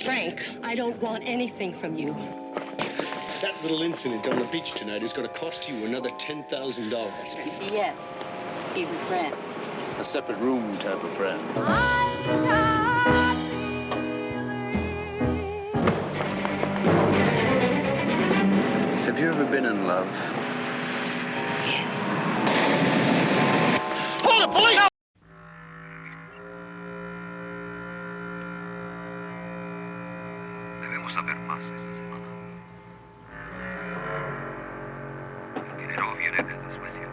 Frank, I don't want anything from you. That little incident on the beach tonight is going to cost you another $10,000. Yes, he's a friend. A separate room type of friend. Have you ever been in love? Yes. Hold it, police! Debemos saber más esta semana. El dinero viene desde Suecia.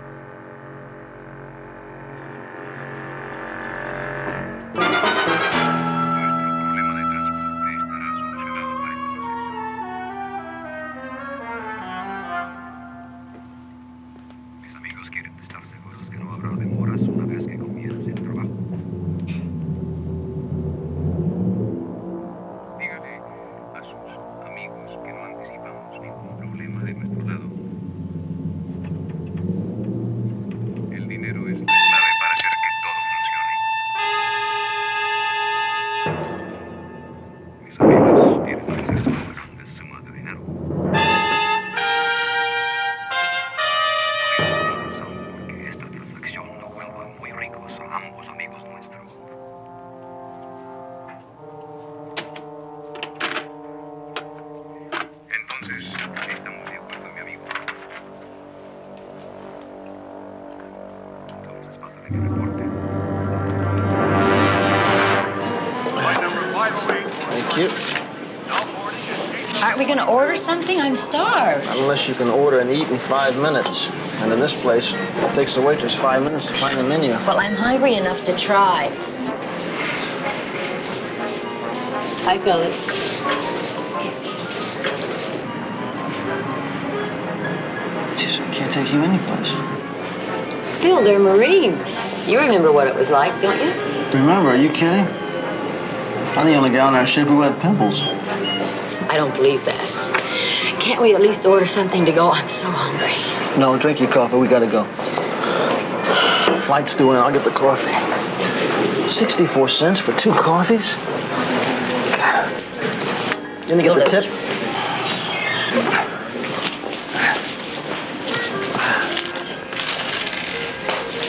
Nuestro problema de transporte estará solucionado para entonces. Mis amigos quieren estar seguros que no habrá demoras una vez que comience el trabajo. Dígale a sus amigos que no anticipamos ningún problema de nuestro lado. El dinero es la clave para hacer que todo funcione. Mis amigos tienen acceso a grandes sumas de dinero. Estamos avanzando porque esta transacción no vuelva muy ricos a ambos amigos nuestros. Entonces, estamos de acuerdo, mi amigo. Entonces, pásale mi reporte. Thank you. Aren't we going to order something? I'm starved. Unless you can order and eat in 5 minutes. And in this place, it takes the waitress 5 minutes to find the menu. Well, I'm hungry enough to try. Hi, Phyllis. Jeez, I can't take you anyplace. Bill, they're Marines. You remember what it was like, don't you? Remember, are you kidding? I'm the only guy on our ship who had pimples. I don't believe that. Can't we at least order something to go? I'm so hungry. No, drink your coffee. We gotta go. Flight's due in. I'll get the coffee. 64 cents for 2 coffees? Gonna get the tip?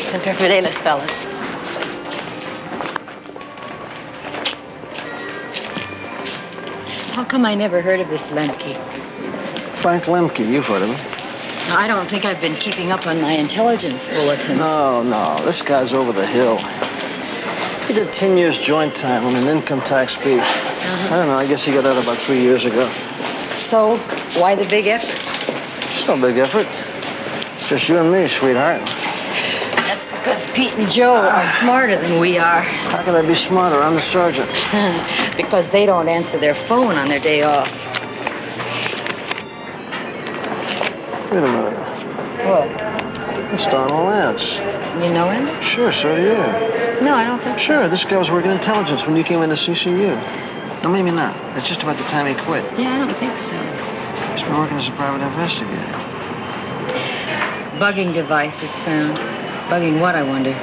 Semper Fidelis, fellas. How come I never heard of this Lemke? Frank Lemke, you've heard of him. I don't think I've been keeping up on my intelligence bulletins. No, this guy's over the hill. He did 10 years joint time on an income tax beef. I don't know, I guess he got out about 3 years ago. So, why the big effort? It's no big effort. It's just you and me, sweetheart. That's because Pete and Joe are smarter than we are. How can I be smarter? I'm the sergeant. Because they don't answer their phone on their day off. Wait a minute. What? It's Donald Lance. You know him? Sure, so do you. No, I don't think so. Sure, this guy was working intelligence when you came into CCU. No, maybe not. It's just about the time he quit. Yeah, I don't think so. He's been working as a private investigator. Bugging device was found. Bugging what, I wonder?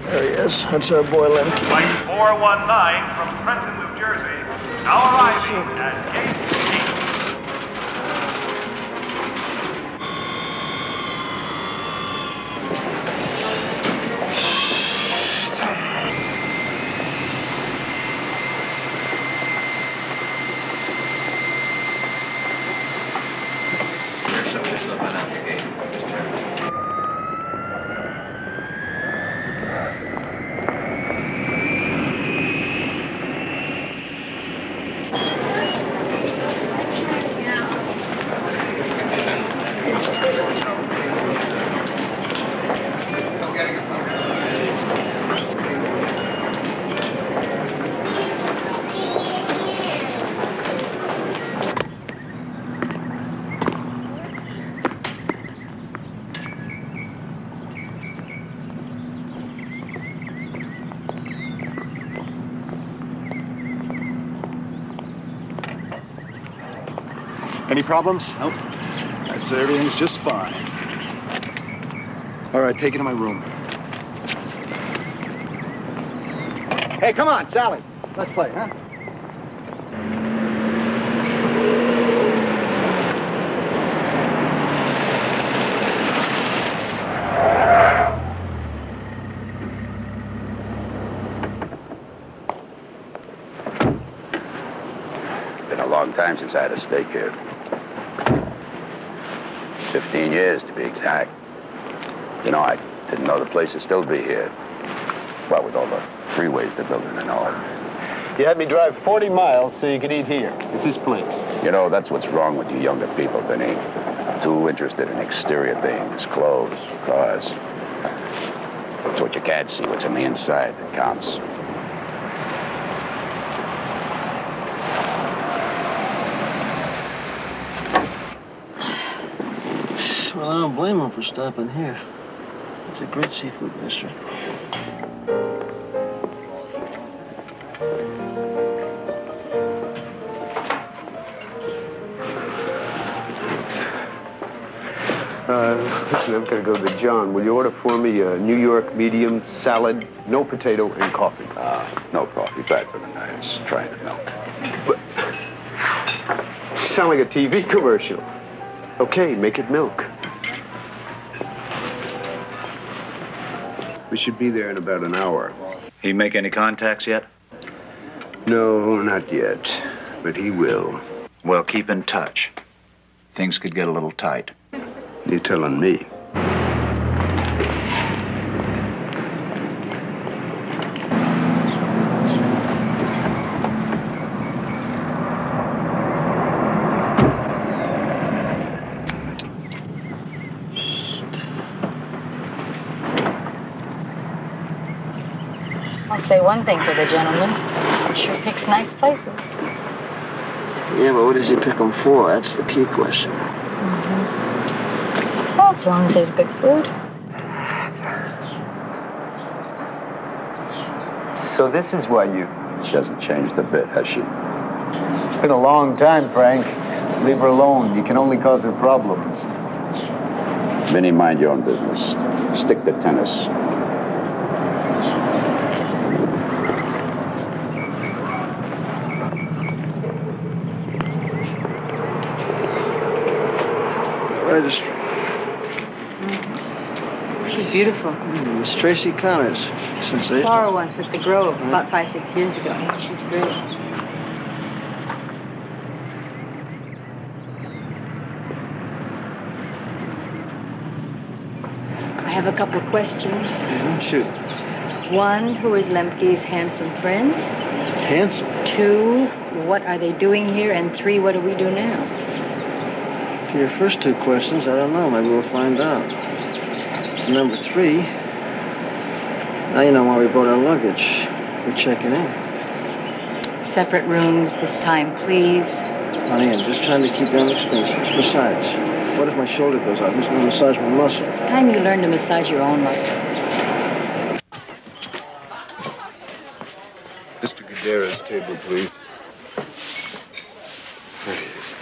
There he is. That's our boy Lemke. Flight 419 from Trenton, New Jersey, now arriving at Gate 8. Any problems? Nope. I'd say everything's just fine. All right, take it to my room. Hey, come on, Sally. Let's play, huh? Been a long time since I had a steak here. 15 years, to be exact. You know, I didn't know the place would still be here. Well, with all the freeways they're building and all. You had me drive 40 miles so you could eat here, at this place. You know, that's what's wrong with you younger people, Vinny. Too interested in exterior things, clothes, cars. It's what you can't see, what's on the inside that counts. Well, I don't blame him for stopping here. It's a great seafood restaurant. Listen, I've got to go to John. Will you order for me a New York medium salad, no potato, and coffee? No coffee, bad for the night. It's trying to milk. But you sound like a TV commercial. Okay, make it milk. We should be there in about an hour. He make any contacts yet? No, not yet. But he will. Well, keep in touch. Things could get a little tight. You're telling me. I'll say one thing for the gentleman. He sure picks nice places. Yeah, but what does he pick them for? That's the key question. Well, as long as there's good food. So this is why you... She hasn't changed a bit, has she? It's been a long time, Frank. Leave her alone. You can only cause her problems. Vinny, mind your own business. Stick to tennis. Registry. She's beautiful. Miss Tracy Connors. Sensation. Saw her once at the Grove about 5-6 years ago. She's great. I have a couple of questions. Shoot. One, who is Lemke's handsome friend? Handsome. 2, what are they doing here? And 3, what do we do now? For your first 2 questions, I don't know. Maybe we'll find out. To number 3, now you know why we brought our luggage. We're checking in. Separate rooms this time, please. Honey, I'm just trying to keep you on expenses. Besides, what if my shoulder goes out? Who's going to massage my muscle? It's time you learn to massage your own muscle. Mr. Guerrera's table, please. There he is.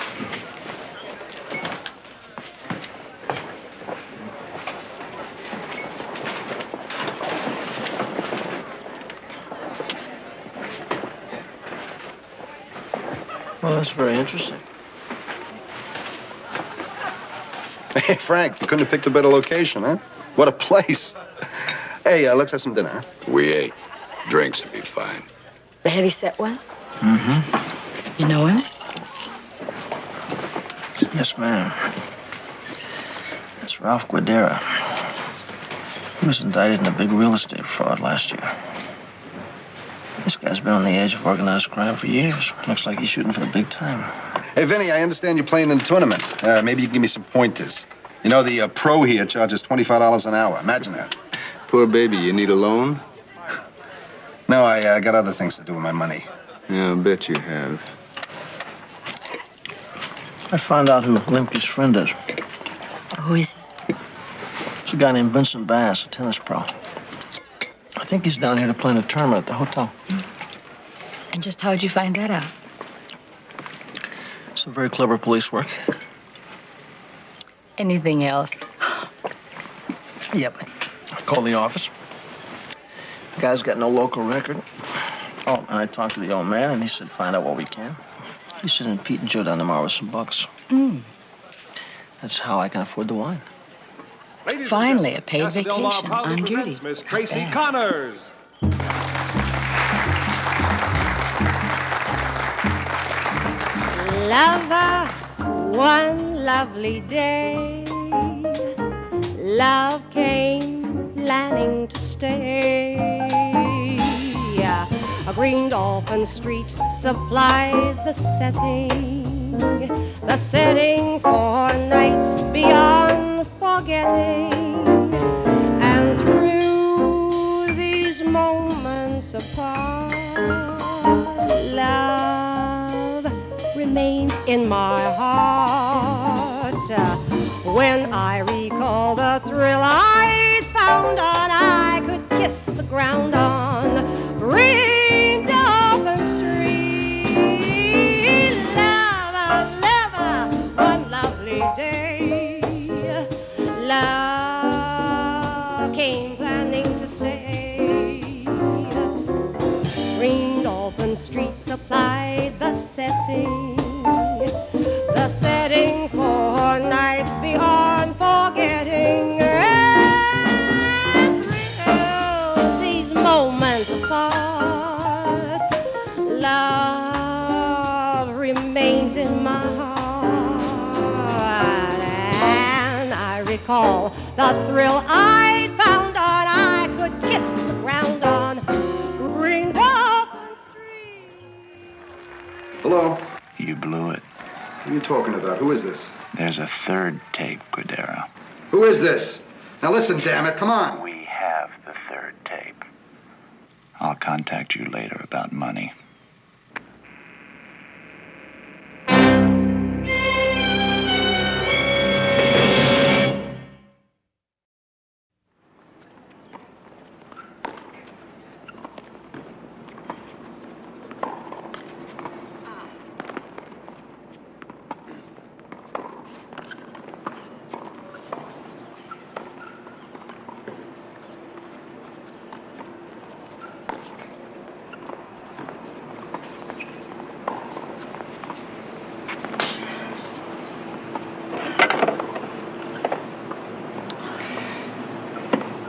Well, that's very interesting. Hey, Frank, you couldn't have picked a better location, huh? What a place. Hey, let's have some dinner, huh? We ate. Drinks would be fine. The heavy-set one? Mm-hmm. You know him? Yes, ma'am. That's Ralph Guidera. He was indicted in a big real estate fraud last year. This guy's been on the edge of organized crime for years. Looks like he's shooting for the big time. Hey, Vinny, I understand you're playing in the tournament. Maybe you can give me some pointers. You know, the pro here charges $25 an hour. Imagine that. Poor baby, you need a loan? No, I got other things to do with my money. Yeah, I bet you have. I found out who Lemke's friend is. Who is he? It's a guy named Vincent Bass, a tennis pro. I think he's down here to play in a tournament at the hotel. And just how'd you find that out? Some very clever police work. Anything else? Yep. I called the office. The guy's got no local record. Oh, I talked to the old man, and he said find out what we can. He's sending Pete and Joe down tomorrow with some bucks. That's how I can afford the wine. Finally, a paid vacation on duty. Miss Tracy Connors. Lover, one lovely day, love came planning to stay. A green dolphin street supplied the setting for nights beyond forgetting. And through these moments apart, love remains in my heart. When I recall the thrill I'd found on, I could kiss the ground on Green Dolphin Street. Lover, one lovely day, love came planning to stay. Green Dolphin Street supplied the setting for nights beyond forgetting. And thrills these moments apart, love remains in my heart. And I recall the thrill I'd found on, I could kiss the ground on Green Dolphin Street. Hello? You blew it. What are you talking about? Who is this? There's a third tape, Cordero. Who is this? Now listen, damn it, come on. We have the third tape. I'll contact you later about money.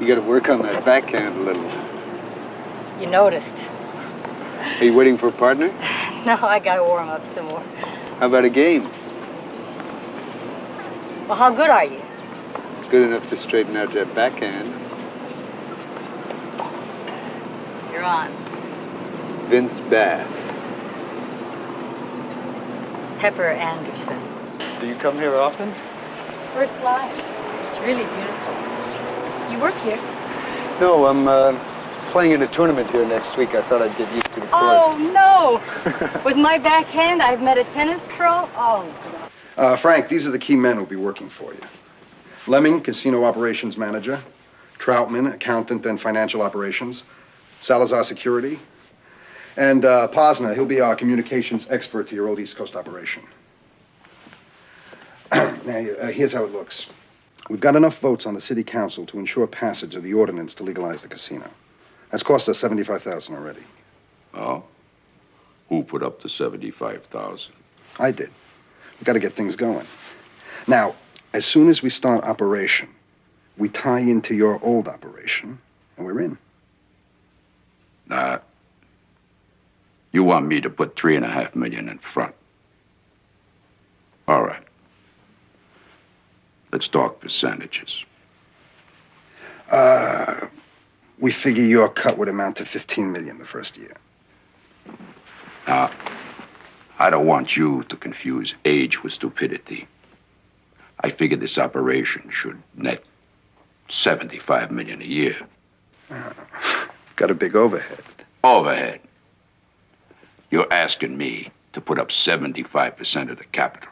You gotta work on that backhand a little. You noticed. Are you waiting for a partner? No, I gotta warm up some more. How about a game? Well, how good are you? Good enough to straighten out that backhand. You're on. Vince Bass. Pepper Anderson. Do you come here often? First line. It's really beautiful. You work here? No, I'm playing in a tournament here next week. I thought I'd get used to the courts. Oh, no. With my backhand, I've met a tennis pro. Oh, Frank, these are the key men who'll be working for you. Lemming, casino operations manager. Troutman, accountant and financial operations. Salazar, security. And Posner, he'll be our communications expert to your old East Coast operation. Now, here's how it looks. We've got enough votes on the city council to ensure passage of the ordinance to legalize the casino. That's cost us $75,000 already. Oh? Who put up the $75,000? I did. We've got to get things going. Now, as soon as we start operation, we tie into your old operation, and we're in. Nah. You want me to put $3.5 million in front. All right. Let's talk percentages. We figure your cut would amount to $15 million the first year. Now, I don't want you to confuse age with stupidity. I figure this operation should net $75 million a year. Got a big overhead. Overhead. You're asking me to put up 75% of the capital,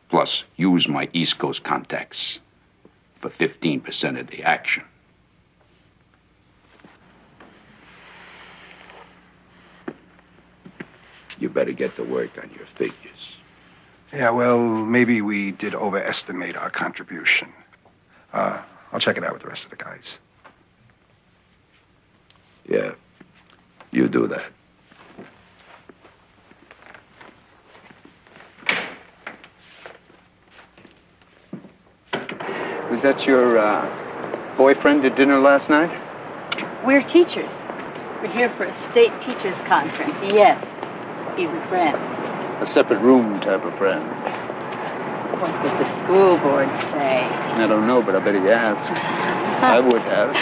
plus use my East Coast contacts for 15% of the action. You better get to work on your figures. Yeah, well, maybe we did overestimate our contribution. I'll check it out with the rest of the guys. Yeah, you do that. Is that your boyfriend at dinner last night? We're teachers. We're here for a state teachers conference. Yes, he's a friend. A separate room type of friend. What would the school board say? I don't know, but I bet he asked. I would have.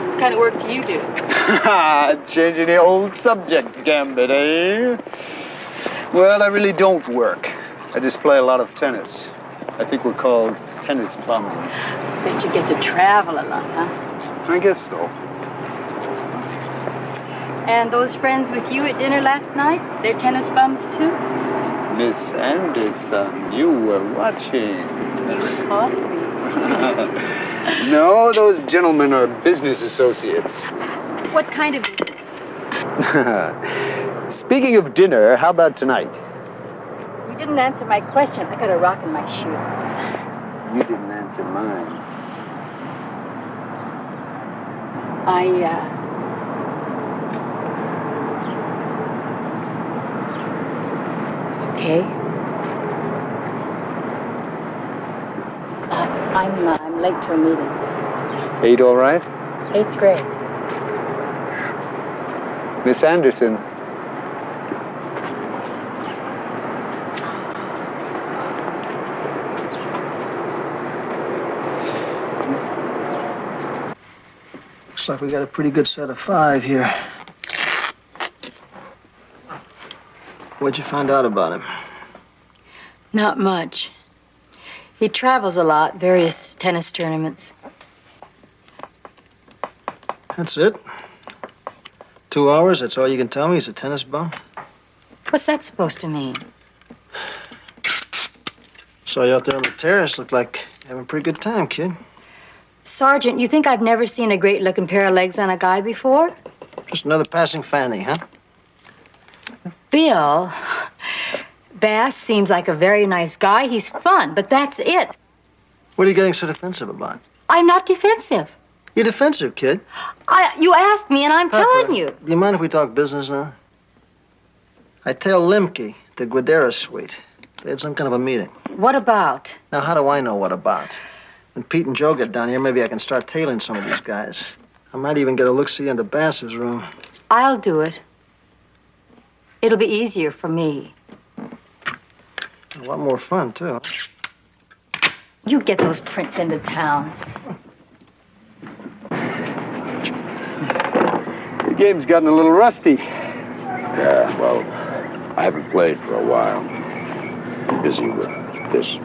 What kind of work do you do? Changing the old subject, Gambit, eh? Well, I really don't work. I just play a lot of tennis. I think we're called tennis bums. Bet you get to travel a lot, huh? I guess so. And those friends with you at dinner last night, they're tennis bums too? Miss Anderson, you were watching. You caught me. No, those gentlemen are business associates. What kind of business? Speaking of dinner, how about tonight? You didn't answer my question. I got a rock in my shoe. You didn't answer mine. Okay. I'm late to a meeting. 8 all right? 8th grade. Miss Anderson. Looks like we got a pretty good set of 5 here. What'd you find out about him? Not much. He travels a lot, various tennis tournaments. That's it? 2 hours, that's all you can tell me? He's a tennis bum? What's that supposed to mean? Saw you out there on the terrace. Looked like you're having a pretty good time, kid. Sergeant, you think I've never seen a great-looking pair of legs on a guy before? Just another passing fanny, huh? Bill, Bass seems like a very nice guy. He's fun, but that's it. What are you getting so defensive about? I'm not defensive. You're defensive, kid. You asked me, and I'm telling you. Do you mind if we talk business now? I tell Limke, the Guadera suite. They had some kind of a meeting. What about? Now, how do I know what about? When Pete and Joe get down here, maybe I can start tailing some of these guys. I might even get a look-see into Bass's room. I'll do it. It'll be easier for me. A lot more fun, too. You get those prints into town. The game's gotten a little rusty. Yeah, well, I haven't played for a while. Busy with this.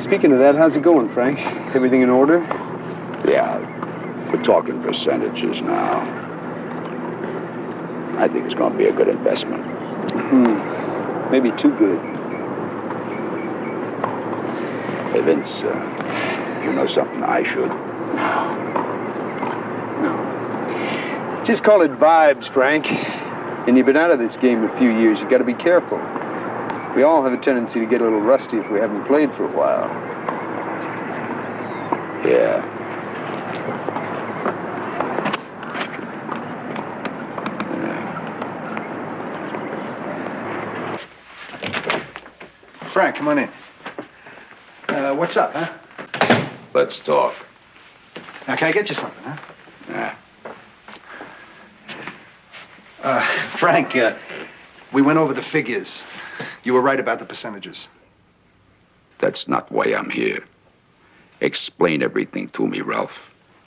Speaking of that, how's it going, Frank? Everything in order? Yeah, we're talking percentages now. I think it's going to be a good investment. Maybe too good. Hey, Vince, you know something I should? No. Just call it vibes, Frank. And you've been out of this game a few years. You got to be careful. We all have a tendency to get a little rusty if we haven't played for a while. Yeah. Frank, come on in. What's up, huh? Let's talk. Now, can I get you something, huh? Yeah. Frank, we went over the figures. You were right about the percentages. That's not why I'm here. Explain everything to me, Ralph.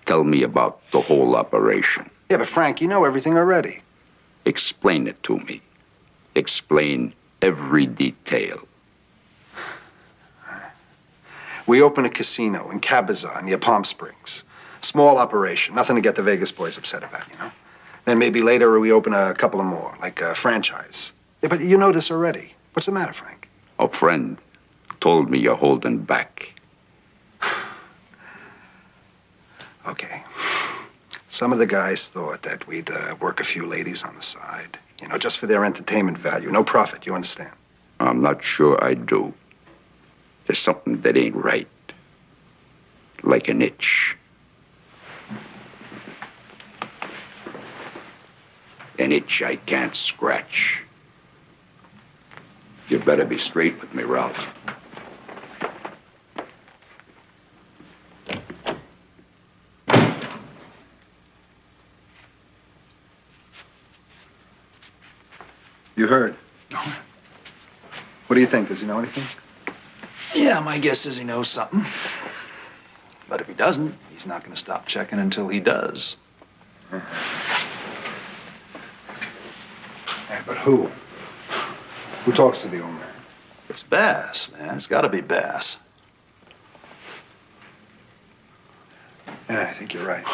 Tell me about the whole operation. Yeah, but Frank, you know everything already. Explain it to me. Explain every detail. We open a casino in Cabazon near Palm Springs. Small operation, nothing to get the Vegas boys upset about, you know? Then maybe later we open a couple of more, like a franchise. Yeah, but you know this already. What's the matter, Frank? A friend told me you're holding back. Okay. Some of the guys thought that we'd work a few ladies on the side, you know, just for their entertainment value. No profit, you understand? I'm not sure I do. There's something that ain't right. Like an itch. An itch I can't scratch. You better be straight with me, Ralph. You heard. What do you think? Does he know anything? Yeah, my guess is he knows something. But if he doesn't, he's not going to stop checking until he does. Yeah, but who? Who talks to the old man? It's Bass, man. It's got to be Bass. Yeah, I think you're right.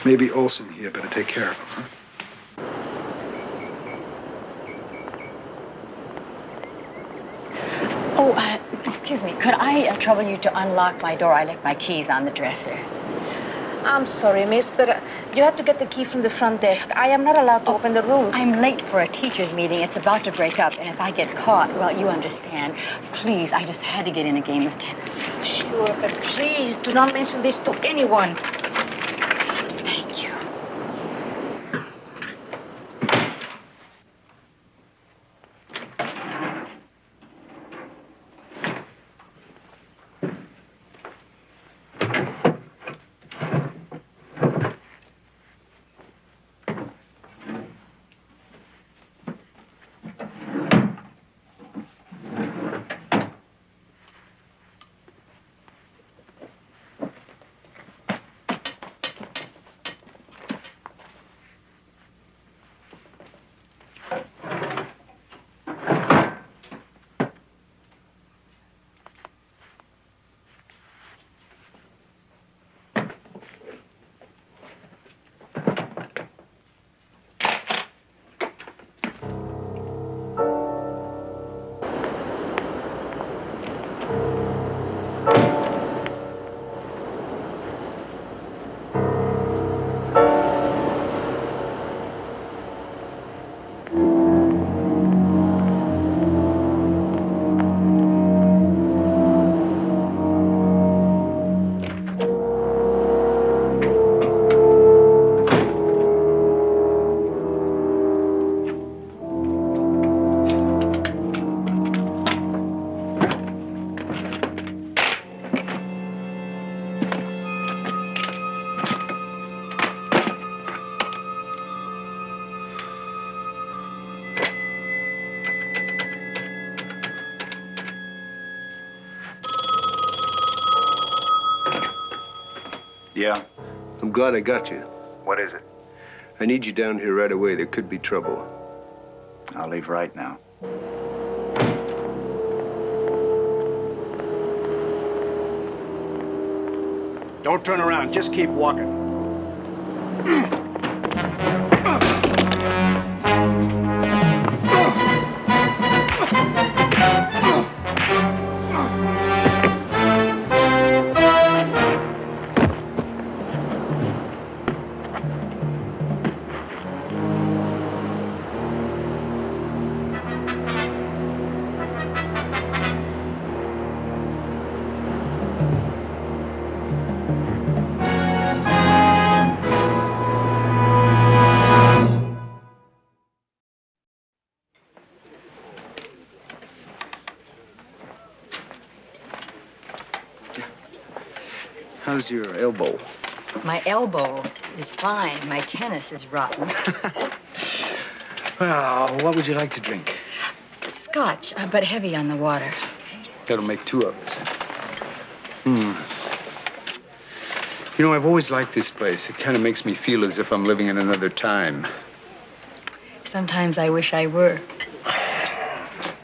Maybe Olson here better take care of him, huh? Oh, excuse me. Could I trouble you to unlock my door? I left my keys on the dresser. I'm sorry, miss, but you have to get the key from the front desk. I am not allowed to open the rooms. I'm late for a teacher's meeting. It's about to break up, and if I get caught, well, you understand. Please, I just had to get in a game of tennis. Sure, but please do not mention this to anyone. Thank you. Yeah? I'm glad I got you. What is it? I need you down here right away. There could be trouble. I'll leave right now. Don't turn around. Just keep walking. How's your elbow? My elbow is fine. My tennis is rotten. Well, what would you like to drink? Scotch, but heavy on the water. That'll make two of us. You know, I've always liked this place. It kind of makes me feel as if I'm living in another time. Sometimes I wish I were.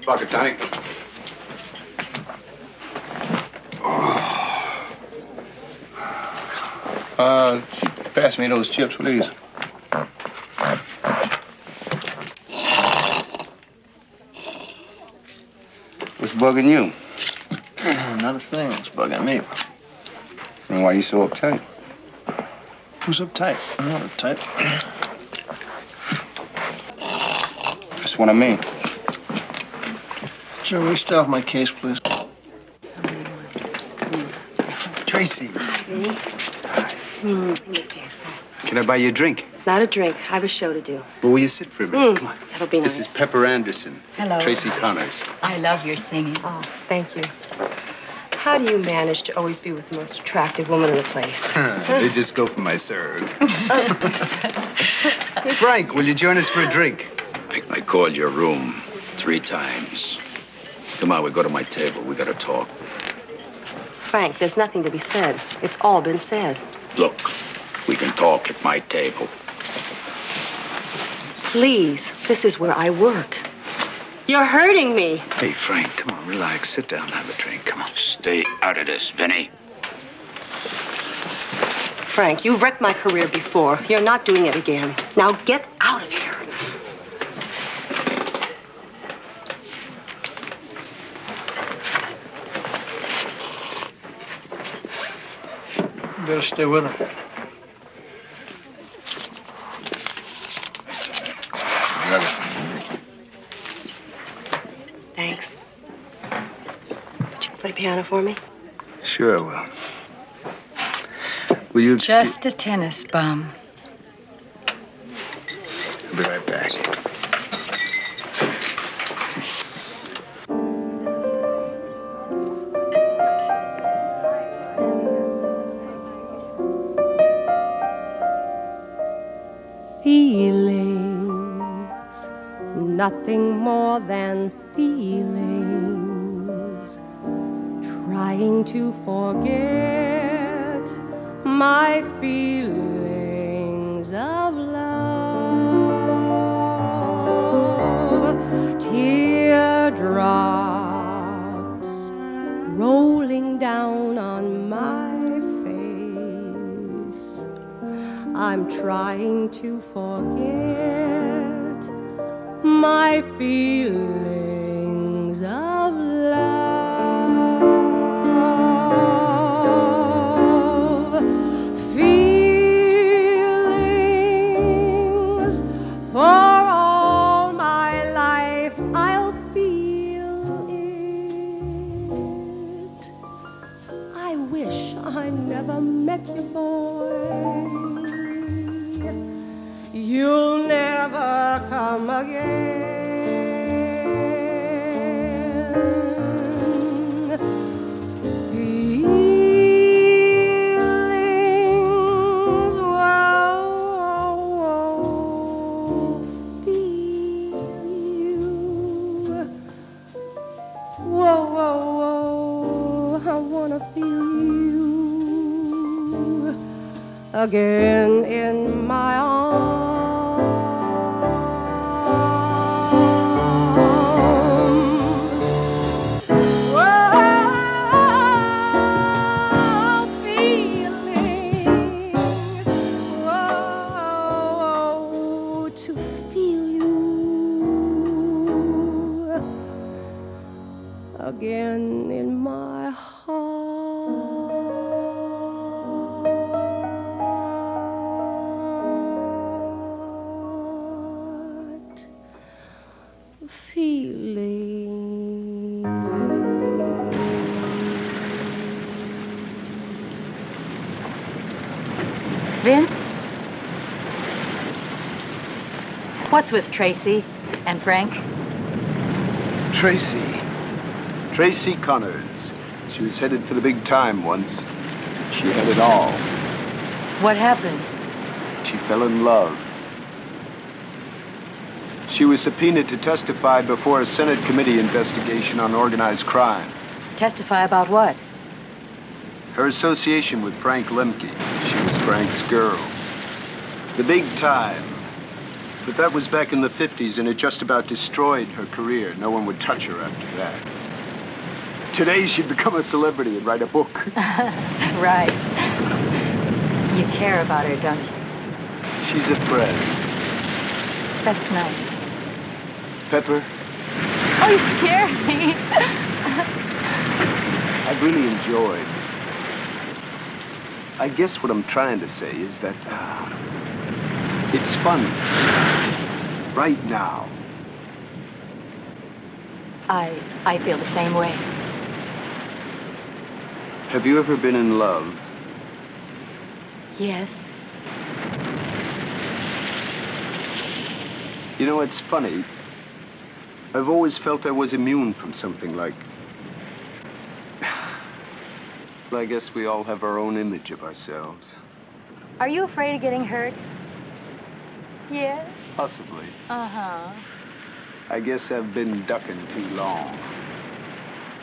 Vodka tonic. Pass me those chips, please. What's bugging you? Not a thing. It's bugging me. And why you so uptight? Who's uptight? I'm not uptight. That's what I mean. Joe, will you stay off my case, please? Tracy, Hi. Be careful. can I buy you a drink? Not a drink. I have a show to do. Well, will you sit for a minute? Come on. That'll be nice. This is Pepper Anderson. Hello. Tracy Connors. I love your singing. Oh, thank you. How do you manage to always be with the most attractive woman in the place? They just go for my serve. Frank, will you join us for a drink? I called your room 3 times. Come on, we go to my table. We gotta talk. Frank, there's nothing to be said. It's all been said. Look, we can talk at my table. Please, this is where I work. You're hurting me. Hey, Frank, come on, relax. Sit down, have a drink. Come on. Stay out of this, Vinny. Frank, you've wrecked my career before. You're not doing it again. Now get out of here. You better stay with him. Thanks. Would you play piano for me? Sure, well. Will you... Just a tennis bum. I'll be right back. Feelings, nothing more than feelings, trying to forget my feelings of love. Teardrops rolling down on my face, I'm trying to forget my feelings of love. Feelings for all my life, I'll feel it. I wish I never met you, boy. You'll never come again. Feelings, whoa, feel you. Whoa, I wanna feel you again in my arms. Again in my heart, feeling. Vince? What's with Tracy and Frank? Tracy Connors. She was headed for the big time once. She had it all. What happened? She fell in love. She was subpoenaed to testify before a Senate committee investigation on organized crime. Testify about what? Her association with Frank Lemke. She was Frank's girl. The big time. But that was back in the 50s, and it just about destroyed her career. No one would touch her after that. Today, she'd become a celebrity and write a book. Right. You care about her, don't you? She's a friend. That's nice. Pepper, Oh, you scared me. I've really enjoyed. I guess what I'm trying to say is that it's fun right now. I feel the same way. Have you ever been in love? Yes. You know, it's funny. I've always felt I was immune from something like I guess we all have our own image of ourselves. Are you afraid of getting hurt? Yeah? Possibly. Uh-huh. I guess I've been ducking too long.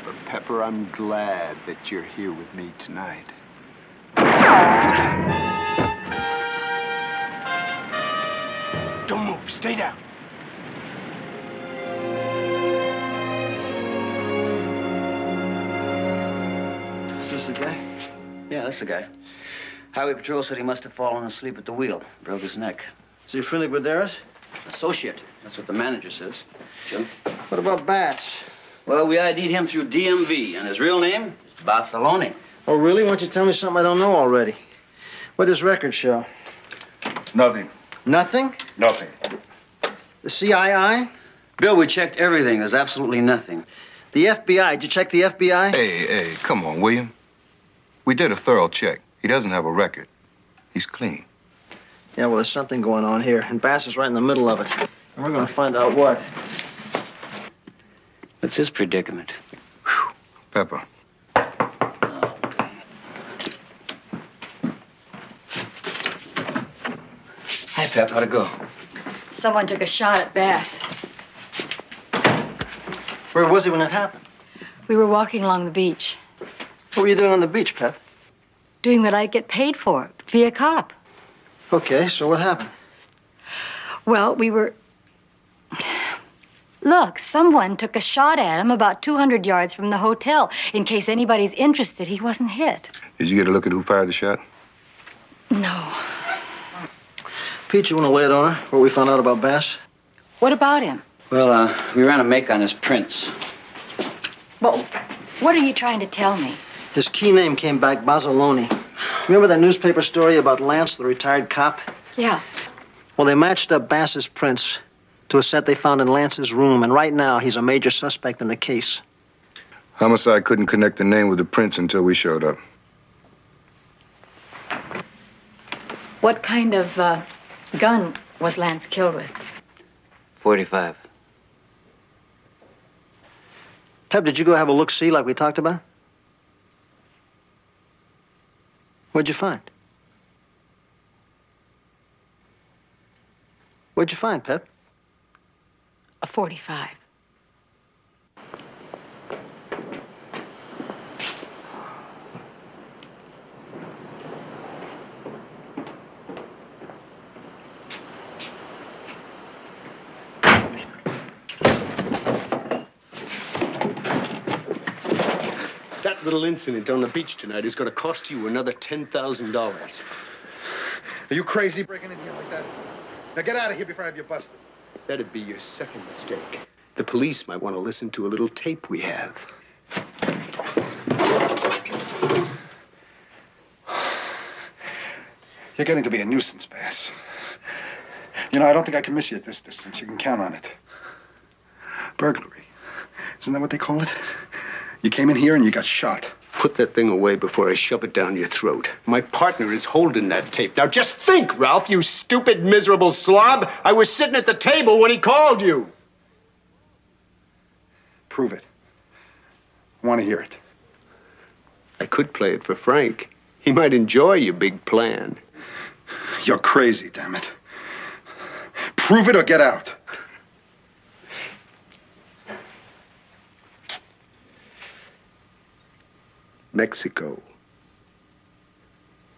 But Pepper, I'm glad that you're here with me tonight. Don't move. Stay down. Is this the guy? Yeah, that's the guy. Highway Patrol said he must have fallen asleep at the wheel. Broke his neck. Is he friendly with Daris? Associate. That's what the manager says. Jim? What about Bass? Well, we ID'd him through DMV, and his real name is Barcelona. Oh, really? Why don't you tell me something I don't know already? What does record show? Nothing. Nothing? Nothing. The CII? Bill, we checked everything. There's absolutely nothing. The FBI. Did you check the FBI? Hey, come on, William. We did a thorough check. He doesn't have a record. He's clean. Yeah, well, there's something going on here, and Bass is right in the middle of it. And we're going to find out what. What's his predicament? Pepper. Hi, Pep. How'd it go? Someone took a shot at Bass. Where was he when it happened? We were walking along the beach, What were you doing on the beach, Pep? doing what I'd get paid for, be a cop. Okay, so what happened? Well, we were... Look, someone took a shot at him about 200 yards from the hotel. In case anybody's interested, he wasn't hit. Did you get a look at who fired the shot? No. Pete, you want to lay it on her, what we found out about Bass? What about him? Well, we ran a make on his prints. Well, what are you trying to tell me? His key name came back Bazzaloni. Remember that newspaper story about Lance, the retired cop? Yeah. Well, they matched up Bass's prints to a set they found in Lance's room, and right now he's a major suspect in the case. Homicide couldn't connect the name with the prints until we showed up. What kind of gun was Lance killed with? .45. Pep, did you go have a look-see like we talked about? What'd you find? What'd you find, Pep? A .45. That little incident on the beach tonight is going to cost you another $10,000. Are you crazy breaking in here like that? Now get out of here before I have you busted. That'd be your second mistake. The police might want to listen to a little tape we have. You're getting to be a nuisance, Bass. You know, I don't think I can miss you at this distance. You can count on it. Burglary. Isn't that what they call it? You came in here and you got shot. Put that thing away before I shove it down your throat. My partner is holding that tape. Now just think, Ralph, you stupid, miserable slob. I was sitting at the table when he called you. Prove it. I want to hear it. I could play it for Frank. He might enjoy your big plan. You're crazy, damn it. Prove it or get out. Mexico.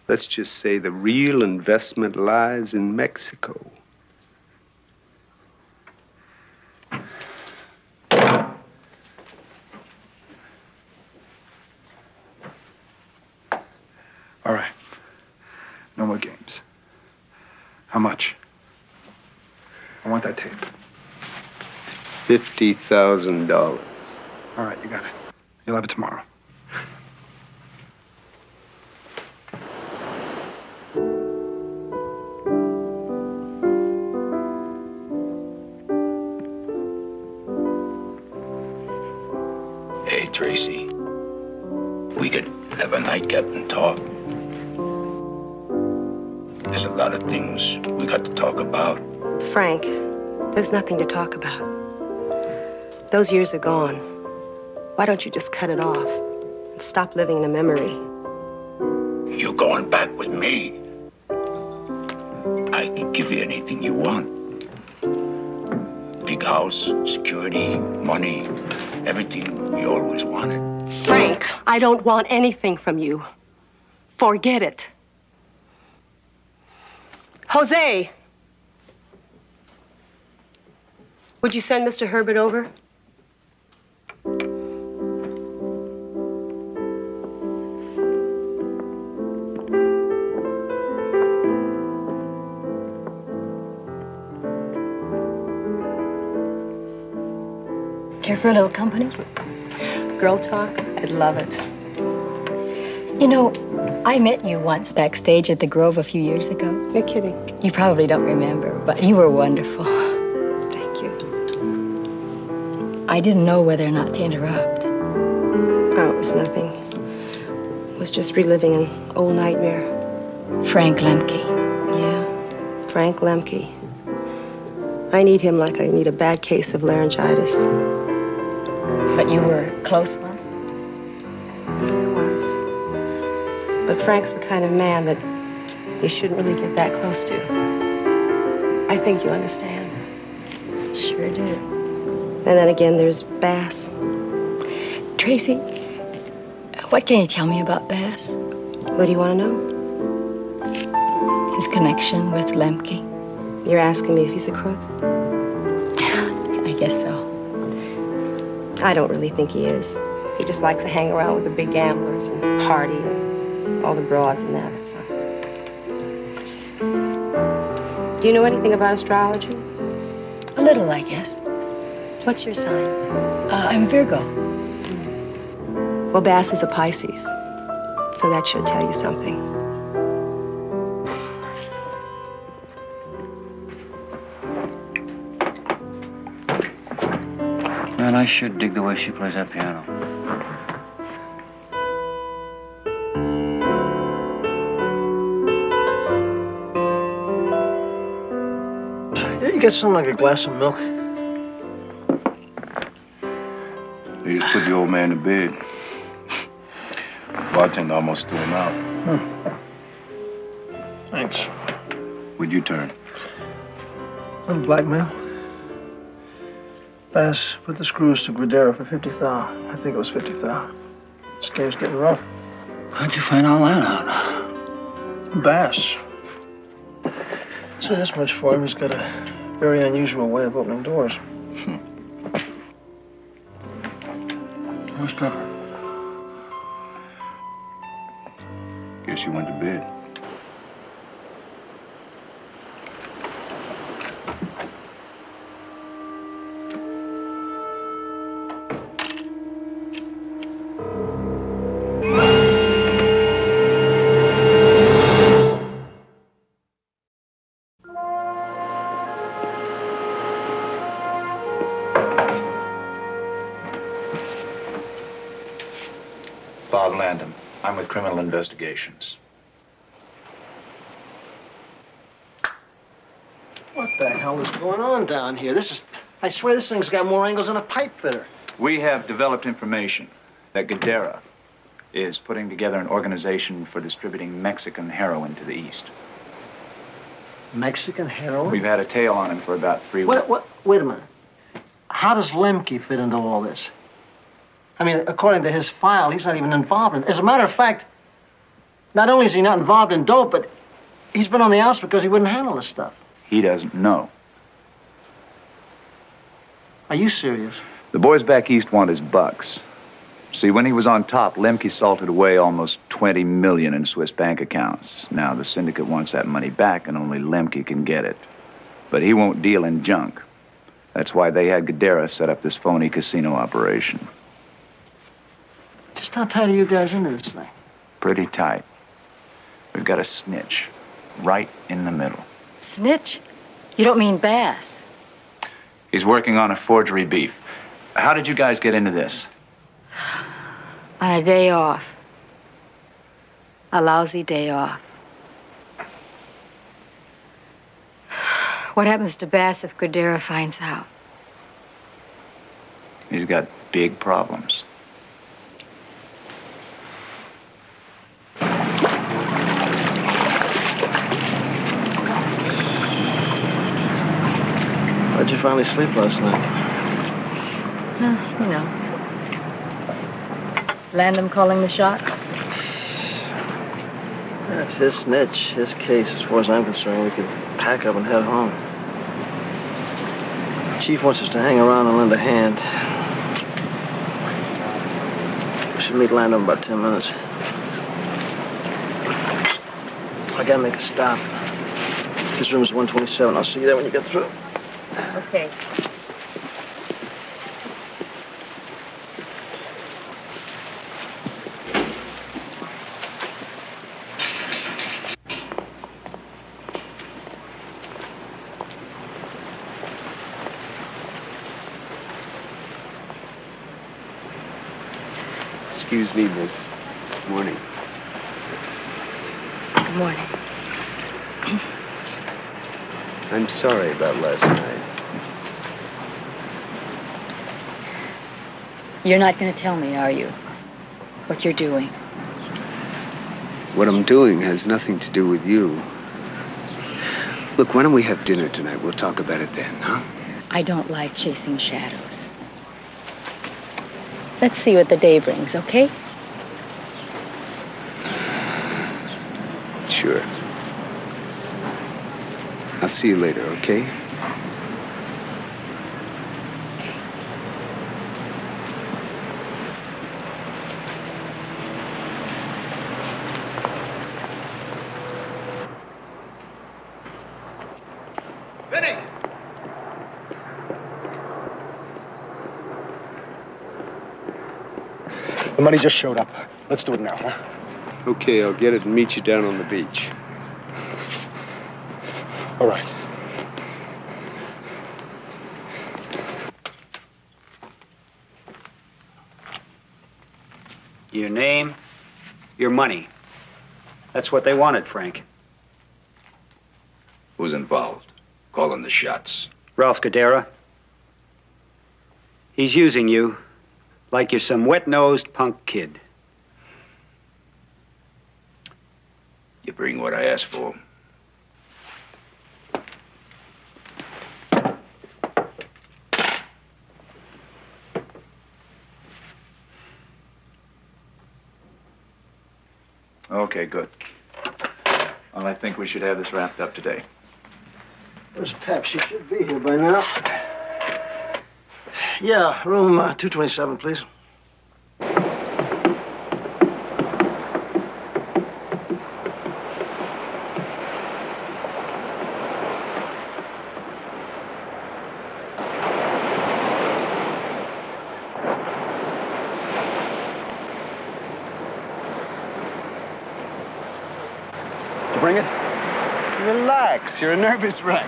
Let's just say the real investment lies in Mexico. All right. No more games. How much? I want that tape. $50,000. All right, you got it. You'll have it tomorrow. Hey, Tracy. We could have a nightcap and talk. There's a lot of things we got to talk about. Frank, there's nothing to talk about. Those years are gone. Why don't you just cut it off and stop living in a memory? You're going back with me. I can give you anything you want. Big house, security, money, everything you always wanted. Frank, I don't want anything from you. Forget it. Jose! Would you send Mr. Herbert over? Care for a little company? Girl talk? I'd love it. You know, I met you once backstage at the Grove a few years ago. You're kidding. You probably don't remember, but you were wonderful. Thank you. I didn't know whether or not to interrupt. Oh, it was nothing. It was just reliving an old nightmare. Frank Lemke. Yeah, Frank Lemke. I need him like I need a bad case of laryngitis. But you were close once? I was. But Frank's the kind of man that you shouldn't really get that close to. I think you understand. Sure do. And then again, there's Bass. Tracy, what can you tell me about Bass? What do you want to know? His connection with Lemke. You're asking me if he's a crook? I guess so. I don't really think he is. He just likes to hang around with the big gamblers and party and all the broads and that. So. Do you know anything about astrology? A little, I guess. What's your sign? I'm Virgo. Well, Bass is a Pisces, so that should tell you something. Man, I sure dig the way she plays that piano. You get something like a glass of milk? They just put the old man to bed. Bartender almost threw him out. Thanks. What'd you turn? Some blackmail. Bass put the screws to Guidera for $50,000. I think it was $50,000. This game's getting rough. How'd you find all that out? Bass. Say this much for him, he's got a very unusual way of opening doors. Where's Pepper? Guess you went to bed. Bob Landon. I'm with Criminal Investigations. What the hell is going on down here? I swear this thing's got more angles than a pipe fitter. We have developed information that Guidera is putting together an organization for distributing Mexican heroin to the East. Mexican heroin? We've had a tail on him for about 3 weeks. Wait a minute. How does Lemke fit into all this? I mean, according to his file, he's not even involved in it. As a matter of fact, not only is he not involved in dope, but he's been on the outs because he wouldn't handle this stuff. He doesn't know. Are you serious? The boys back east want his bucks. See, when he was on top, Lemke salted away almost $20 million in Swiss bank accounts. Now, the syndicate wants that money back, and only Lemke can get it. But he won't deal in junk. That's why they had Guidera set up this phony casino operation. Just how tight are you guys into this thing? Pretty tight. We've got a snitch right in the middle. Snitch? You don't mean Bass? He's working on a forgery beef. How did you guys get into this? On a day off. A lousy day off. What happens to Bass if Guidera finds out? He's got big problems. you finally sleep last night? You know. Is Landon calling the shots? That's his snitch, his case. As far as I'm concerned, we could pack up and head home. Chief wants us to hang around and lend a hand. We should meet Landon in about 10 minutes. I gotta make a stop. His room is 127. I'll see you there when you get through. Okay. Excuse me, miss. Morning. Good morning. I'm sorry about last night. You're not going to tell me, are you? What you're doing? What I'm doing has nothing to do with you. Look, why don't we have dinner tonight? We'll talk about it then, huh? I don't like chasing shadows. Let's see what the day brings, okay? Sure. I'll see you later, okay? Vinny! The money just showed up. Let's do it now, huh? Okay, I'll get it and meet you down on the beach. All right. Your name, your money. That's what they wanted, Frank. Who's involved? Calling the shots. Ralph Gadara. He's using you like you're some wet-nosed punk kid. You bring what I asked for. Okay, good. Well, I think we should have this wrapped up today. Where's Pep? She should be here by now. Yeah, room 227, please. You bring it? Relax, you're a nervous wreck.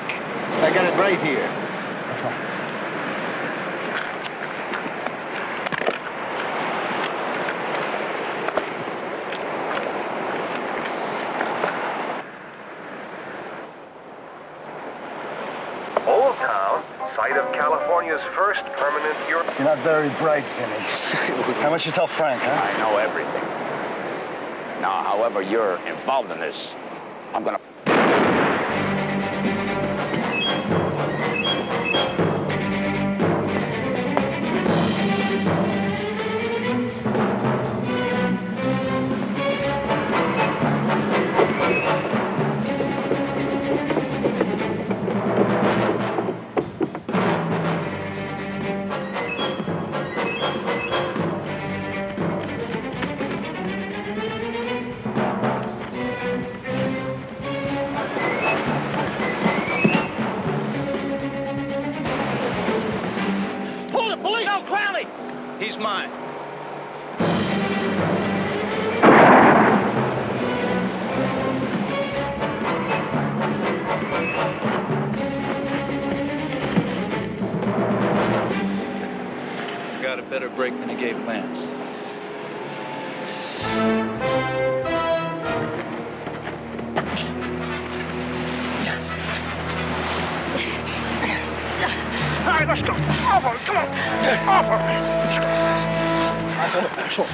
I got it right here. Old Town, site of California's first permanent You're not very bright, Vinny. How much you tell Frank, huh? I know everything. Now, however you're involved in this, I'm gonna... He's mine. Got a better break than he gave Lance. All right, let's go. Off of it, come on. Off of it. Let's go.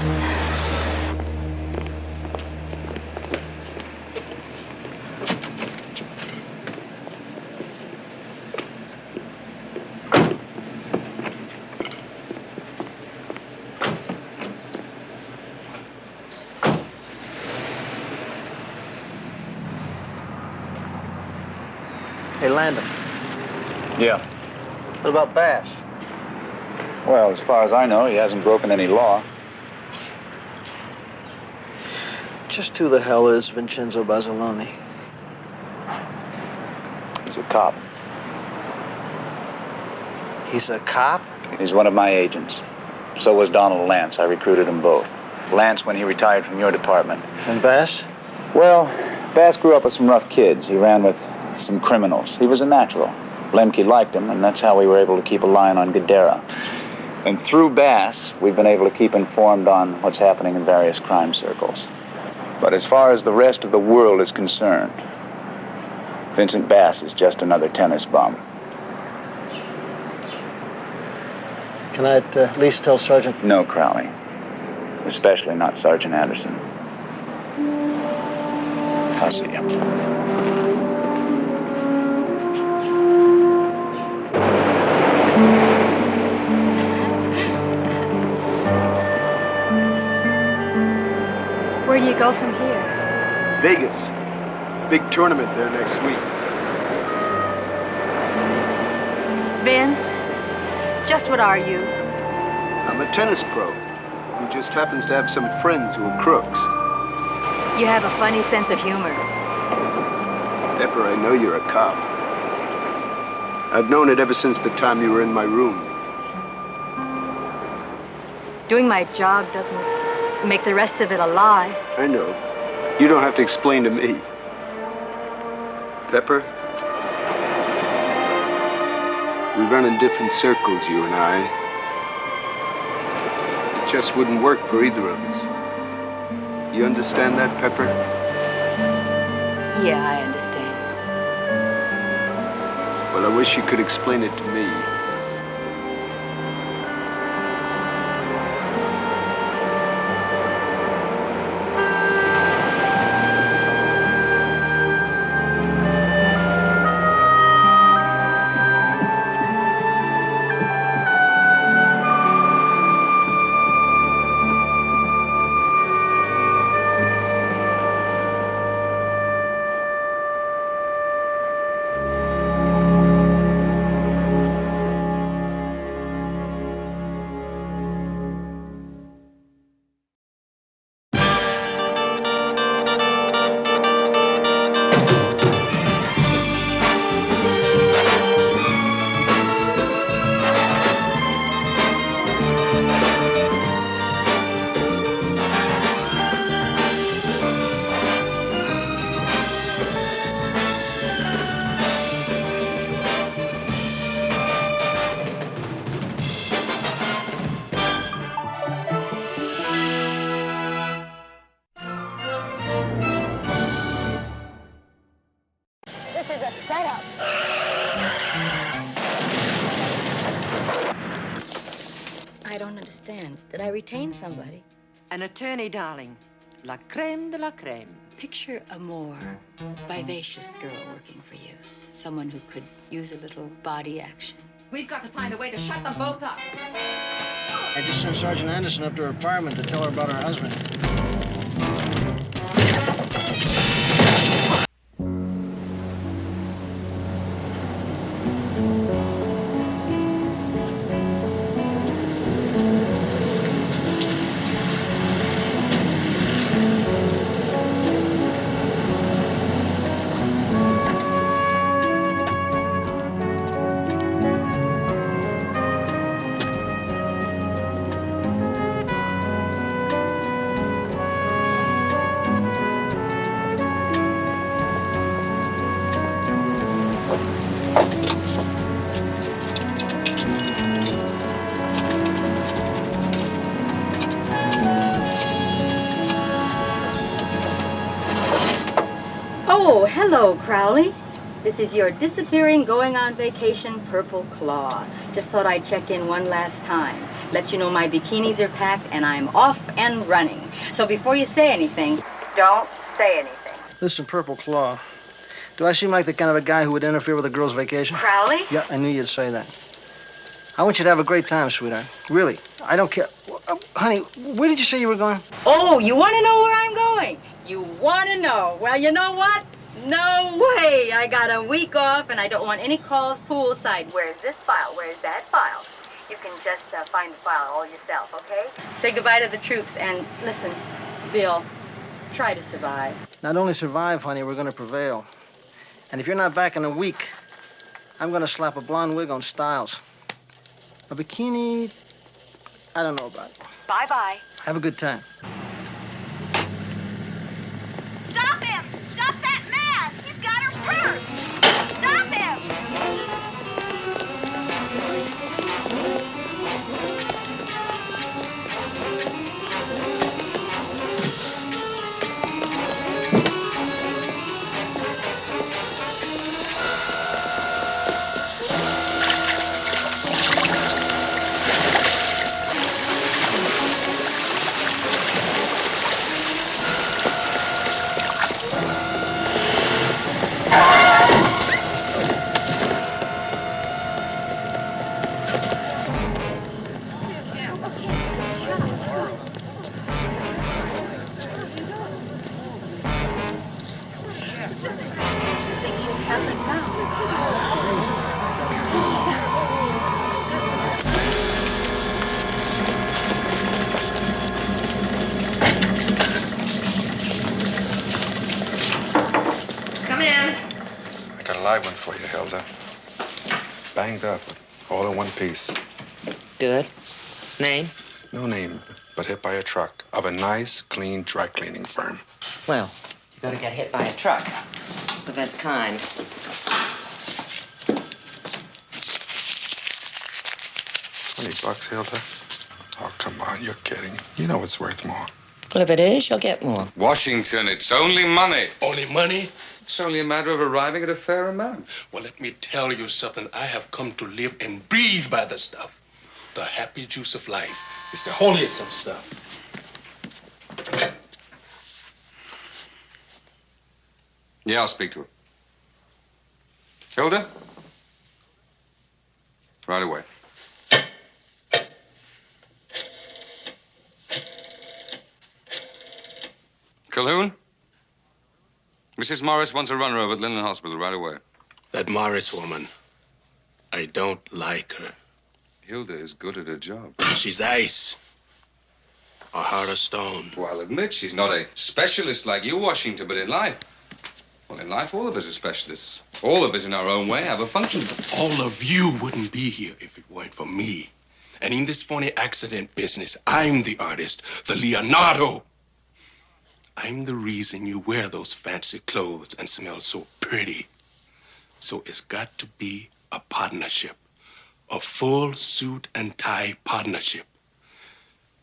Hey, Landon. Yeah. What about Bass? Well, as far as I know, he hasn't broken any law. Just who the hell is Vincenzo Basiloni? He's a cop. He's a cop? He's one of my agents. So was Donald Lance. I recruited them both. Lance when he retired from your department. And Bass? Well, Bass grew up with some rough kids. He ran with some criminals. He was a natural. Lemke liked him, and that's how we were able to keep a line on Gadara. And through Bass, we've been able to keep informed on what's happening in various crime circles. But as far as the rest of the world is concerned, Vincent Bass is just another tennis bum. Can I at least tell Sergeant? No, Crowley. Especially not Sergeant Anderson. I'll see you. Where do you go from here? Vegas. Big tournament there next week. Vince, just what are you? I'm a tennis pro who just happens to have some friends who are crooks. You have a funny sense of humor. Pepper, I know you're a cop. I've known it ever since the time you were in my room. Doing my job doesn't make the rest of it a lie. I know. You don't have to explain to me. Pepper, we run in different circles, you and I. It just wouldn't work for either of us. You understand that, Pepper? Yeah, I understand. Well, I wish you could explain it to me. I don't understand. Did I retain somebody? An attorney, darling. La creme de la creme. Picture a more vivacious girl working for you. Someone who could use a little body action. We've got to find a way to shut them both up. I just sent Sergeant Anderson up to her apartment to tell her about her husband. Oh, hello, Crowley. This is your disappearing, going on vacation Purple Claw. Just thought I'd check in one last time. Let you know my bikinis are packed and I'm off and running. So before you say anything, don't say anything. Listen, Purple Claw, do I seem like the kind of a guy who would interfere with a girl's vacation? Crowley? Yeah, I knew you'd say that. I want you to have a great time, sweetheart. Really. I don't care. Honey, where did you say you were going? Oh, you want to know where I'm going? You want to know? Well, you know what? No way! I got a week off and I don't want any calls poolside. Where's this file? Where's that file? You can just find the file all yourself, okay? Say goodbye to the troops and listen, Bill, try to survive. Not only survive, honey, we're gonna prevail. And if you're not back in a week, I'm gonna slap a blonde wig on Styles. A bikini, I don't know about it. Bye-bye. Have a good time. Stop him! Stop that man! He's got her purse! Stop him! Come in. I got a live one for you, Hilda. Banged up, all in one piece. Good. Name? No name, but hit by a truck of a nice, clean dry cleaning firm. Well, you gotta get hit by a truck. It's the best kind. $20, Hilda? Oh, come on, you're kidding. You know it's worth more. Well, if it is, you'll get more. Washington, it's only money. Only money? It's only a matter of arriving at a fair amount. Well, let me tell you something. I have come to live and breathe by the stuff. The happy juice of life. It's the holiest of stuff. Yeah, I'll speak to her. Hilda? Right away. Calhoun? Mrs. Morris wants a runner over at Linden Hospital right away. That Morris woman, I don't like her. Hilda is good at her job. She's ice. Or heart of stone. Well, I'll admit she's not a specialist like you, Washington, but in life, well, in life, all of us are specialists. All of us, in our own way, have a function. All of you wouldn't be here if it weren't for me. And in this funny accident business, I'm the artist, the Leonardo. I'm the reason you wear those fancy clothes and smell so pretty. So it's got to be a partnership. A full suit and tie partnership.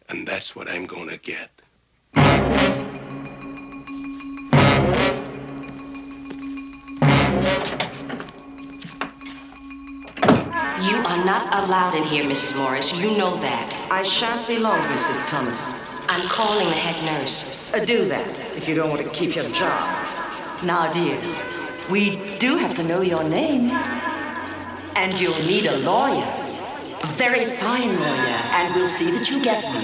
And that's what I'm gonna get. You are not allowed in here, Mrs. Morris. You know that. I shan't be long, Mrs. Thomas. I'm calling the head nurse. Do that if you don't want to keep your job. Now, dear, we do have to know your name. And you'll need a lawyer. A very fine lawyer. And we'll see that you get one.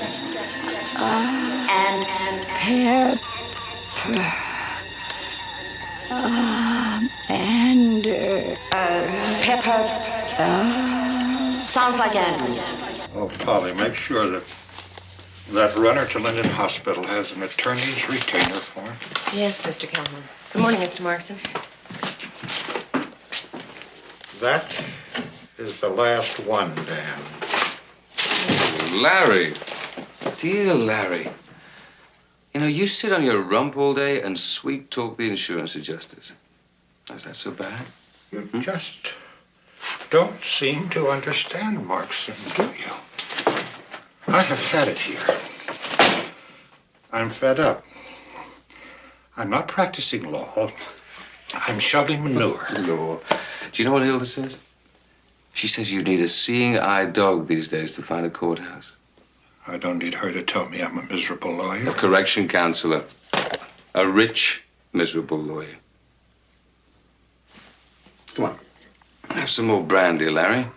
Pepper. Sounds like Andrews. Oh, Polly, make sure that that runner to Linden Hospital has an attorney's retainer form. Yes, Mr. Calhoun. Good morning, Mr. Markson. That is the last one, Dan. Larry. Dear Larry. You know, you sit on your rump all day and sweet talk the insurance adjusters. Is that so bad? You just don't seem to understand, Markson, do you? I have had it here. I'm fed up. I'm not practicing law. I'm shoveling manure. Law. Do you know what Hilda says? She says you need a seeing-eye dog these days to find a courthouse. I don't need her to tell me I'm a miserable lawyer. A correction counselor. A rich, miserable lawyer. Come on. Have some more brandy, Larry.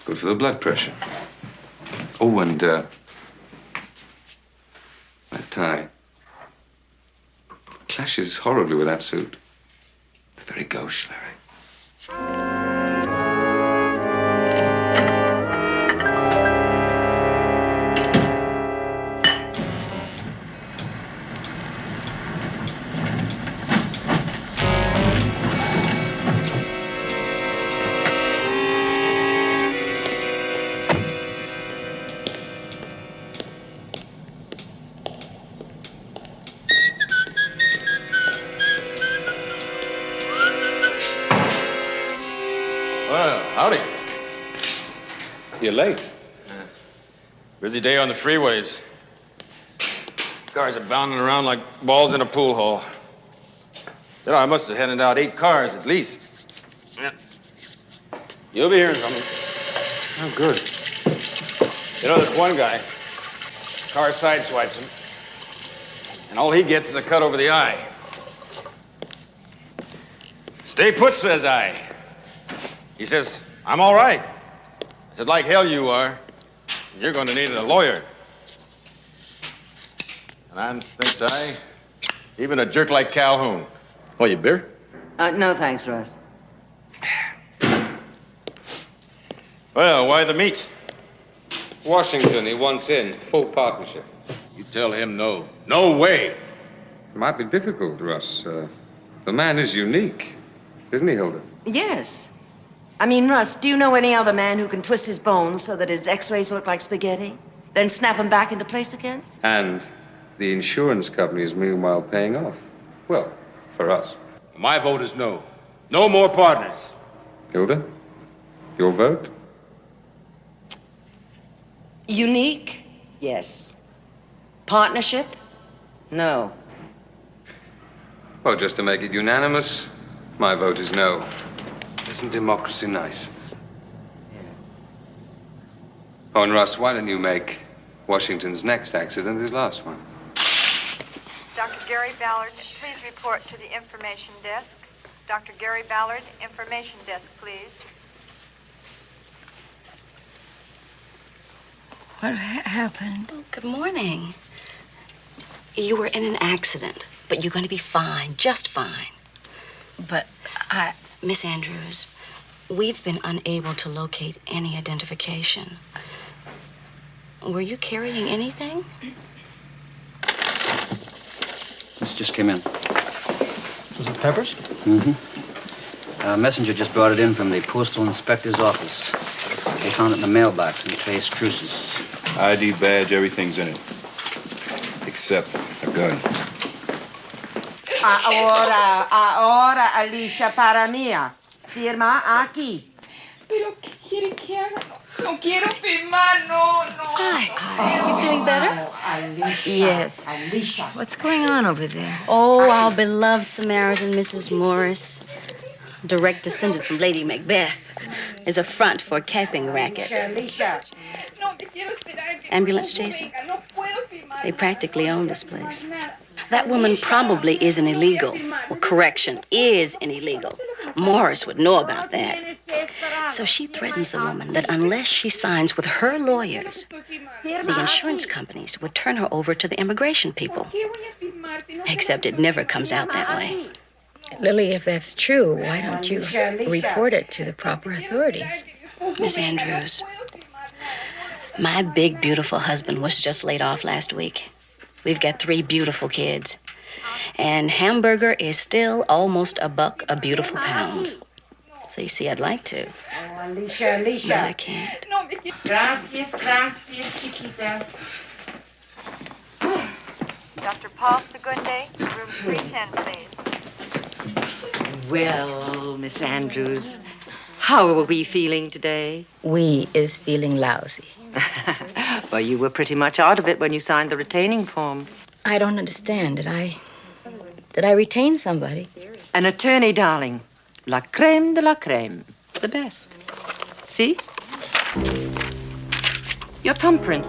Good for the blood pressure. Oh, and, that tie. Clashes horribly with that suit. There he goes, Larry. Well, howdy. You're late. Busy day on the freeways. Cars are bounding around like balls in a pool hall. You know, I must have handed out 8 cars at least. Yeah. You'll be hearing something. Oh, good. You know, this one guy, car sideswipes him, and all he gets is a cut over the eye. Stay put, says I. He says, I'm all right. I said, like hell you are. You're going to need a lawyer. And I thinks I, even a jerk like Calhoun. Oh, you beer? No, thanks, Russ. Well, why the meet? Washington, he wants in. Full partnership. You tell him no. No way. It might be difficult, Russ. The man is unique, isn't he, Hilda? Yes. I mean, Russ, do you know any other man who can twist his bones so that his x-rays look like spaghetti, then snap them back into place again? And the insurance company is meanwhile paying off. Well, for us. My vote is no. No more partners. Hilda, your vote? Unique? Yes. Partnership? No. Well, just to make it unanimous, my vote is no. Isn't democracy nice? Oh, and Russ, why don't you make Washington's next accident his last one? Dr. Gary Ballard, please report to the information desk. Dr. Gary Ballard, information desk, please. What happened? Oh, good morning. You were in an accident, but you're going to be fine, just fine. But Miss Andrews, we've been unable to locate any identification. Were you carrying anything? This just came in. Was it Peppers? Mm-hmm. A messenger just brought it in from the postal inspector's office. They found it in the mailbox in Tres Cruces. ID badge, everything's in it. Except a gun. Ahora, Alicia, para mía. Firma aquí. ¿Pero qué quiere que haga? No quiero firmar, no. Hi. You feeling better? Alicia. Yes. Alicia. What's going on over there? Oh, our beloved Samaritan, Mrs. Morris, direct descendant from Lady Macbeth, is a front for a capping racket. Alicia. Ambulance, Jason. They practically own this place. That woman probably is an illegal. Well, correction, is an illegal. Morris would know about that. So she threatens the woman that unless she signs with her lawyers, the insurance companies would turn her over to the immigration people. Except it never comes out that way. Lily, if that's true, why don't you report it to the proper authorities? Miss Andrews, my big, beautiful husband was just laid off last week. We've got 3 beautiful kids. And hamburger is still almost $1 a beautiful pound. So you see, I'd like to. Oh, Alicia. But I can't. Gracias, chiquita. Dr. Paul Segunde, room 310, please. Well, Miss Andrews, how are we feeling today? We is feeling lousy. Well, you were pretty much out of it when you signed the retaining form. I don't understand. Did I retain somebody? An attorney, darling. La crème de la crème. The best. See? Your thumbprint.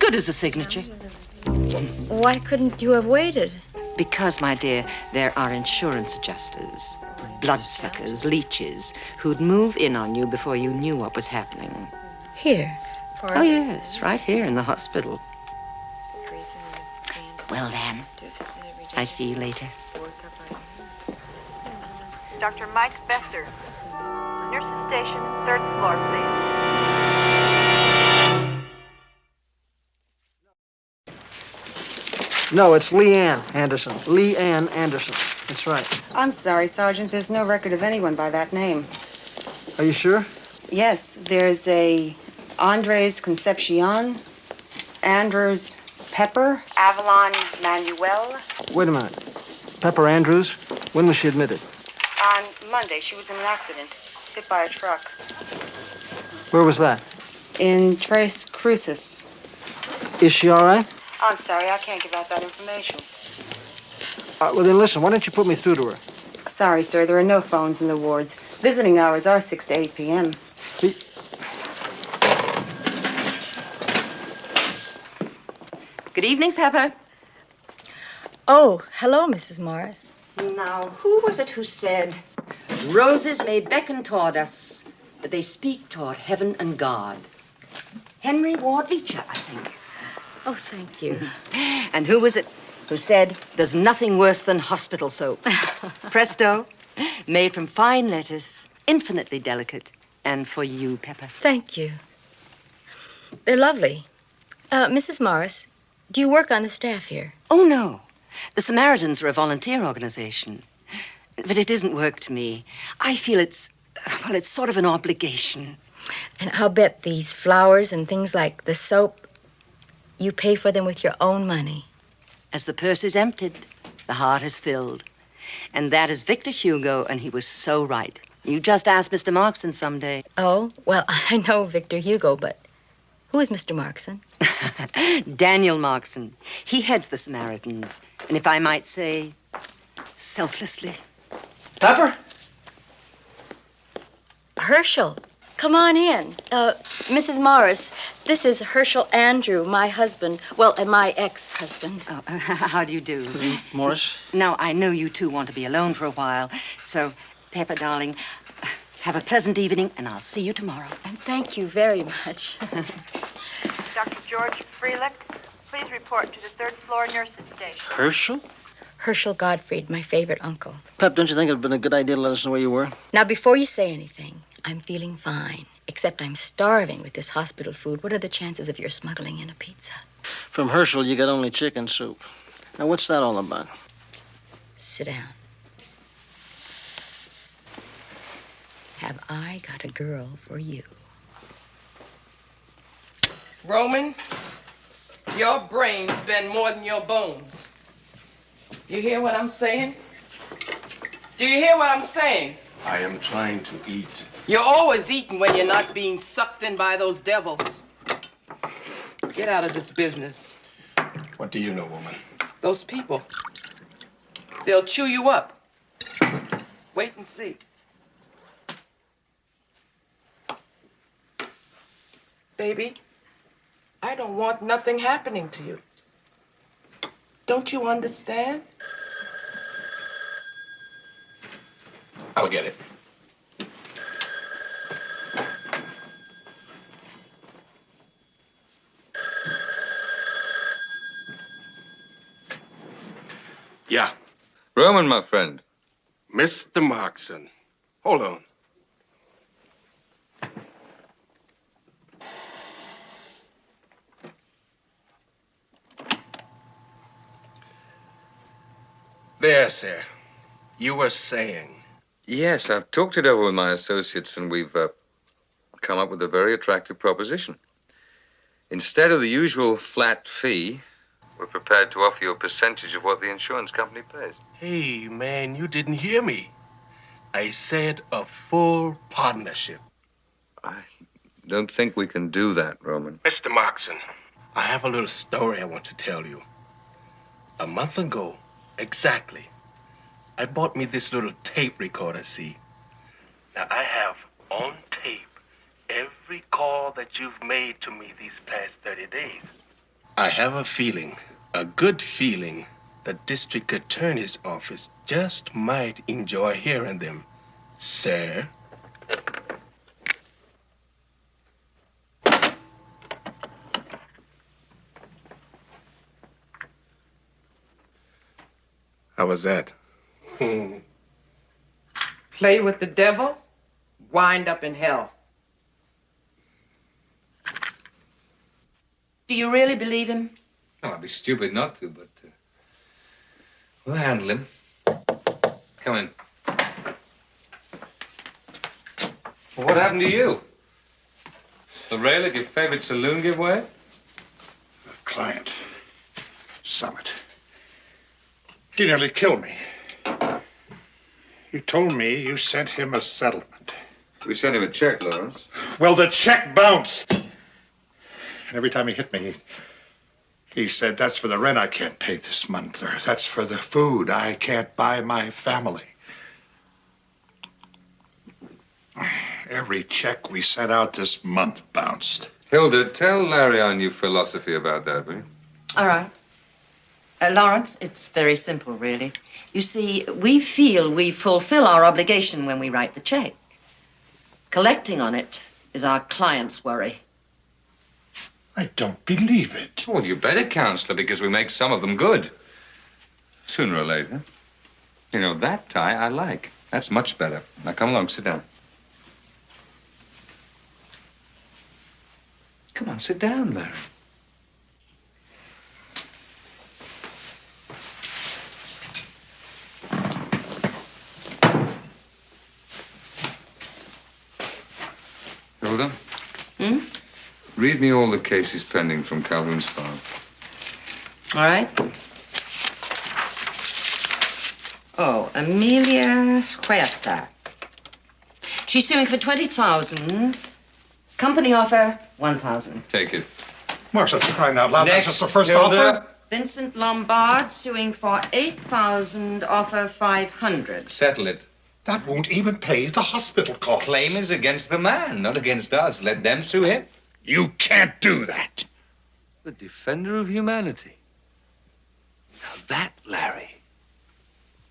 Good as a signature. Why couldn't you have waited? Because, my dear, there are insurance adjusters, bloodsuckers, leeches, who'd move in on you before you knew what was happening. Here? Oh, yes, right here in the hospital. Well, then, I see you later. Dr. Mike Besser. Nurses station, 3rd floor, please. No, it's Leanne Anderson. Leanne Anderson. That's right. I'm sorry, Sergeant. There's no record of anyone by that name. Are you sure? Yes, there's a Andres Concepcion, Andrews Pepper, Avalon Manuel. Wait a minute. Pepper Andrews? When was she admitted? On Monday, she was in an accident, hit by a truck. Where was that? In Tres Cruces. Is she all right? I'm sorry, I can't give out that information. Well, then listen, why don't you put me through to her? Sorry, sir, there are no phones in the wards. Visiting hours are 6 to 8 p.m. Good evening, Pepper. Oh, hello, Mrs. Morris. Now, who was it who said, roses may beckon toward us, but they speak toward heaven and God? Henry Ward Beecher, I think. Oh, thank you. And who was it who said, there's nothing worse than hospital soap? Presto, made from fine lettuce, infinitely delicate, and for you, Pepper. Thank you. They're lovely. Mrs. Morris, do you work on the staff here? Oh, no. The Samaritans are a volunteer organization. But it isn't work to me. I feel it's sort of an obligation. And I'll bet these flowers and things like the soap, you pay for them with your own money. As the purse is emptied, the heart is filled. And that is Victor Hugo, and he was so right. You just ask Mr. Markson someday. Oh, well, I know Victor Hugo, but who is Mr. Markson? Daniel Markson. He heads the Samaritans. And if I might say, selflessly. Pepper? Herschel, come on in. Mrs. Morris, this is Herschel Andrew, my husband. Well, my ex-husband. Oh, how do you do? Morris? Now, I know you two want to be alone for a while. So, Pepper, darling, have a pleasant evening, and I'll see you tomorrow. And thank you very much. Dr. George Freelick, please report to the 3rd floor nurses station. Herschel? Herschel Gottfried, my favorite uncle. Pep, don't you think it would have been a good idea to let us know where you were? Now, before you say anything, I'm feeling fine. Except I'm starving with this hospital food. What are the chances of your smuggling in a pizza? From Herschel, you get only chicken soup. Now, what's that all about? Sit down. Have I got a girl for you? Roman, your brains bend more than your bones. You hear what I'm saying? Do you hear what I'm saying? I am trying to eat. You're always eating when you're not being sucked in by those devils. Get out of this business. What do you know, woman? Those people, they'll chew you up. Wait and see. Baby, I don't want nothing happening to you. Don't you understand? I'll get it. Yeah. Roman, my friend. Mr. Markson. Hold on. There, sir. You were saying. Yes, I've talked it over with my associates, and we've come up with a very attractive proposition. Instead of the usual flat fee, we're prepared to offer you a percentage of what the insurance company pays. Hey, man, you didn't hear me. I said a full partnership. I don't think we can do that, Roman. Mr. Markson, I have a little story I want to tell you. A month ago, exactly, I bought me this little tape recorder, see? Now, I have on tape every call that you've made to me these past 30 days. I have a feeling, a good feeling, the district attorney's office just might enjoy hearing them, sir. How was that? Play with the devil, wind up in hell. Do you really believe him? No, I'd be stupid not to, but we'll handle him. Come in. Well, what happened to you? The rail at your favorite saloon give way? Client, Summit. He nearly killed me. You told me you sent him a settlement. We sent him a check, Lawrence. Well, the check bounced. And every time he hit me, he said, that's for the rent I can't pay this month, or that's for the food I can't buy my family. Every check we sent out this month bounced. Hilda, tell Larry our new philosophy about that, will you? All right. Lawrence, it's very simple, really. You see, we feel we fulfill our obligation when we write the check. Collecting on it is our client's worry. I don't believe it. Well, you better, Counselor, because we make some of them good. Sooner or later. You know, that tie I like. That's much better. Now, come along, sit down. Come on, sit down, Larry. Hilda? Read me all the cases pending from Calhoun's farm. All right. Oh, Amelia Huerta. She's suing for $20,000. Company offer, $1,000. Take it. Marcia, for crying out loud, Next, that's just the first Hilda. offer. Vincent Lombard suing for $8,000, offer $500. Settle it. That won't even pay the hospital costs. Claim is against the man, not against us. Let them sue him. You can't do that. The defender of humanity. Now that, Larry,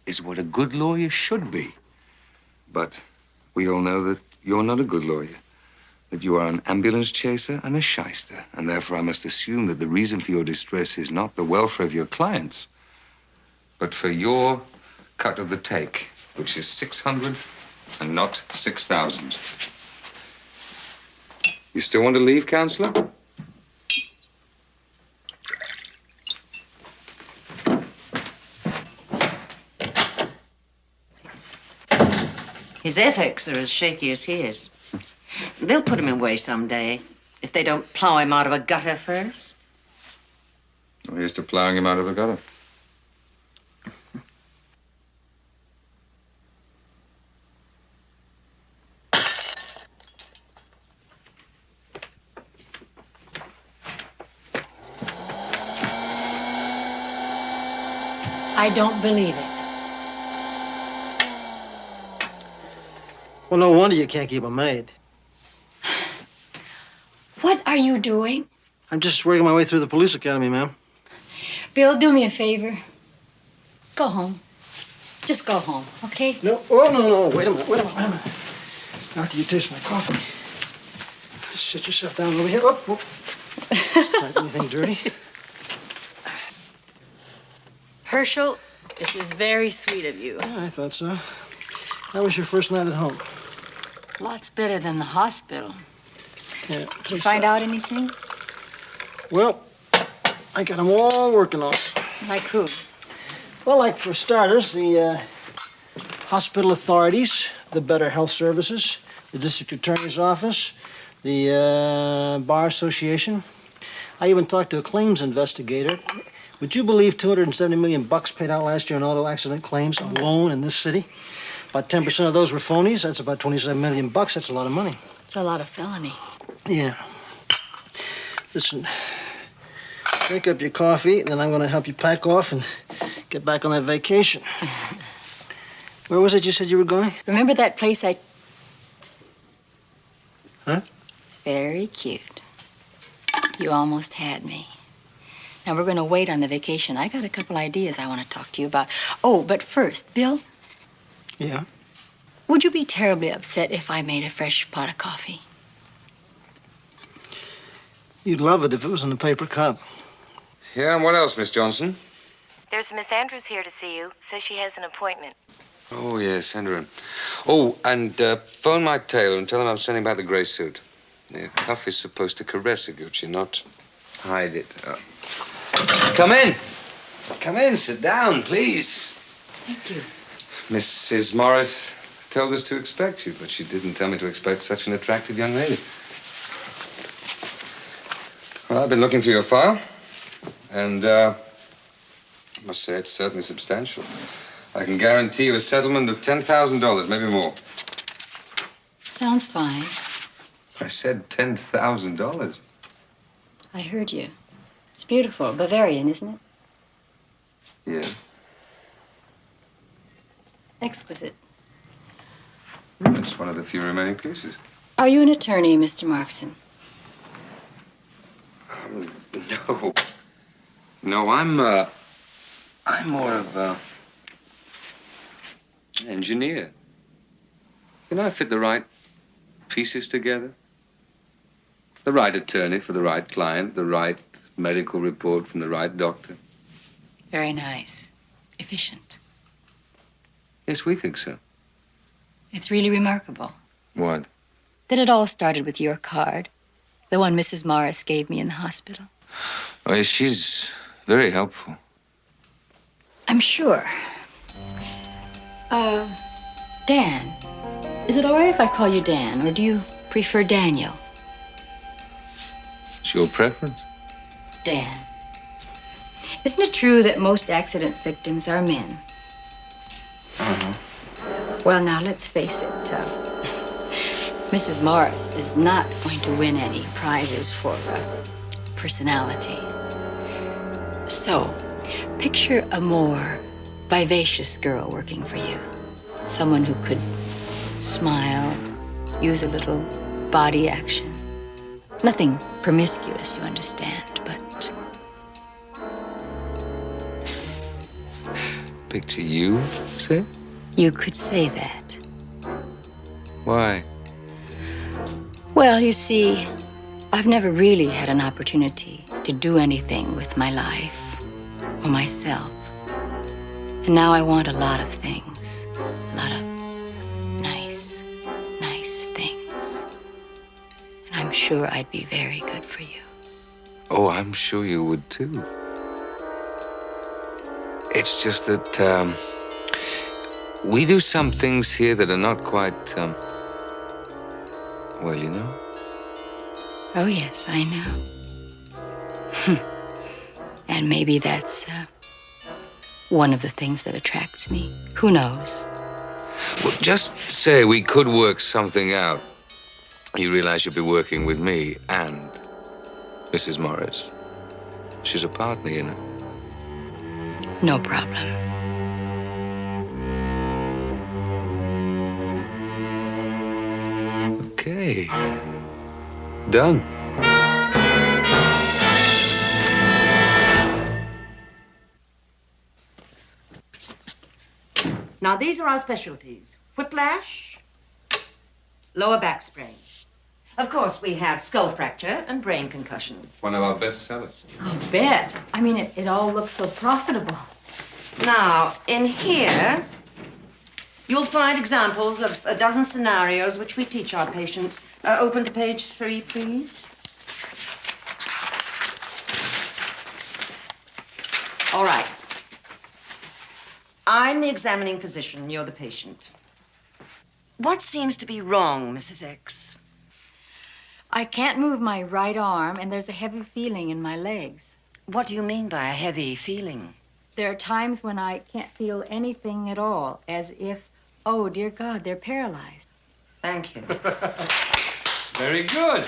is what a good lawyer should be. But we all know that you're not a good lawyer. That you are an ambulance chaser and a shyster. And therefore I must assume that the reason for your distress is not the welfare of your clients, but for your cut of the take, which is 600 and not 6,000. You still want to leave, Counselor? His ethics are as shaky as his. They'll put him away someday if they don't plow him out of a gutter first. Well, here's to plowing him out of a gutter. I don't believe it. Well, no wonder you can't keep a maid. What are you doing? I'm just working my way through the police academy, ma'am. Bill, do me a favor. Go home. Just go home, okay? No, oh, no, wait a minute. After you taste my coffee, sit yourself down over here. Oh. Not anything dirty? Herschel, this is very sweet of you. Yeah, I thought so. How was your first night at home? Lots better than the hospital. Yeah, Did you find out anything? Well, I got them all working on it. Like who? Well, like for starters, the hospital authorities, the Better Health Services, the district attorney's office, the bar association. I even talked to a claims investigator. Would you believe 270 million bucks paid out last year in auto accident claims alone in this city? About 10% of those were phonies. That's about 27 million bucks. That's a lot of money. It's a lot of felony. Yeah. Listen, drink up your coffee, then I'm going to help you pack off and get back on that vacation. Where was it you said you were going? Remember that place I... Huh? Very cute. You almost had me. Now, we're going to wait on the vacation. I got a couple ideas I want to talk to you about. Oh, but first, Bill, Yeah? would you be terribly upset if I made a fresh pot of coffee? You'd love it if it was in a paper cup. Yeah, and what else, Miss Johnson? There's Miss Andrews here to see you. Says she has an appointment. Oh, yes, send her in. Oh, and phone my tailor and tell him I'm sending back the gray suit. The cuff is supposed to caress a Gucci, not hide it. Come in. Come in, sit down, please. Thank you. Mrs. Morris told us to expect you, but she didn't tell me to expect such an attractive young lady. Well, I've been looking through your file, and I must say it's certainly substantial. I can guarantee you a settlement of $10,000, maybe more. Sounds fine. I said $10,000. I heard you. It's beautiful. Bavarian, isn't it? Yeah. Exquisite. That's one of the few remaining pieces. Are you an attorney, Mr. Markson? No. No, I'm more of a engineer. You know, I fit the right pieces together. The right attorney for the right client, the right medical report from the right doctor. Very nice. Efficient. Yes, we think so. It's really remarkable What? that it all started with your card, the one Mrs. Morris gave me in the hospital. Oh, yes, she's very helpful. I'm sure. Dan. Is it all right if I call you Dan, or do you prefer Daniel? It's your preference. Dan. Isn't it true that most accident victims are men? Uh-huh. Well, now, let's face it. Mrs. Morris is not going to win any prizes for personality. So, picture a more vivacious girl working for you. Someone who could smile, use a little body action. Nothing promiscuous, you understand, but... Picture you, say? You could say that. Why? Well, you see, I've never really had an opportunity to do anything with my life or myself. And now I want a lot of things. A lot of nice things. And I'm sure I'd be very good for you. Oh, I'm sure you would, too. It's just that, we do some things here that are not quite, well, you know. Oh, yes, I know. And maybe that's one of the things that attracts me. Who knows? Well, just say we could work something out. You realize you'll be working with me and Mrs. Morris. She's a partner, you know. No problem. Okay. Done. Now, these are our specialties. Whiplash, lower back sprain. Of course, we have skull fracture and brain concussion. One of our best sellers. I'll bet. I mean, it all looks so profitable. Now, in here, you'll find examples of a dozen scenarios which we teach our patients. Open to page 3, please. All right. I'm the examining physician. You're the patient. What seems to be wrong, Mrs. X? I can't move my right arm, and there's a heavy feeling in my legs. What do you mean by a heavy feeling? There are times when I can't feel anything at all, as if, oh, dear God, they're paralyzed. Thank you. It's very good.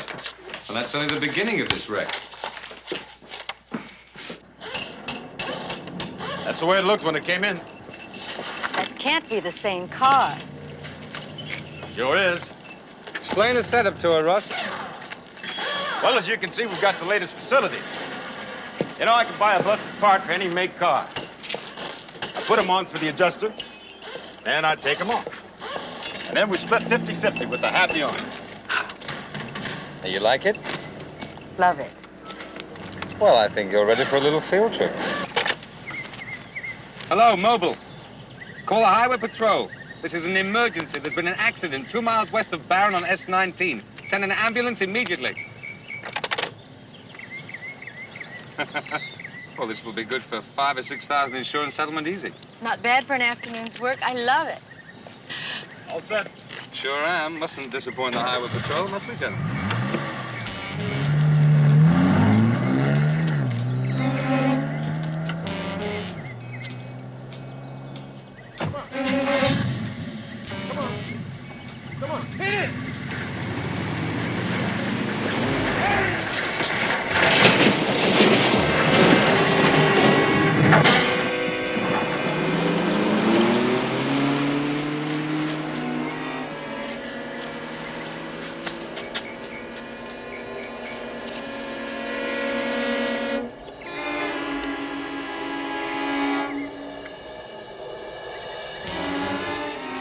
Well, that's only the beginning of this wreck. That's the way it looked when it came in. That can't be the same car. Sure is. Explain the setup to her, Russ. Well, as you can see, we've got the latest facility. You know, I can buy a busted part for any make car. I put them on for the adjuster, and I take them off. And then we split 50-50 with the happy owner. You like it? Love it. Well, I think you're ready for a little field trip. Hello, Mobile. Call the Highway Patrol. This is an emergency. There's been an accident 2 miles west of Barron on S19. Send an ambulance immediately. Well, this will be good for 5,000 or 6,000 insurance settlement easy. Not bad for an afternoon's work. I love it. All set. Sure am. Mustn't disappoint the Highway Patrol, must we, Jen? Come on, hit it!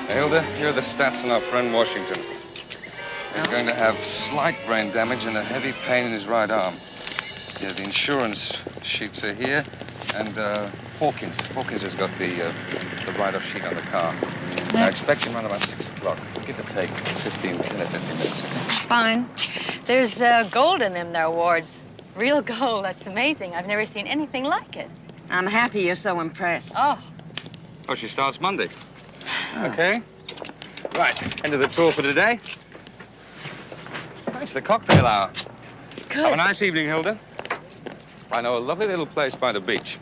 Hilda, here are the stats on our friend Washington. He's going to have slight brain damage and a heavy pain in his right arm. Yeah, the insurance sheets are here, and Hawkins has got the write-off sheet on the car. I expect him around about 6 o'clock. Give or take 10 or 15 minutes. Fine. There's gold in them there awards. Real gold. That's amazing. I've never seen anything like it. I'm happy you're so impressed. Oh. Oh, she starts Monday. Okay. Right, end of the tour for today. It's the cocktail hour. Good. Have a nice evening, Hilda. I know a lovely little place by the beach.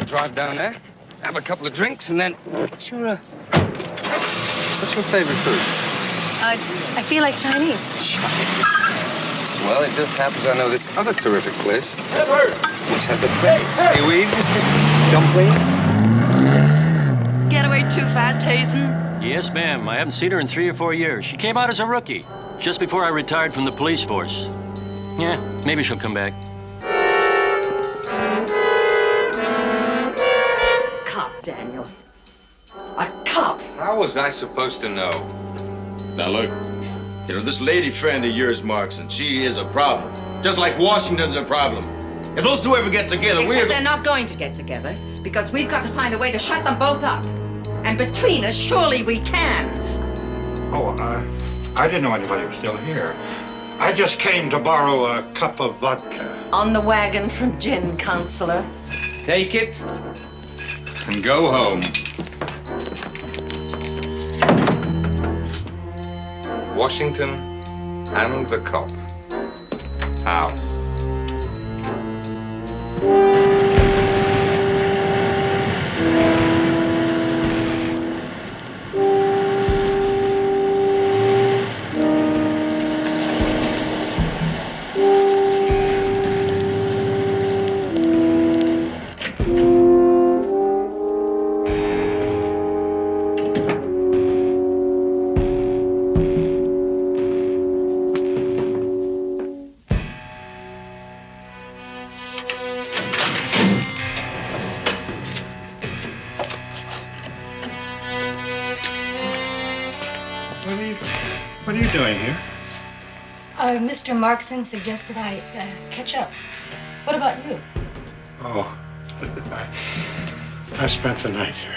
Drive down there, have a couple of drinks, and then... What's your favorite food? I feel like Chinese. Well, it just happens I know this other terrific place, which has the best seaweed, dumplings. Get away too fast, Hazen. Yes, ma'am. I haven't seen her in 3 or 4 years. She came out as a rookie, just before I retired from the police force. Yeah, maybe she'll come back. Cop, Daniel. A cop. How was I supposed to know? Now look, you know, this lady friend of yours, Markson, she is a problem. Just like Washington's a problem. If those two ever get together, Except they're not going to get together, because we've got to find a way to shut them both up. And between us, surely we can. Oh, I didn't know anybody was still here. I just came to borrow a cup of vodka. On the wagon from Gin, Counselor. Take it and go home. Washington and the cop. How? What are you doing here? Mr. Markson suggested I catch up. What about you? Oh, I spent the night here.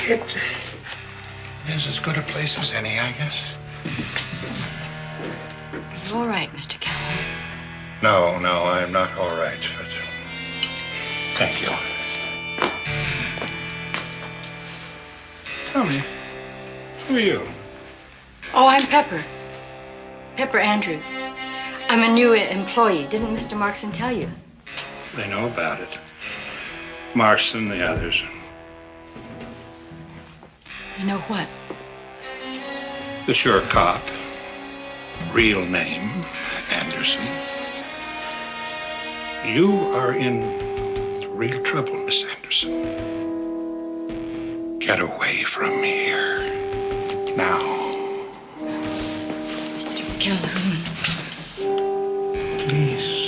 It is as good a place as any, I guess. You all right, Mr. Keller? No, I'm not all right, but thank you. Tell me, who are you? Oh, I'm Pepper. Pepper Andrews. I'm a new employee. Didn't Mr. Markson tell you? They know about it. Marston, the others. You know what? The sure cop. Real name, Anderson. You are in real trouble, Miss Anderson. Get away from here. Now. Mr. Calhoun. Please.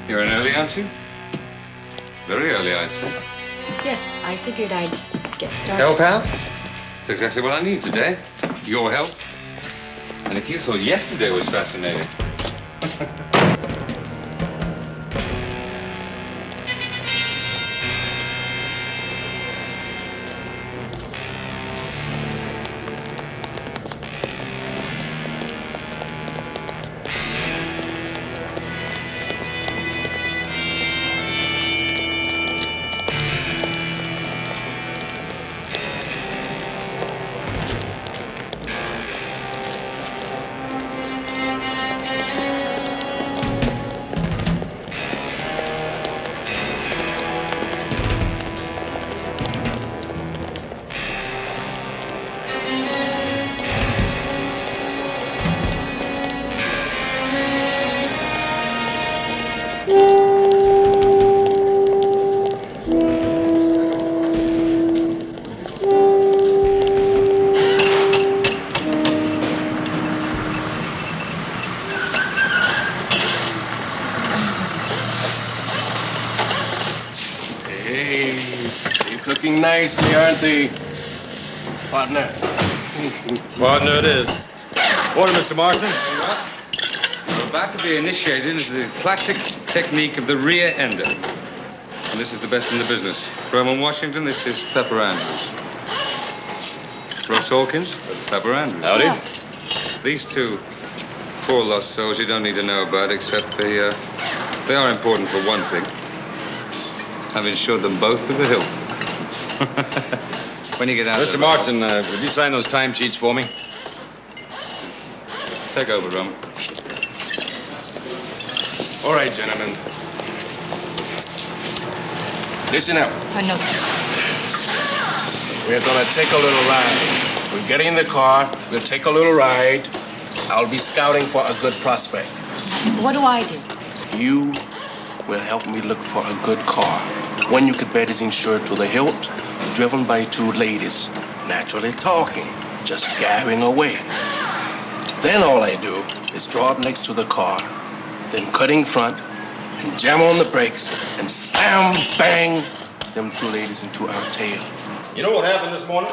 You're an early, aren't you? Very early, I'd say. Yes, I figured I'd get started. Help out? That's exactly what I need today. Your help. And if you thought yesterday was fascinating. Hey, they're cooking nicely, aren't they? Partner. Partner it is. Order, Mr. Marston. We're about to be initiated into the classic technique of the rear ender. And this is the best in the business. Roman Washington, this is Pepper Andrews. Ross Hawkins, Pepper Andrews. Howdy. These two poor lost souls you don't need to know about, except they are important for one thing. I've insured them both to the hilt. When you get out Mr. Marston, would you sign those timesheets for me? Take over, Roman. All right, gentlemen. Listen up. No. We're gonna take a little ride. We'll get in the car. We'll take a little ride. I'll be scouting for a good prospect. What do I do? You will help me look for a good car. One you could bet is insured to the hilt, driven by two ladies, naturally talking, just gabbing away. Then all I do is draw up next to the car, then cut in front, and jam on the brakes, and slam, bang, them two ladies into our tail. You know what happened this morning?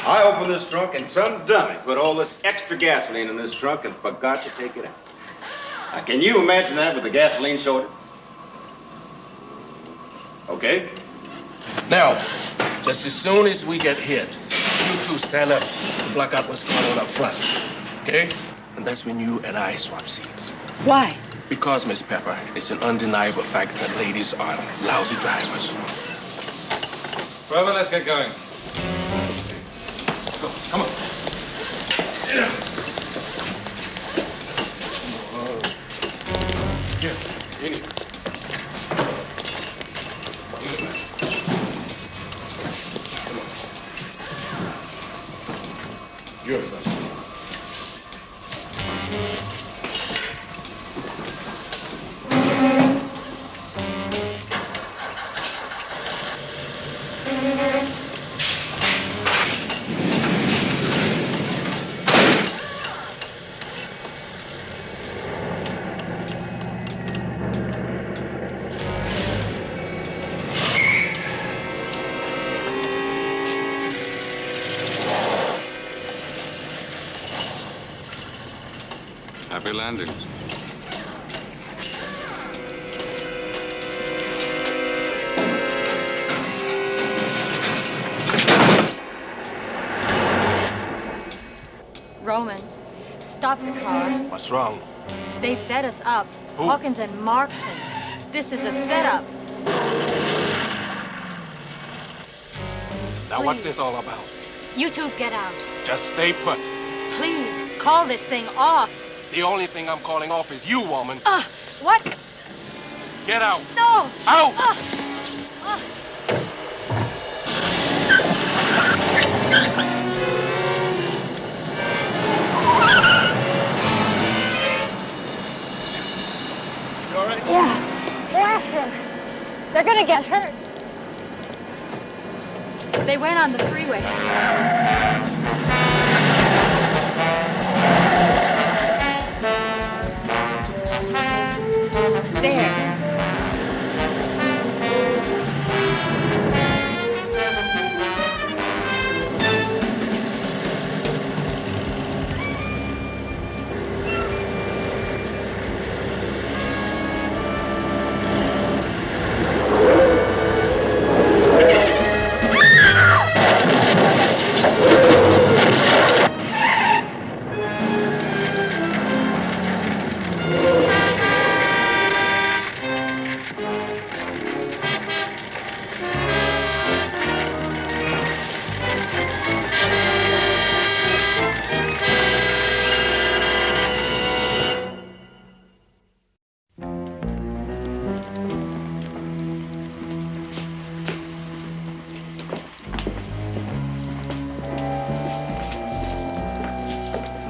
I opened this trunk and some dummy put all this extra gasoline in this trunk and forgot to take it out. Now, can you imagine that with the gasoline shortage? Okay? Now, just as soon as we get hit, you two stand up to block out what's going on up front, okay? And that's when you and I swap seats. Why? Because, Miss Pepper, it's an undeniable fact that ladies are lousy drivers. Roman, let's get going. Come on. Yeah. Here, in here. You're first. Happy landings. Roman, stop the car. What's wrong? They've set us up. Who? Hawkins and Markson. This is a setup. Now, what's this all about? You two get out. Just stay put. Please, call this thing off. The only thing I'm calling off is you, woman. What? Get out. No! Out! You all right? Yeah. Blast them. They're gonna get hurt. They went on the freeway. There.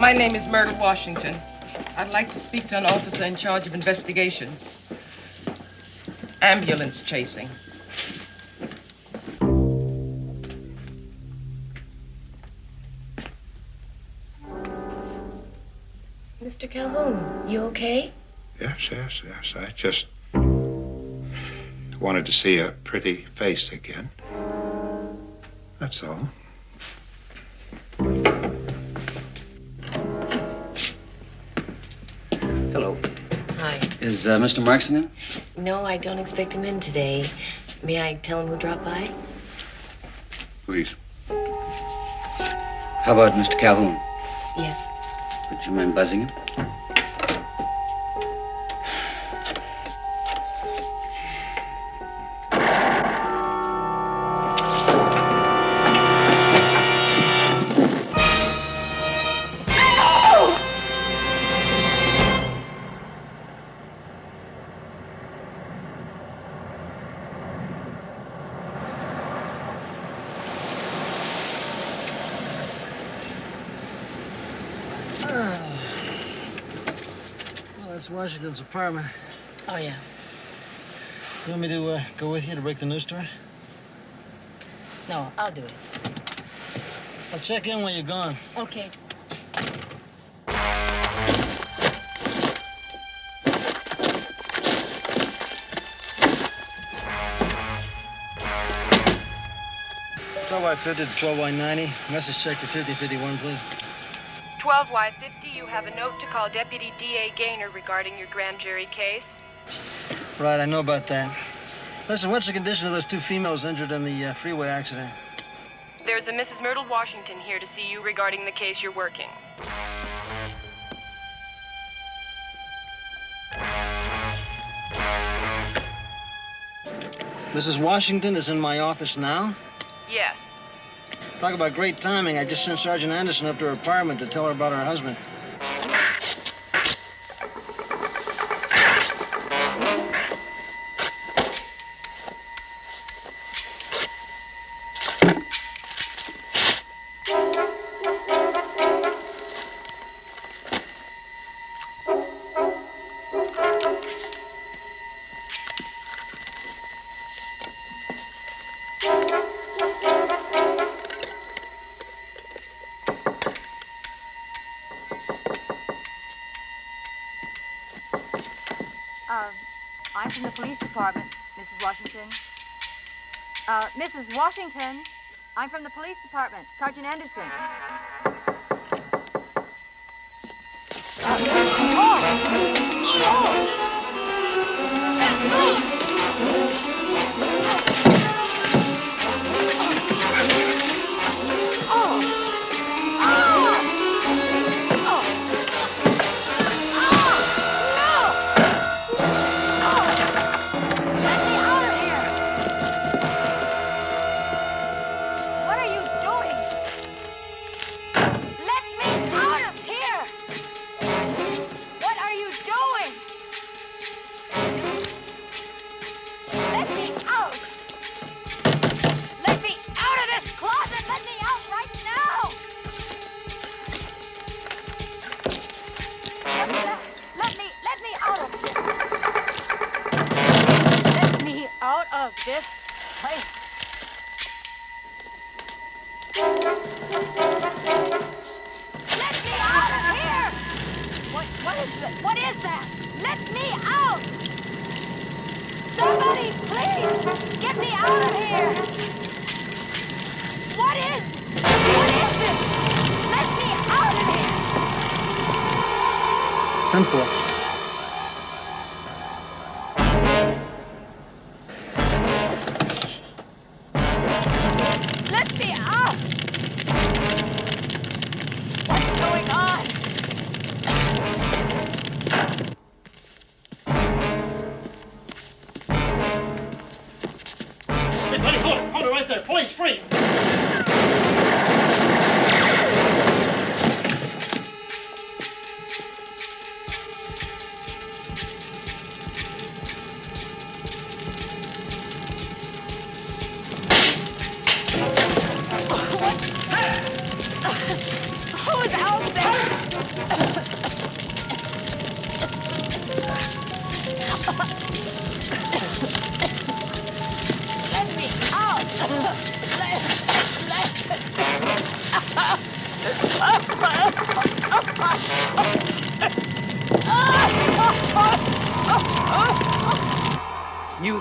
My name is Myrtle Washington. I'd like to speak to an officer in charge of investigations. Ambulance chasing. Mr. Calhoun, you okay? Yes. I just wanted to see a pretty face again. That's all. Hello. Hi. Is Mr. Markson in? No, I don't expect him in today. May I tell him who dropped by? Please. How about Mr. Calhoun? Yes. Would you mind buzzing him? Well, that's Washington's apartment. Oh, yeah. You want me to go with you to break the news story? No, I'll do it. I'll check in when you're gone. Okay. $12Y50 to $12Y90. Message check to 5051, please. 12Y50, you have a note to call Deputy D.A. Gaynor regarding your grand jury case. Right, I know about that. Listen, what's the condition of those two females injured in the freeway accident? There's a Mrs. Myrtle Washington here to see you regarding the case you're working. Mrs. Washington is in my office now? Yes. Talk about great timing. I just sent Sergeant Anderson up to her apartment to tell her about her husband. I'm from the police department, Mrs. Washington. Mrs. Washington, I'm from the police department, Sergeant Anderson. What are you doing? Let me out of here! What are you doing? Let me out! Let me out of this closet! Let me out right now! Let me out of here! Let me out of this place! Let me out of here! What is it? What is that? Let me out! Somebody, please, get me out of here! What is this? Let me out of here! 10-4. Let me out! What's going on? Hey, buddy, hold it right there. Police, free. Who's out there?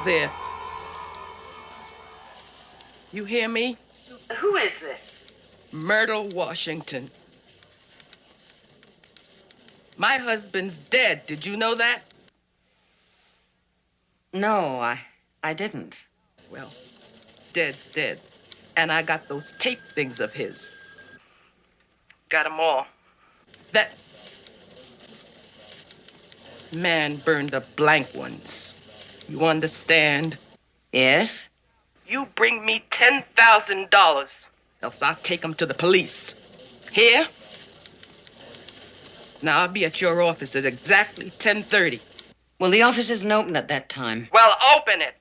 there. You hear me? Who is this? Myrtle Washington. My husband's dead. Did you know that? No, I didn't. Well, dead's dead. And I got those tape things of his. Got 'em all. That man burned the blank ones. You understand? Yes? You bring me $10,000, else I'll take 'em to the police. Here? Now, I'll be at your office at exactly 10:30. Well, the office isn't open at that time. Well, open it.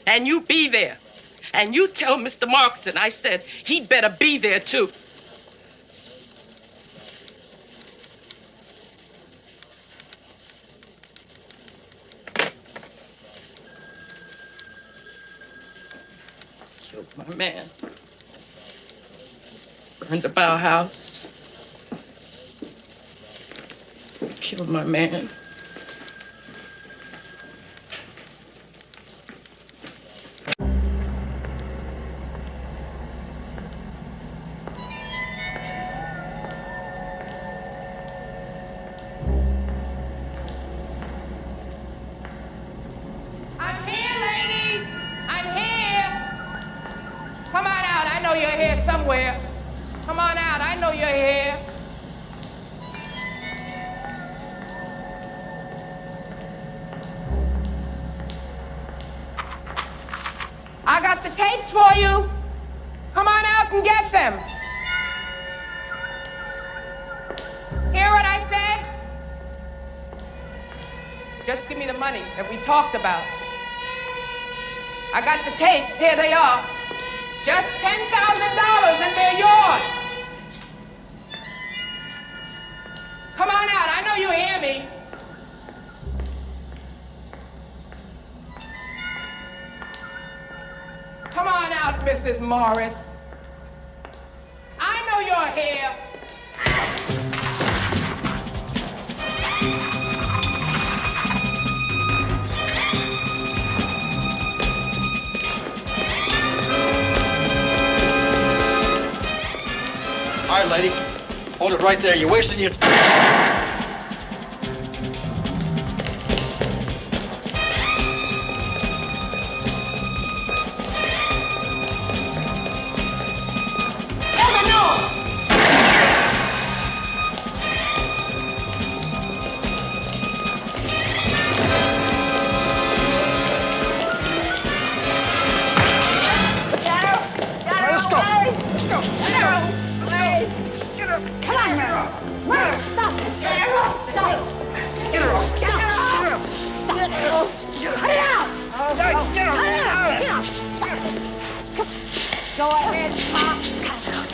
And you be there. And you tell Mr. Markson I said he'd better be there, too. Killed my man. Burned the Bauhaus. Killed my man. I'm here, lady. I'm here. Come on out. I know you're here somewhere. Come on out. I know you're here. I got the tapes for you. Come on out and get them. Hear what I said? Just give me the money that we talked about. I got the tapes. Here they are. Just $10,000 and they're yours. Come on out. I know you hear me. Come on out, Mrs. Morris. I know you're here. All right, lady. Hold it right there. You're wasting your... Go ahead, Pop.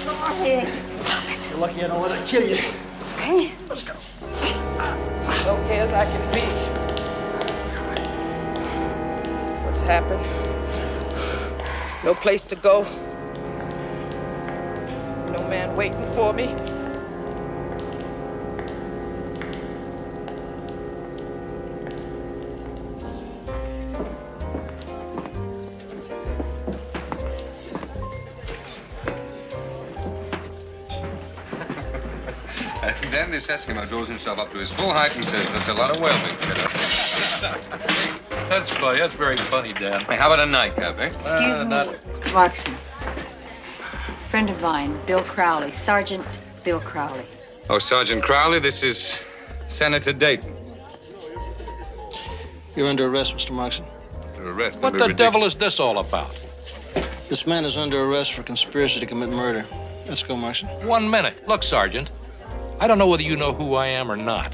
Go ahead. Stop it. You're lucky I don't want to kill you. Hey. Let's go. As okay as I can be. What's happened? No place to go. No man waiting for me. And then this Eskimo draws himself up to his full height and says, "That's a lot of whale meat, kiddo." That's funny. That's very funny, Dan. Hey, how about a nightcap, eh? Excuse me, Mr. Markson. Friend of mine, Bill Crowley. Sergeant Bill Crowley. Oh, Sergeant Crowley, this is Senator Dayton. You're under arrest, Mr. Markson. Under arrest? What the devil is this all about? This man is under arrest for conspiracy to commit murder. Let's go, Markson. 1 minute. Look, Sergeant, I don't know whether you know who I am or not,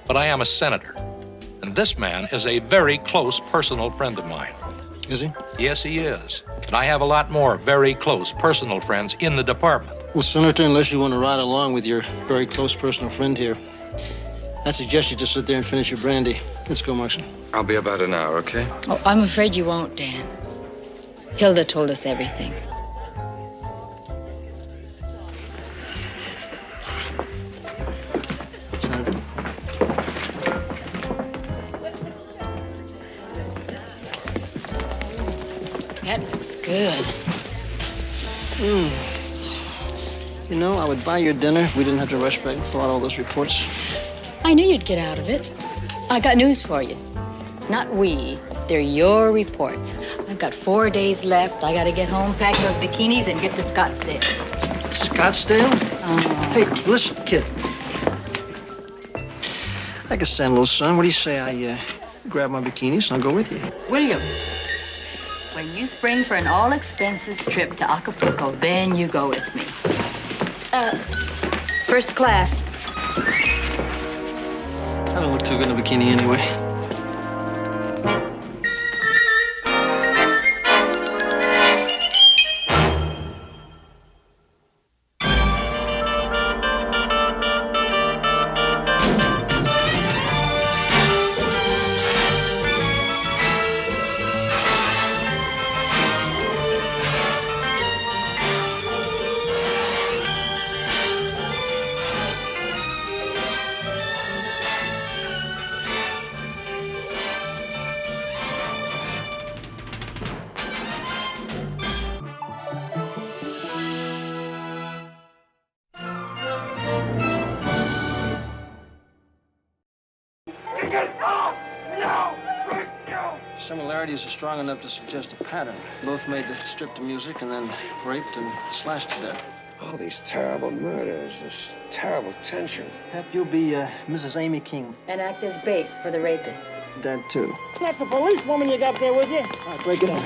but I am a senator. And this man is a very close personal friend of mine. Is he? Yes, he is. And I have a lot more very close personal friends in the department. Well, Senator, unless you want to ride along with your very close personal friend here, I suggest you just sit there and finish your brandy. Let's go, Markson. I'll be about an hour, okay? Oh, I'm afraid you won't, Dan. Hilda told us everything. That looks good. You know, I would buy your dinner if we didn't have to rush back and fill out all those reports. I knew you'd get out of it. I got news for you. Not we. They're your reports. I've got 4 days left. I gotta get home, pack those bikinis, and get to Scottsdale. Scottsdale? Hey, listen, kid. I can stand a little sun. What do you say I grab my bikinis and I'll go with you? William, when you spring for an all-expenses trip to Acapulco, then you go with me. First class. I don't look too good in a bikini anyway. Similarities are strong enough to suggest a pattern. Both made to strip to music and then raped and slashed to death. All these terrible murders, this terrible tension. Hep, you'll be Mrs. Amy King. And act as bait for the rapist. That, too. That's a policewoman you got there with you. All right, break it in.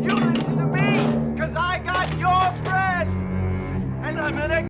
You listen to me, because I got your friend. And I'm in a...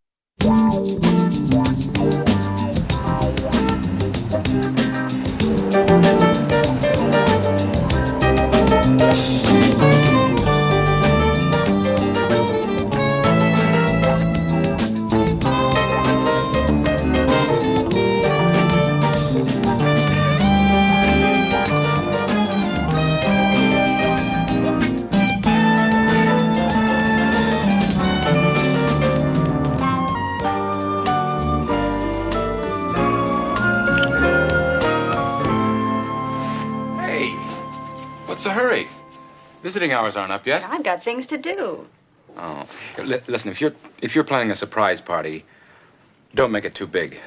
What's the hurry? Visiting hours aren't up yet. I've got things to do. Oh, listen. If you're planning a surprise party, don't make it too big.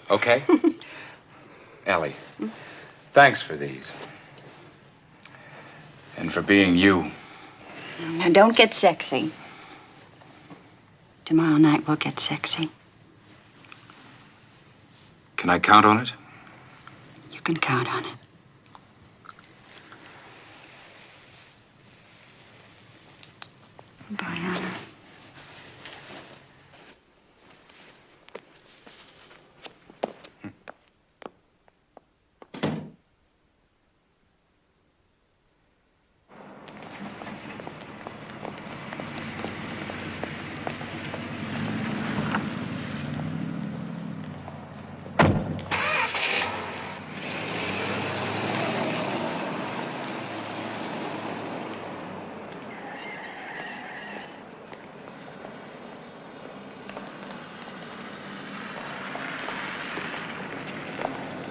Okay? Ellie, thanks for these, and for being you. Now, don't get sexy. Tomorrow night we'll get sexy. Can I count on it? You can count on it. Bye, Anna.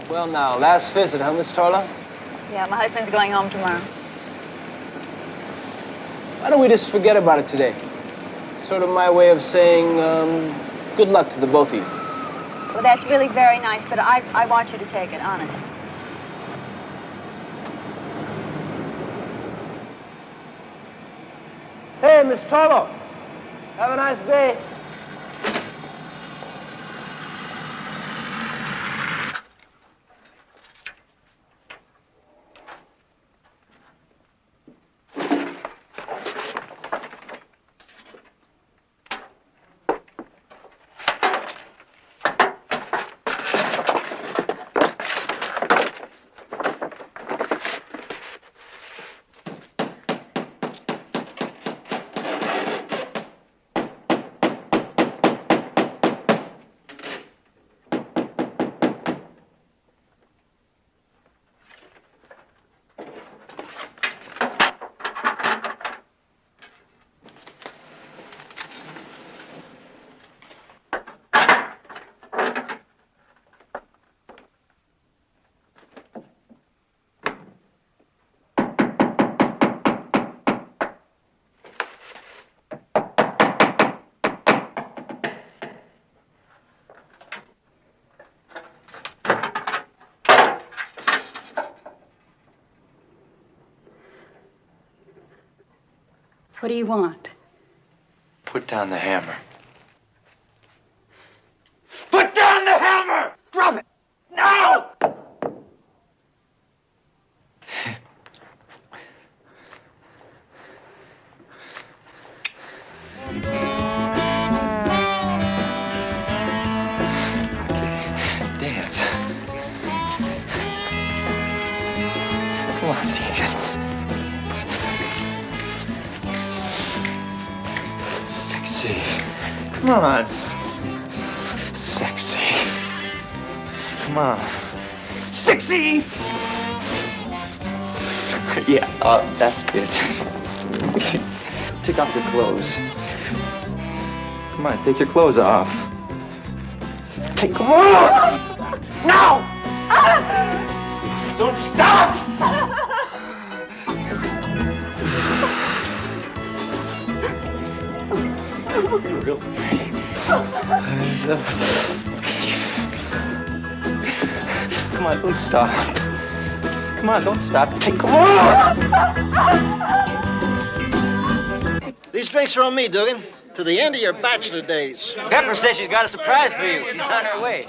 Well, now, last visit, huh, Miss Tarlow? Yeah, my husband's going home tomorrow. Why don't we just forget about it today? Sort of my way of saying, good luck to the both of you. Well, that's really very nice, but I want you to take it, honest. Hey, Miss Tarlow. Have a nice day. What do you want? Put down the hammer. Put down the hammer! Drop it! Now! Dance. Come on, dance. Sexy. Come on. Sexy. Come on. Sexy! Yeah, that's good. Take off your clothes. Come on, take your clothes off. Take them off! Now! Don't stop! Come on, don't stop. Come on, don't stop. Take them off! These drinks are on me, Dugan. To the end of your bachelor days. Pepper says she's got a surprise for you. She's on her way.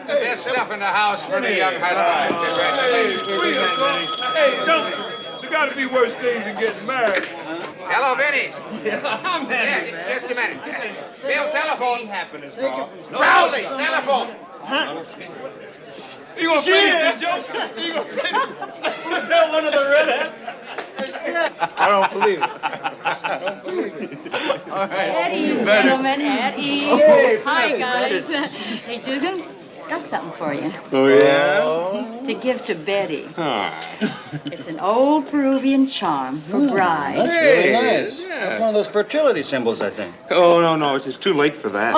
There's stuff in the house for the young husband. Hey, Joe, there gotta be worse things than getting married. Hello, Vinny. I'm happy. Yeah, just a minute. Bill, telephone. Crowley, telephone. You gonna play this, Joe? You gonna play this? Was that one of the redheads? I don't believe it. I don't believe it. All right. At ease, gentlemen, at ease. Hey, Hi, Patty, guys. Patty. Hey, Dugan, got something for you. Oh, yeah? To give to Betty. It's an old Peruvian charm for bride. That's really nice. That's one of those fertility symbols, I think. Oh, no, it's too late for that.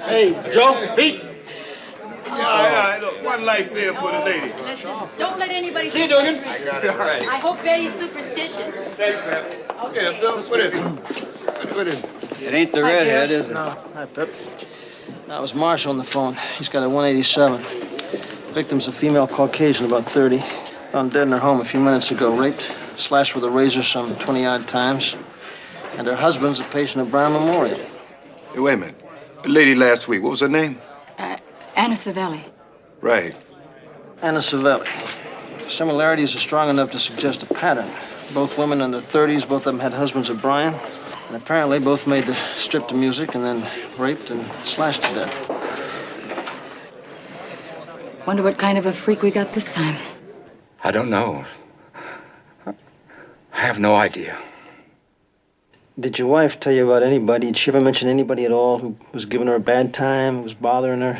Hey, Joe, Pete. Yeah, look, one life there for the lady. Let's just don't let anybody See you, Dugan. All right. I hope Betty's superstitious. Thanks, man. Okay, Bill, what is it? What is it? It ain't the redhead, is it? No. Hi, Pep. That was Marshall on the phone. He's got a 187. Victim's a female Caucasian, about 30. Found dead in her home a few minutes ago. Raped, slashed with a razor some 20-odd times. And her husband's a patient of Brown Memorial. Hey, wait a minute. The lady last week, what was her name? Anna Savelli. Right. Anna Savelli. Similarities are strong enough to suggest a pattern. Both women in their 30s, both of them had husbands of Brian. And apparently both made the strip to music and then raped and slashed to death. Wonder what kind of a freak we got this time. I don't know. I have no idea. Did your wife tell you about anybody? Did she ever mention anybody at all who was giving her a bad time, who was bothering her?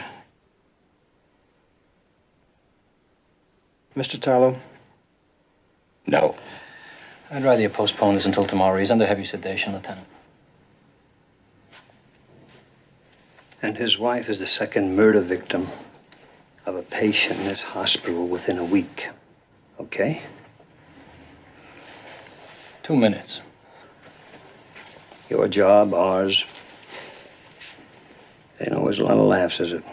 Mr. Tarlow? No. I'd rather you postpone this until tomorrow. He's under heavy sedation, Lieutenant. And his wife is the second murder victim of a patient in this hospital within a week. Okay? 2 minutes. Your job, ours. Ain't always a lot of laughs, is it?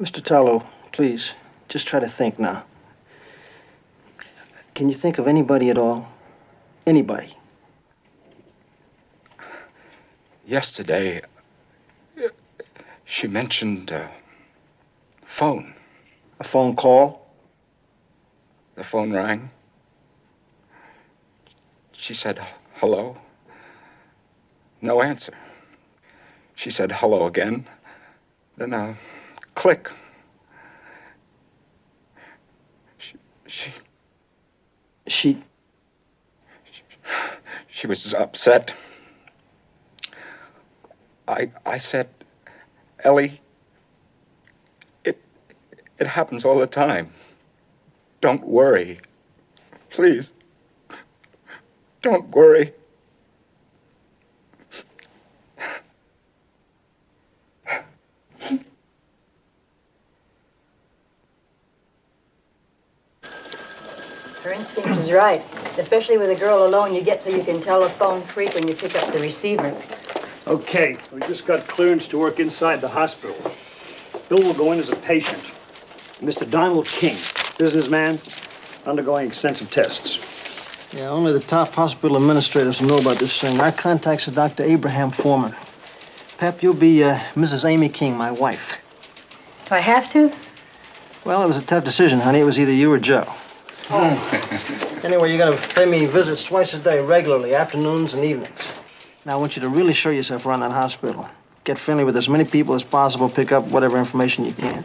Mr. Tarlow, please, just try to think now. Can you think of anybody at all? Anybody? Yesterday, she mentioned phone. A phone call? The phone rang. She said, hello. No answer. She said, hello again. Then a click. She was upset. I said, Ellie, it happens all the time. Don't worry. Please. Don't worry. Her instinct is right. Especially with a girl alone, you get so you can tell a phone freak when you pick up the receiver. Okay, we just got clearance to work inside the hospital. Bill will go in as a patient. Mr. Donald King, businessman, undergoing extensive tests. Yeah, only the top hospital administrators know about this thing. Our contact's Dr. Abraham Foreman. Pep, you'll be Mrs. Amy King, my wife. Do I have to? Well, it was a tough decision, honey. It was either you or Joe. Anyway, you're gonna pay me visits twice a day, regularly, afternoons and evenings. Now, I want you to really show yourself around that hospital. Get friendly with as many people as possible, pick up whatever information you can.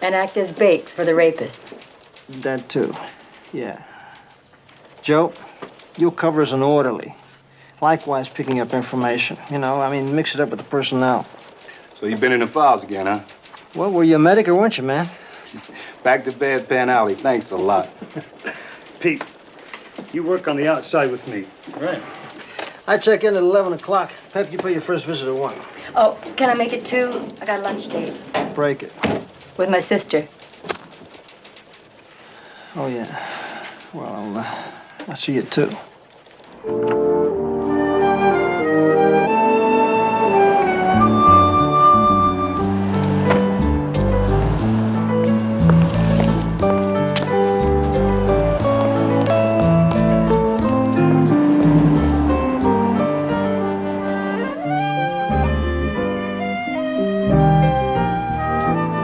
And act as bait for the rapist. That too, yeah. Joe, you'll cover as an orderly. Likewise, picking up information. You know, I mean, mix it up with the personnel. So you've been in the files again, huh? Well, were you a medic or weren't you, man? Back to Bedpan Alley. Thanks a lot. Pete, you work on the outside with me. Right. I check in at 11 o'clock. Pep, you pay your first visit at 1. Oh, can I make it 2? I got a lunch date. Break it. With my sister. Oh, yeah. Well, I'll see you at 2.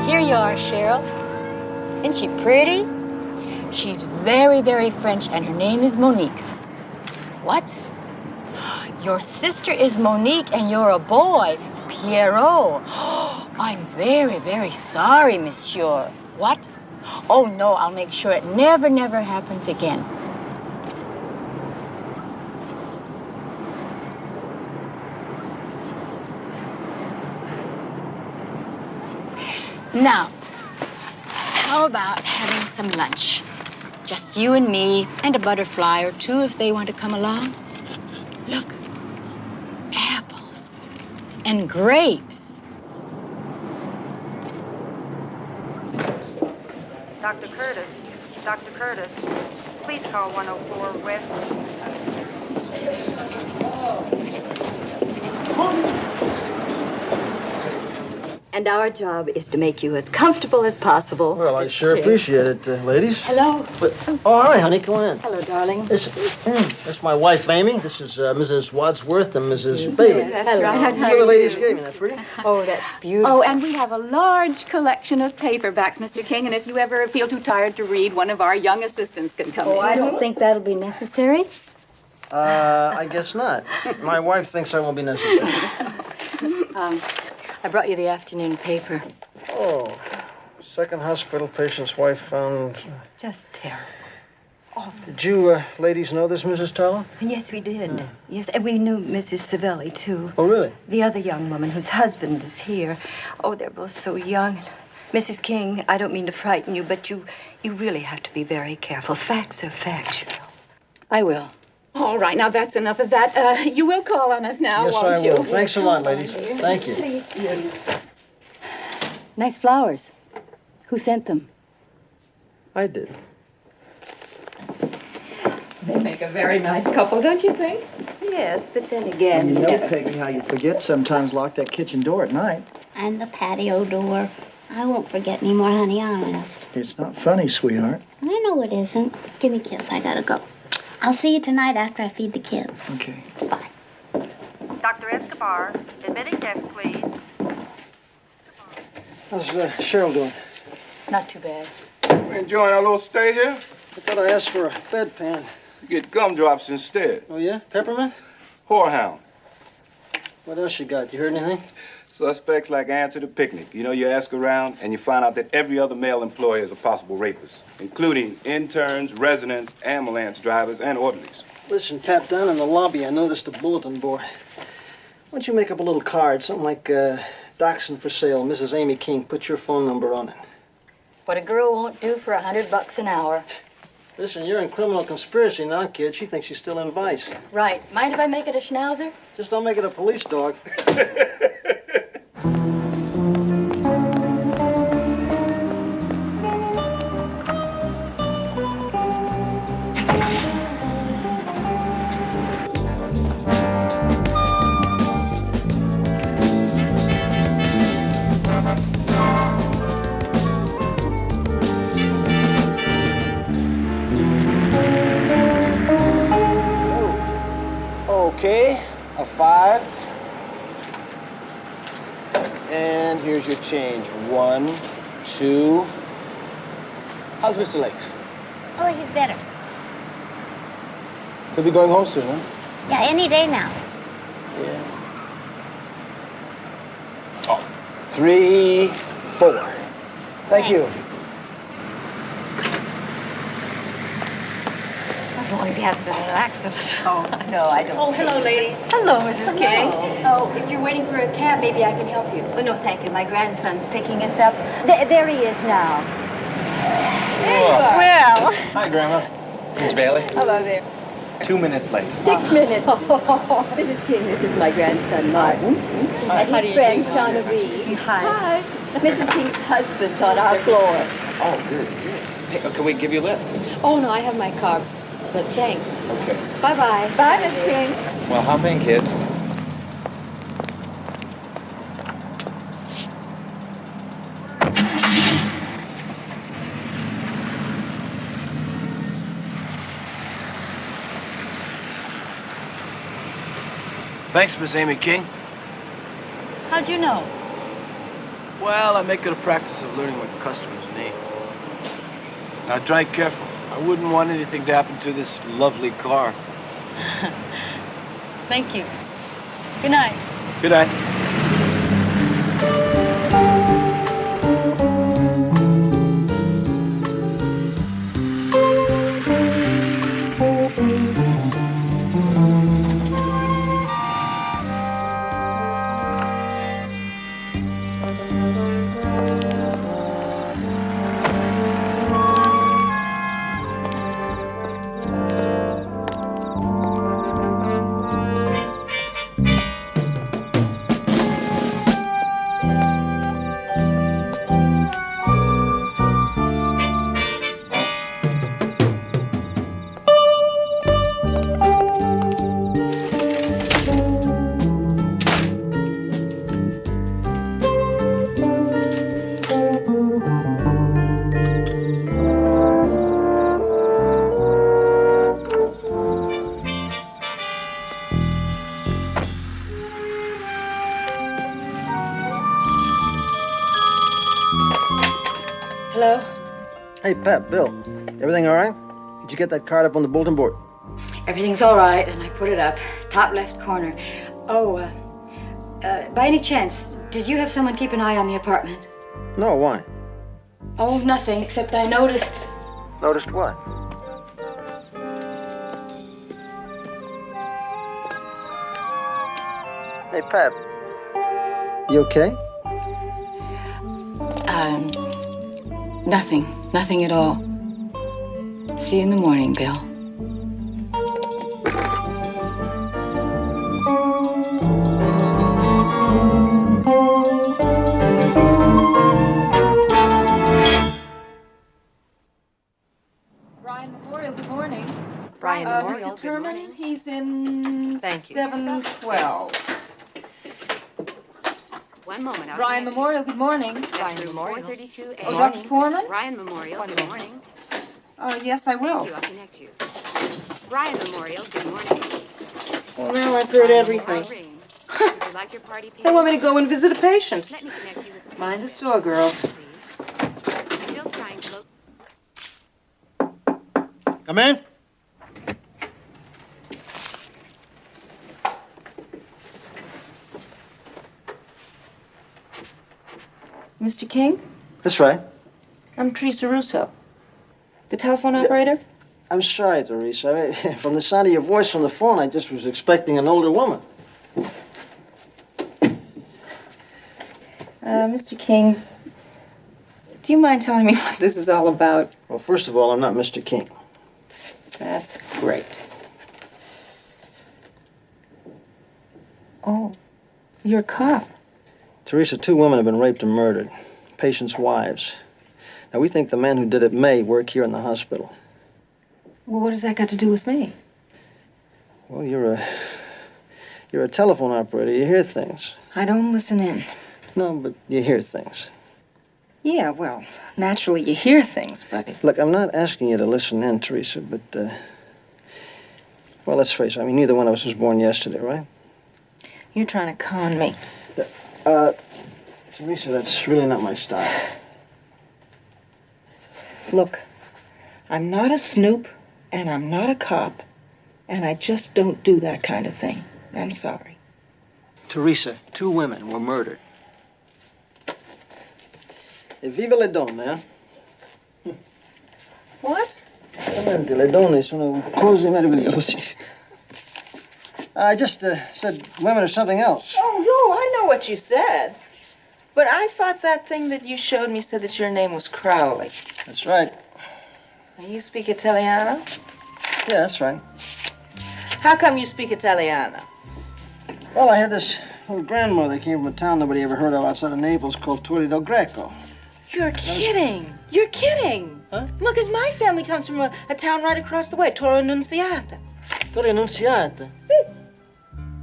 Here you are, Cheryl. Isn't she pretty? She's very, very French, and her name is Monique. What? Your sister is Monique, and you're a boy, Pierrot. I'm very, very sorry, monsieur. What? Oh, no, I'll make sure it never, never happens again. Now, how about having some lunch? Just you and me, and a butterfly or 2 if they want to come along. Look, apples and grapes. Dr. Curtis. Dr. Curtis. Please call 104 West. And our job is to make you as comfortable as possible. Well, I Mr. sure King. appreciate it, ladies. Hello. All right, honey, come on in. Hello, darling. This is my wife, Amy. This is Mrs. Wadsworth and Mrs. Bailey. Yes, that's right. You the ladies gave me that pretty. Oh, that's beautiful. Oh, and we have a large collection of paperbacks, Mr. King, and if you ever feel too tired to read, one of our young assistants can come in. Oh, I don't think that'll be necessary. I guess not. My wife thinks I won't be necessary. I brought you the afternoon paper. Oh, second hospital patient's wife found. Just terrible. Did you ladies know this, Mrs. Tarlow? Yes, we did. Yes, and we knew Mrs. Savelli, too. Oh, really? The other young woman whose husband is here. Oh, they're both so young. Mrs. King, I don't mean to frighten you, but you really have to be very careful. Facts are facts, Cheryl. I will. All right, now that's enough of that. You will call on us now, Yes, won't I you? will. Thanks a lot, ladies. Thank you. Please. Nice flowers. Who sent them? I did. They make a very nice couple, don't you think? Yes, but then again... You know, Peggy, how you forget sometimes lock that kitchen door at night. And the patio door. I won't forget anymore, honey, honest. It's not funny, sweetheart. I know it isn't. Give me a kiss. I gotta go. I'll see you tonight after I feed the kids. Okay. Bye. Dr. Escobar, admitting desk, please. How's Cheryl doing? Not too bad. Enjoying our little stay here? I thought I asked for a bedpan. You get gumdrops instead. Oh, yeah? Peppermint? Whorehound. What else you got? You heard anything? Suspects like answer to picnic. You know, you ask around and you find out that every other male employee is a possible rapist, including interns, residents, ambulance drivers, and orderlies. Listen, Pap, down in the lobby, I noticed a bulletin board. Why don't you make up a little card, something like Dachshund for sale, Mrs. Amy King. Put your phone number on it. What a girl won't do for $100 an hour. Listen, you're in criminal conspiracy now, kid. She thinks she's still in vice. Right. Mind if I make it a schnauzer? Just don't make it a police dog. change. 1, 2. How's Mr. Lakes? Oh, he's better. He'll be going home soon, huh? Yeah, any day now. Yeah. 3, 4. Thank you. As long as he hasn't been in an accident. Oh, no, I don't. Oh, hello, ladies. Hello, Mrs. King. Oh, if you're waiting for a cab, maybe I can help you. Oh, no, thank you. My grandson's picking us up. There he is now. There you are. Well. Hi, Grandma. Miss Bailey. Hello there. 2 minutes late. 6 minutes. Mrs. King, this is my grandson, Martin. And How his friend, Shauna Reed. Hi. Mrs. King's husband's on our floor. Oh, good. Hey, can we give you a lift? Oh, no, I have my car. But thanks. Okay. Bye-bye. Bye, Miss King. Well, hop in, kids. Thanks, Miss Amy King. How'd you know? Well, I make it a practice of learning my customer's name. Now, drive careful. I wouldn't want anything to happen to this lovely car. Thank you. Good night. Good night. Hello? Hey, Pep, Bill. Everything all right? Did you get that card up on the bulletin board? Everything's all right, and I put it up. Top left corner. Oh, by any chance, did you have someone keep an eye on the apartment? No, why? Oh, nothing, except I noticed. Noticed what? Hey, Pep. You okay? Nothing. Nothing at all. See you in the morning, Bill. Brian Memorial, good morning. Brian Memorial, Mr. Turman, he's in Thank you. 712. One moment. Brian Memorial, good morning. Brian Memorial. 432 Oh, Dr. Foreman? Brian Memorial, good morning. Yes, I will. Thank you, I'll connect you. Brian Memorial, good morning. Well, now I've heard everything. Would you like your party They want me to go and visit a patient. Let me connect you with Mind the store, girls. Still trying to Come in. Mr. King, That's right. I'm Teresa Russo. The telephone operator? I'm sorry, Teresa. From the sound of your voice on the phone, I just was expecting an older woman. Mr. King, do you mind telling me what this is all about? Well, first of all, I'm not Mr. King. That's great. Oh, you're a cop. Teresa, 2 women have been raped and murdered. Patients' wives. Now, we think the man who did it may work here in the hospital. Well, what has that got to do with me? Well, you're a telephone operator. You hear things. I don't listen in. No, but you hear things. Yeah, well, naturally you hear things, but... Look, I'm not asking you to listen in, Teresa, but, well, let's face it. I mean, neither one of us was born yesterday, right? You're trying to con me. Teresa, that's really not my style. Look, I'm not a snoop, and I'm not a cop, and I just don't do that kind of thing. I'm sorry. Teresa, 2 women were murdered. E viva le donne, eh? What? Veramente, le donne sono cose meravigliose. I just said women are something else. Oh, no, I know what you said. But I thought that thing that you showed me said that your name was Crowley. That's right. You speak Italiano? Yeah, that's right. How come you speak Italiano? Well, I had this little grandmother that came from a town nobody ever heard of outside of Naples called Torre del Greco. You're kidding. You're kidding. Huh? Look, as my family comes from a town right across the way, Torre Annunziata. Torre Annunziata? Sì.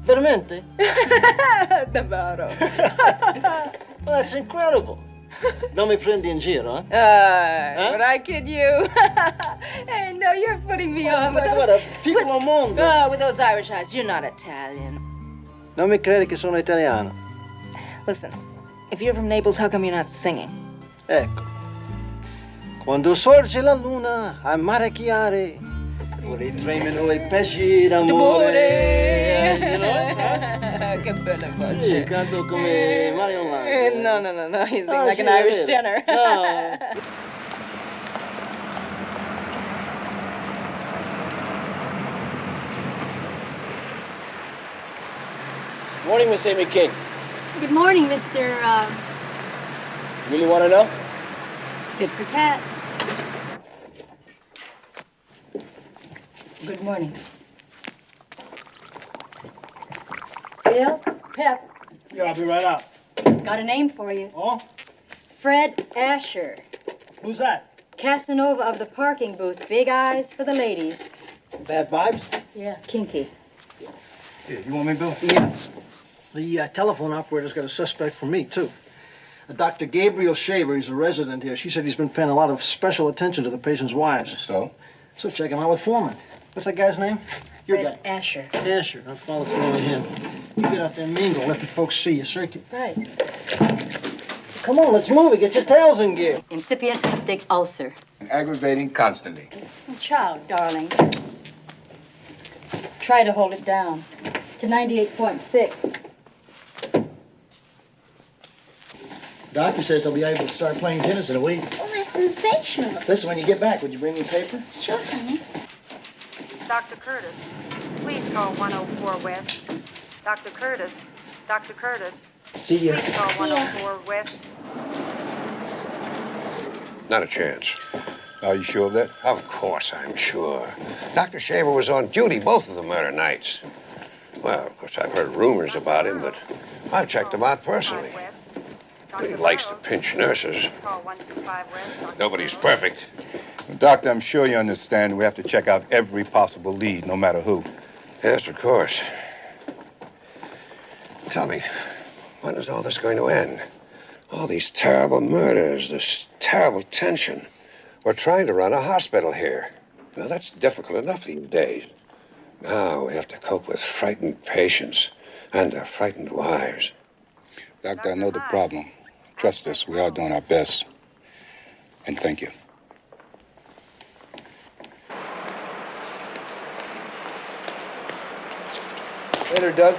Veramente? Davvero. Well, that's incredible. Non mi prendi in giro, eh? But I kid you. Hey, no, you're putting me on. Guarda, piccolo mondo. With those Irish eyes, you're not Italian. Non mi credi che sono italiano. Listen, if you're from Naples, how come you're not singing? Ecco. Quando sorge la luna a mare chiare, ora tremano i pesci d'amore. You know? Che bella voce. Sì, canto come Mario Lanza. No. You sing like an Irish tenor. No. Morning, Miss Amy King. Good morning, Mr. Really want to know? Tit for tat. Good morning. Bill, Pep, Yeah, I'll be right out. got a name for you. Oh? Fred Asher. Who's that? Casanova of the parking booth. Big eyes for the ladies. Bad vibes? Yeah, kinky. Here, you want me, Bill? Yeah. The telephone operator's got a suspect for me, too. Dr. Gabriel Shaver, he's a resident here. She said he's been paying a lot of special attention to the patient's wives. So? So check him out with Foreman. What's that guy's name? Your Fred guy. Asher. Asher. I'll follow through on him. You get out there and mingle. Let the folks see you. Circuit. Right. Come on, let's move it. Get your tails in gear. Incipient peptic ulcer. And aggravating constantly. Ciao, darling. Try to hold it down to 98.6. Doctor says I'll be able to start playing tennis in a week. Oh, that's sensational. Listen, when you get back, would you bring me paper? Sure, honey. Dr. Curtis, please call 104 West. Dr. Curtis. Dr. Curtis. See ya. Please call 104 West. Not a chance. Are you sure of that? Of course I'm sure. Dr. Shaver was on duty both of the murder nights. Well, of course, I've heard rumors about him, but I've checked him out personally. He likes to pinch nurses. Call 125 West. Nobody's perfect. Doctor, I'm sure you understand we have to check out every possible lead, no matter who. Yes, of course. Tell me, when is all this going to end? All these terrible murders, this terrible tension. We're trying to run a hospital here. Now, that's difficult enough these days. Now we have to cope with frightened patients and their frightened wives. Doctor, I know the problem. Trust us, we are doing our best. And thank you. Later, Doug.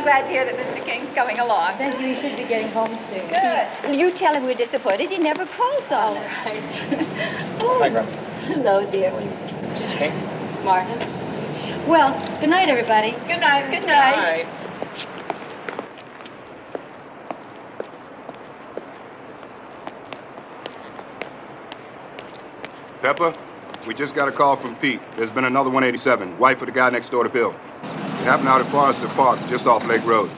glad to hear that Mr. King's coming along. Thank you. He should be getting home soon. Good. You tell him we're disappointed. He never calls on us. Hi, Grandma. Hello, dear. Mrs. King? Martin. Well, good night, everybody. Good night. Good night. Pepper, we just got a call from Pete. There's been another 187, wife of the guy next door to Bill. It happened out at Forester Park, just off Lake Road.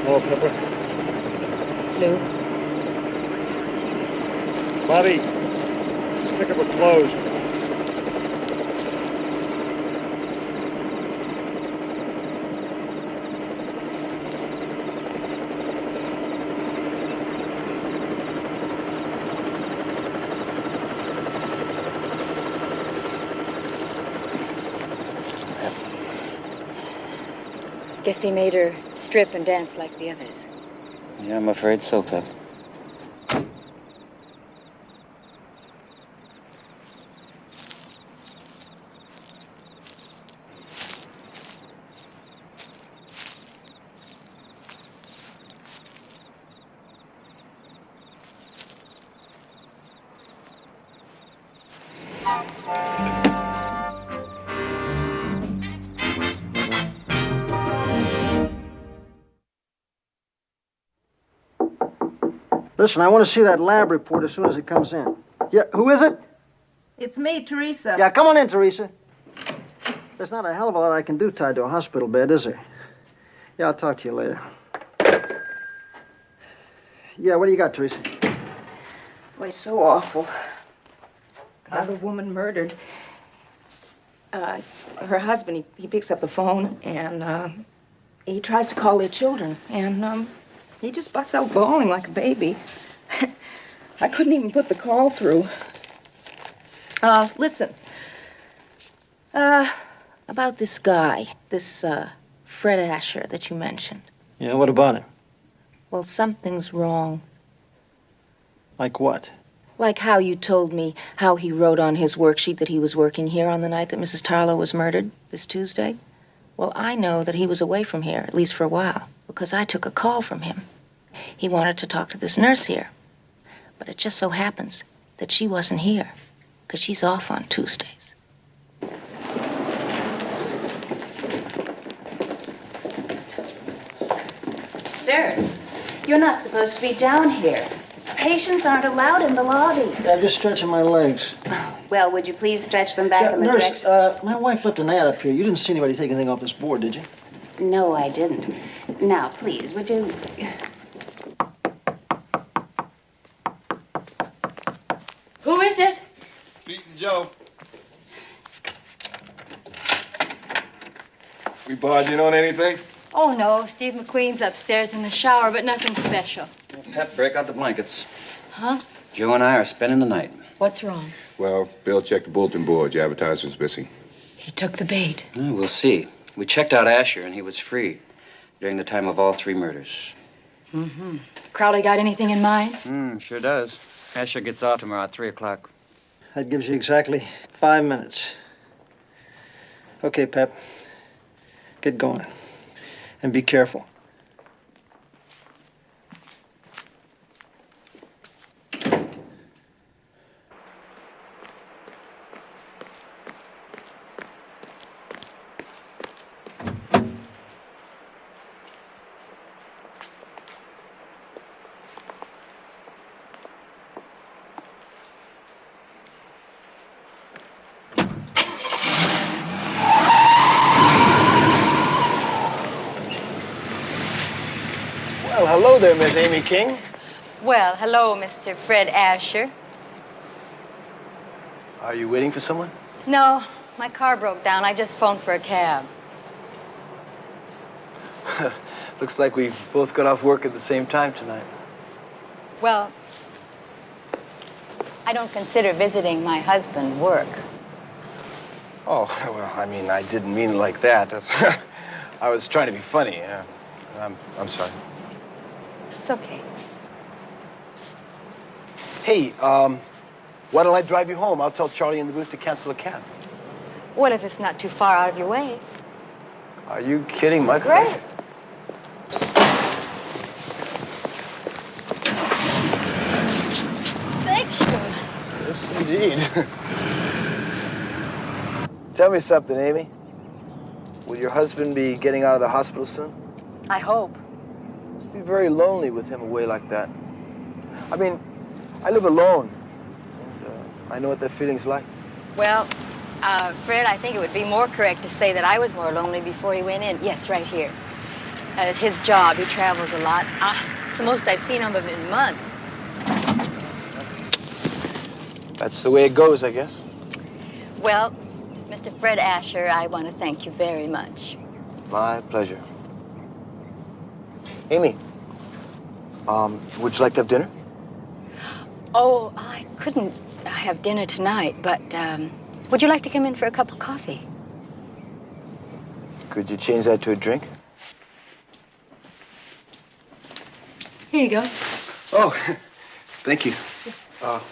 Hello, Pepper. Lou. Bobby, this pickup was closed. Guess he made her strip and dance like the others. Yeah, I'm afraid so, Pep. Listen, I want to see that lab report as soon as it comes in. Yeah, who is it? It's me, Teresa. Yeah, come on in, Teresa. There's not a hell of a lot I can do tied to a hospital bed, is there? Yeah, I'll talk to you later. Yeah, what do you got, Teresa? Boy, so awful. Another woman murdered. Her husband, he picks up the phone and he tries to call their children. And he just busts out bawling like a baby. I couldn't even put the call through. Listen. About this guy, this Fred Asher that you mentioned. Yeah, what about him? Well, something's wrong. Like what? Like how you told me how he wrote on his worksheet that he was working here on the night that Mrs. Tarlow was murdered, this Tuesday. Well, I know that he was away from here, at least for a while, because I took a call from him. He wanted to talk to this nurse here. But it just so happens that she wasn't here, because she's off on Tuesdays. Sir, you're not supposed to be down here. Patients aren't allowed in the lobby. Yeah, I'm just stretching my legs. Well, would you please stretch them back in the nurse, direction? my wife left an ad up here. You didn't see anybody take anything off this board, did you? No, I didn't. Now, please, would you... Who is it? Pete and Joe. We barged in on anything? Oh, no. Steve McQueen's upstairs in the shower, but nothing special. Pep, break out the blankets. Huh? Joe and I are spending the night. What's wrong? Well, Bill checked the bulletin board. Your advertisement's missing. He took the bait. We'll see. We checked out Asher, and he was free during the time of all three murders. Mm-hmm. Crowley got anything in mind? Sure does. Asher gets off tomorrow at 3 o'clock. That gives you exactly 5 minutes. Okay, Pep. Get going. And be careful. Well, hello there, Miss Amy King. Well, hello, Mr. Fred Asher. Are you waiting for someone? No, my car broke down. I just phoned for a cab. Looks like we've both got off work at the same time tonight. Well, I don't consider visiting my husband work. Oh, well, I mean, I didn't mean it like that. I was trying to be funny. I'm sorry. It's okay. Hey, why don't I drive you home? I'll tell Charlie in the booth to cancel a cab. Well, if it's not too far out of your way. Are you kidding, Michael? Great. Thank you. Yes, indeed. Tell me something, Amy. Will your husband be getting out of the hospital soon? I hope. Must be very lonely with him away like that. I mean, I live alone, and I know what that feeling's like. Well, Fred, I think it would be more correct to say that I was more lonely before he went in. Yes, right here. It's his job. He travels a lot. It's the most I've seen of him in months. That's the way it goes, I guess. Well, Mr. Fred Asher, I want to thank you very much. My pleasure. Amy, would you like to have dinner? Oh, I couldn't have dinner tonight, but would you like to come in for a cup of coffee? Could you change that to a drink? Here you go. Oh, thank you.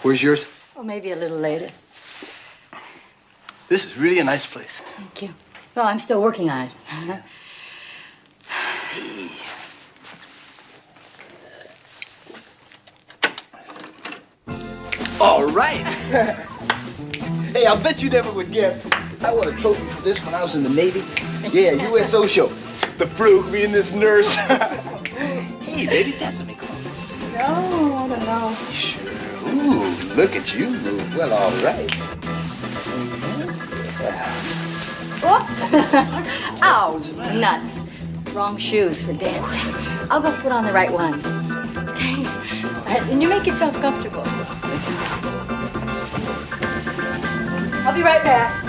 Where's yours? Or maybe a little later. This is really a nice place. Thank you. Well, I'm still working on it. All right. Hey, I bet you never would guess. I won a trophy for this when I was in the Navy. Yeah, USO show. The Fluke, me and this nurse. Hey, baby, dance with me. Come on. No, I don't know. Sure. Ooh, look at you move. Well, all right. Whoops. Ow, nuts. Wrong shoes for dancing. I'll go put on the right ones. Okay? And you make yourself comfortable. I'll be right back.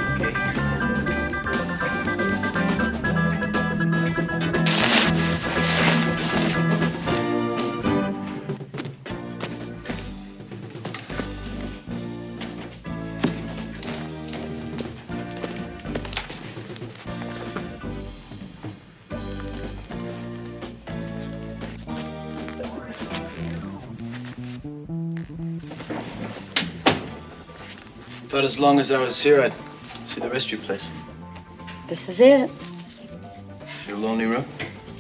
Thought as long as I was here, I'd see the rest of your place. This is it. Your lonely room?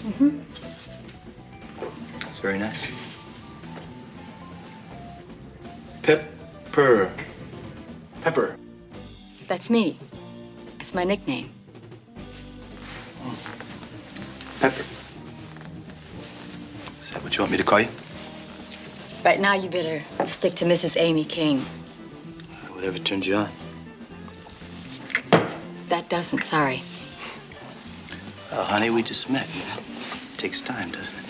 Mm-hmm. That's very nice. Pepper. Pepper. That's me. It's my nickname. Pepper. Is that what you want me to call you? Right now, you better stick to Mrs. Amy King. Whatever turned you on. That doesn't, sorry. Well, honey, we just met. You know? It takes time, doesn't it?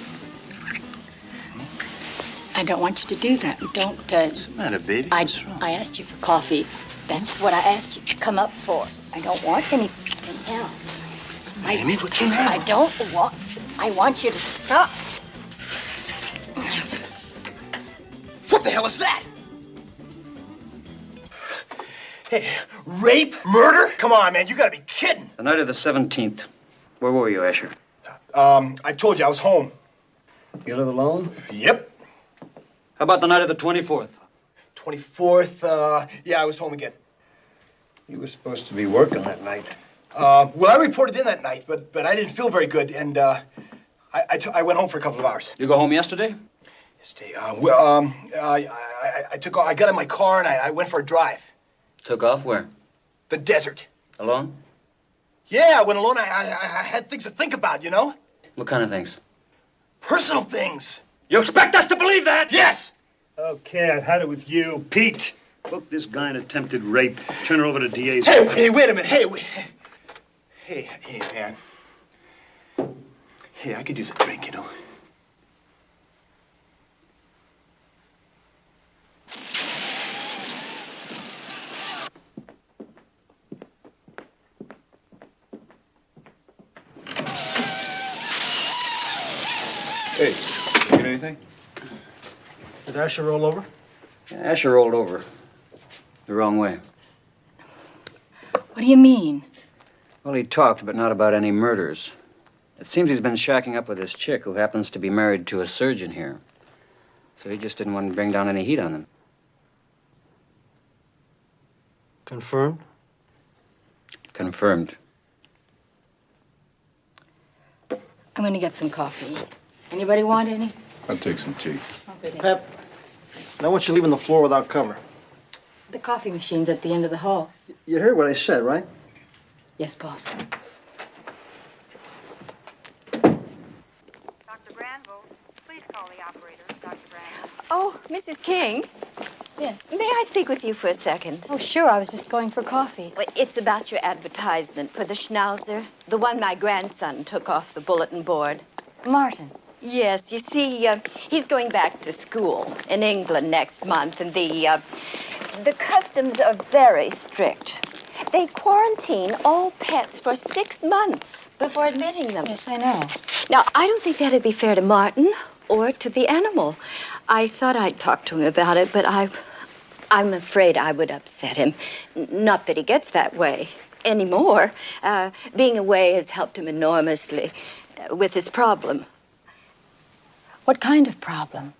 I don't want you to do that. Don't, What's the matter, baby? What's wrong? I asked you for coffee. That's what I asked you to come up for. I don't want anything else. Amy, what's the matter? I don't want... I want you to stop. What the hell is that? Hey, rape? Murder? Come on, man, you gotta be kidding. The night of the 17th. Where were you, Asher? I told you I was home. You live alone? Yep. How about the night of the 24th? 24th, yeah, I was home again. You were supposed to be working that night. Well, I reported in that night, but I didn't feel very good, and I went home for a couple of hours. You go home yesterday? Yesterday, I got in my car and I went for a drive. Took off where? The desert. Alone? Yeah, I went alone. I had things to think about, you know? What kind of things? Personal things. You expect us to believe that? Yes! Okay, I've had it with you. Pete, book this guy an attempted rape. Turn her over to DA's. Hey, wait a minute. Hey, man. Hey, I could use a drink, you know? Hey, you get anything? Did Asher roll over? Yeah, Asher rolled over. The wrong way. What do do you mean? Well, he talked, but not about any murders. It seems he's been shacking up with this chick who happens to be married to a surgeon here. So he just didn't want to bring down any heat on him. Confirmed? Confirmed. I'm gonna get some coffee. Anybody want any? I'll take some tea. Okay. Pep, I don't want you leaving the floor without cover. The coffee machine's at the end of the hall. You heard what I said, right? Yes, boss. Dr. Granville, please call the operator, Dr. Granville. Oh, Mrs. King. Yes. May I speak with you for a second? Oh, sure. I was just going for coffee. Well, it's about your advertisement for the Schnauzer, the one my grandson took off the bulletin board. Martin. Yes, you see, he's going back to school in England next month, and the customs are very strict. They quarantine all pets for 6 months before admitting them. Yes, I know. Now, I don't think that'd be fair to Martin or to the animal. I thought I'd talk to him about it, but I'm afraid I would upset him. Not that he gets that way anymore. Being away has helped him enormously with his problem. What kind of problem?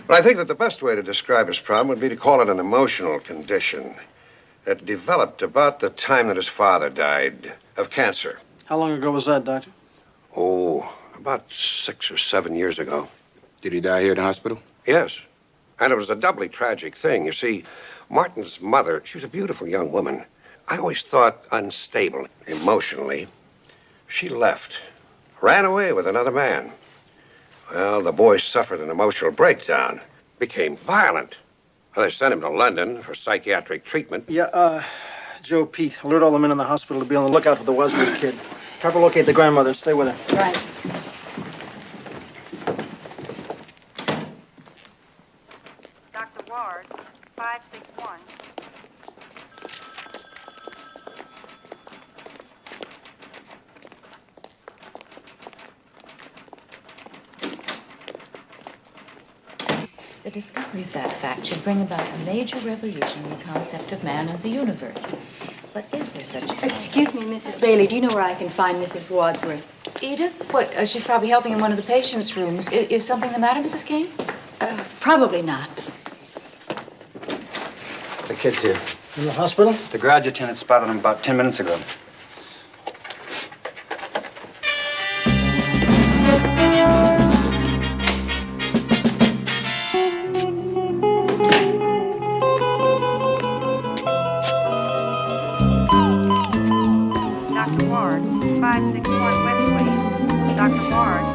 But I think that the best way to describe his problem would be to call it an emotional condition. It developed about the time that his father died of cancer. How long ago was that, Doctor? Oh, about 6 or 7 years ago. Did he die here at the hospital? Yes. And it was a doubly tragic thing. You see, Martin's mother, she was a beautiful young woman. I always thought unstable emotionally. She left, ran away with another man. Well, the boy suffered an emotional breakdown, became violent. Well, they sent him to London for psychiatric treatment. Yeah, Joe, Pete, alert all the men in the hospital to be on the lookout for the Wesbury kid. Try to locate the grandmother. Stay with her. Right. Dr. Ward, 561. The discovery of that fact should bring about a major revolution in the concept of man and the universe. But is there such a thing? Excuse me, Mrs. Bailey. Do you know where I can find Mrs. Wadsworth? Edith? What? She's probably helping in one of the patients' rooms. Is something the matter, Mrs. King? Probably not. The kid's here. In the hospital? The garage attendant spotted him about 10 minutes ago. Dr. Ward, 561 Westway. Dr. Ward.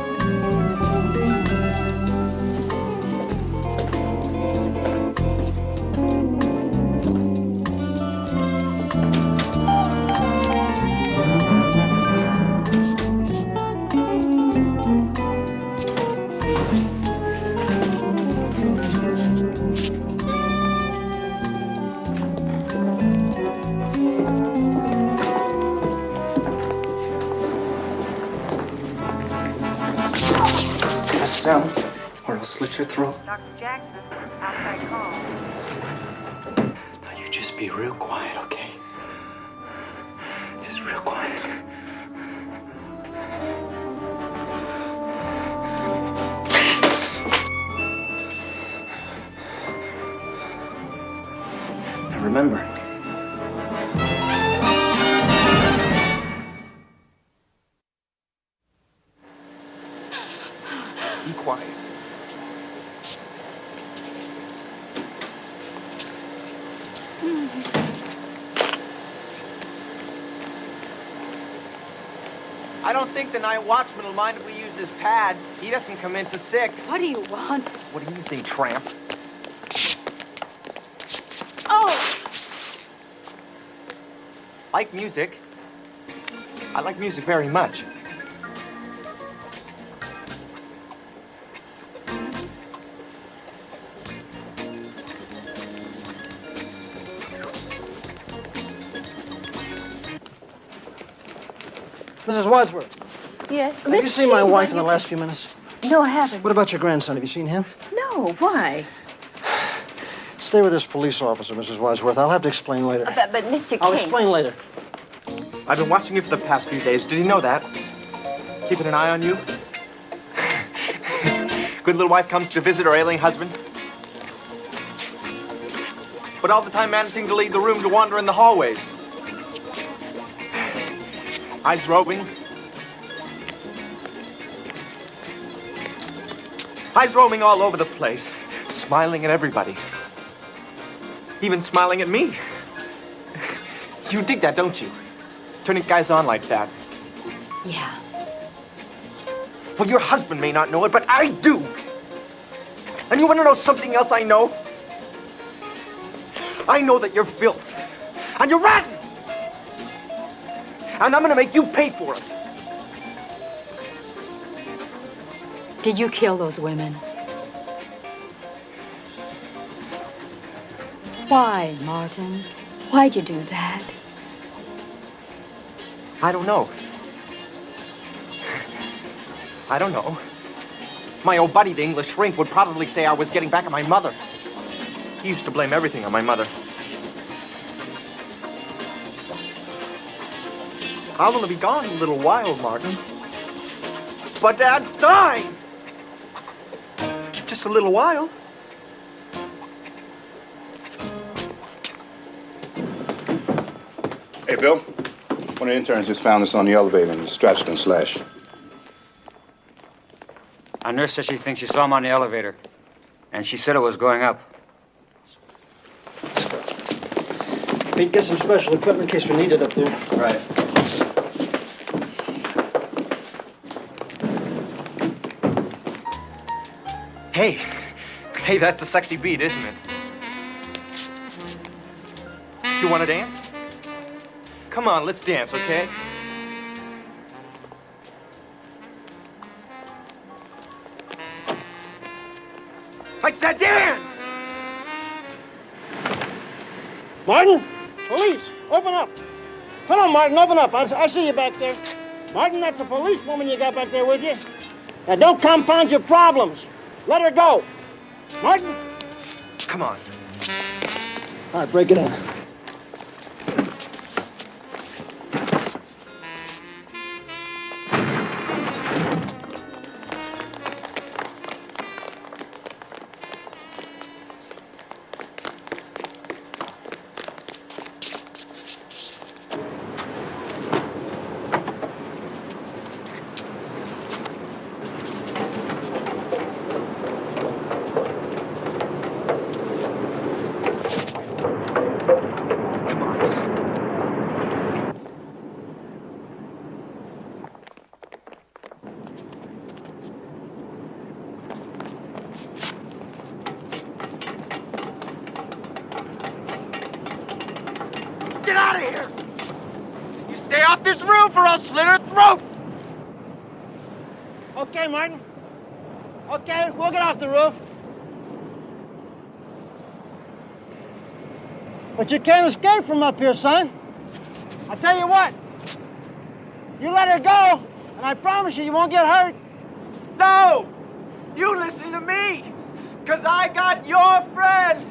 Sound, or I'll slit your throat. Dr. Jackson, outside call. Now you just be real quiet, okay? Just real quiet. Now remember, be quiet. I don't think the night watchman will mind if we use his pad. He doesn't come in till 6. What do you want? What do you think, tramp? Oh! Like music. I like music very much. Mrs. Wadsworth. Yes. Have you seen my wife in the last few minutes? No, I haven't. What about your grandson? Have you seen him? No, why? Stay with this police officer, Mrs. Wadsworth. I'll have to explain later. But Mr. King... I'll explain later. I've been watching you for the past few days. Did he know that? Keeping an eye on you? Good little wife comes to visit her ailing husband. But all the time managing to leave the room to wander in the hallways. Eyes roving. Eyes roaming all over the place, smiling at everybody. Even smiling at me. You dig that, don't you? Turning guys on like that. Yeah. Well, your husband may not know it, but I do. And you want to know something else I know? I know that you're filth. And you're rotten. And I'm going to make you pay for it. Did you kill those women? Why, Martin? Why'd you do that? I don't know. I don't know. My old buddy, the English shrink, would probably say I was getting back at my mother. He used to blame everything on my mother. I'm gonna be gone in a little while, Martin. But Dad's dying! Just a little while. Hey, Bill. One of the interns just found us on the elevator and stretched and slashed. Our nurse said she thinks she saw him on the elevator. And she said it was going up. Pete, get some special equipment in case we need it up there. Right. Hey, that's a sexy beat, isn't it? You want to dance? Come on, let's dance, okay? I said dance! Martin! Police! Open up! Come on, Martin, open up. I see you back there. Martin, that's a policewoman you got back there with you. Now, don't compound your problems. Let her go. Martin! Come on. All right, break it in. Get out of here! You stay off this roof or I'll slit her throat! Okay, Martin. Okay, we'll get off the roof. But you can't escape from up here, son. I'll tell you what. You let her go, and I promise you, you won't get hurt. No! You listen to me! Because I got your friend!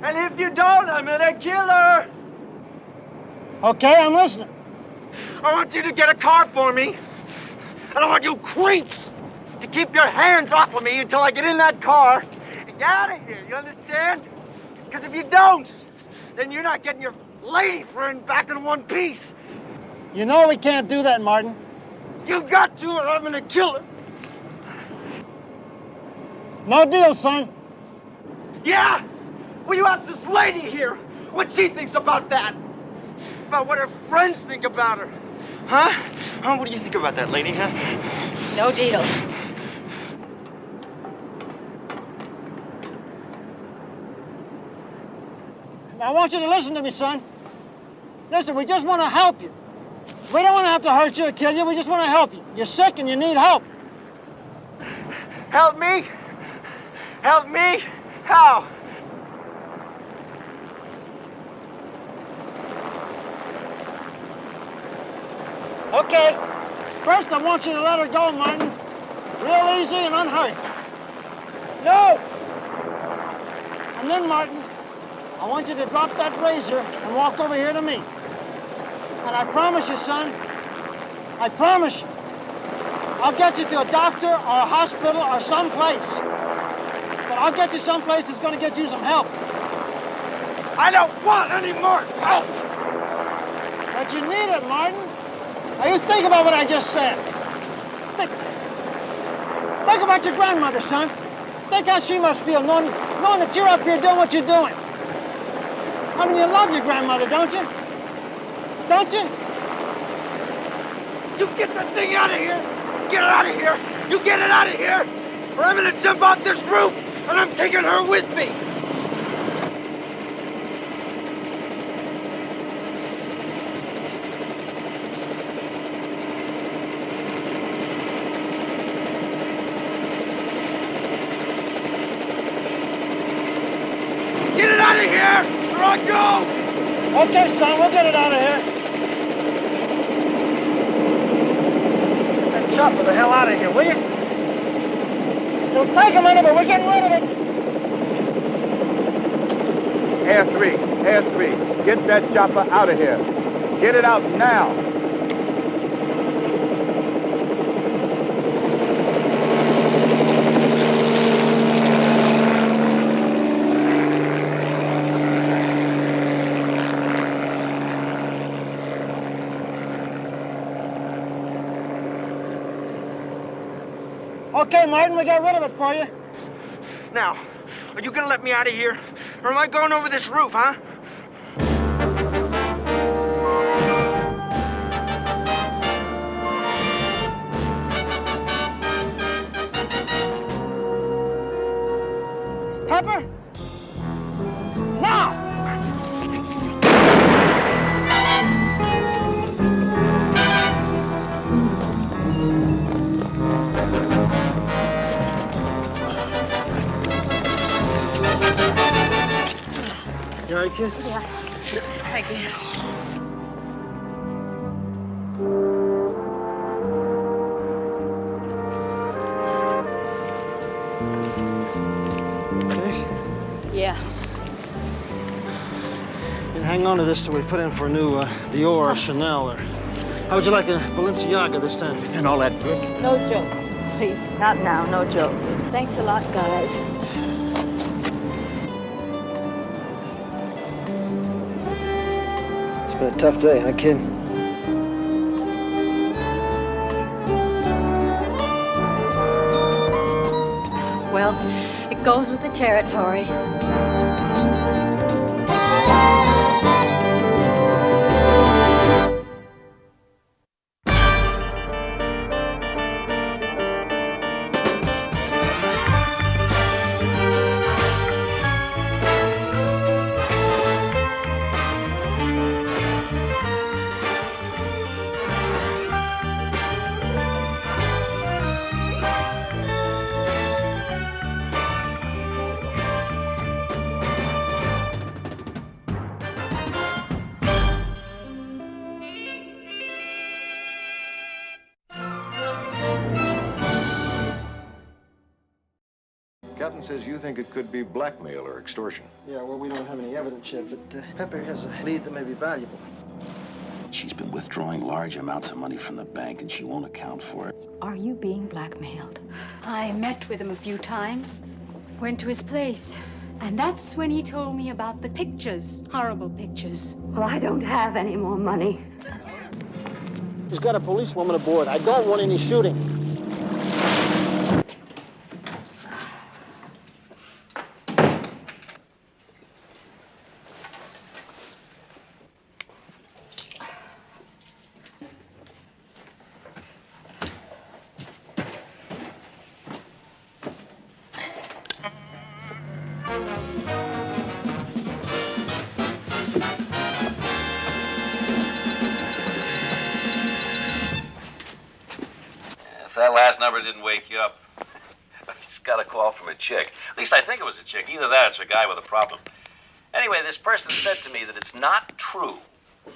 And if you don't, I'm gonna kill her! Okay, I'm listening. I want you to get a car for me. And I want you creeps to keep your hands off of me until I get in that car and get out of here, you understand? Because if you don't, then you're not getting your lady friend back in one piece. You know we can't do that, Martin. You got to, or I'm gonna kill her. No deal, son. Yeah? Well, you ask this lady here what she thinks about that. About what her friends think about her. Huh? Huh? What do you think about that, lady, huh? No deals. Now, I want you to listen to me, son. Listen, we just want to help you. We don't want to have to hurt you or kill you. We just want to help you. You're sick and you need help. Help me? Help me? How? Okay. First, I want you to let her go, Martin. Real easy and unhurt. No! And then, Martin, I want you to drop that razor and walk over here to me. And I promise you, son, I promise you, I'll get you to a doctor or a hospital or someplace. But I'll get you someplace that's going to get you some help. I don't want any more help! But you need it, Martin. Now, you think about what I just said. Think about your grandmother, son. Think how she must feel knowing that you're up here doing what you're doing. I mean, you love your grandmother, don't you? Don't you? You get that thing out of here! Get it out of here! You get it out of here! Or I'm gonna jump off this roof and I'm taking her with me! Get it out of here, or I'll go! Okay, son, we'll get it out of here. That chopper the hell out of here, will you? It'll take a minute, but we're getting rid of it. Air 3, get that chopper out of here. Get it out now. Okay, Martin, we got rid of it for you. Now, are you gonna let me out of here? Or am I going over this roof, huh? Pepper? Now! You all right, kid? Yeah. I guess. Okay. Yeah. And hang on to this till we put in for a new Dior or Chanel or... How would you like a Balenciaga this time? And all that good stuff. No jokes. Please, not now. No jokes. Thanks a lot, guys. It's been a tough day, huh, kid? Well, it goes with the territory. Captain says you think it could be blackmail or extortion. Yeah, well, we don't have any evidence yet, but Pepper has a lead that may be valuable. She's been withdrawing large amounts of money from the bank, and she won't account for it. Are you being blackmailed? I met with him a few times. Went to his place. And that's when he told me about the pictures. Horrible pictures. Well, I don't have any more money. He's got a policewoman aboard. I don't want any shooting. If that last number didn't wake you up, I just got a call from a chick. At least I think it was a chick. Either that or it's a guy with a problem. Anyway, this person said to me that it's not true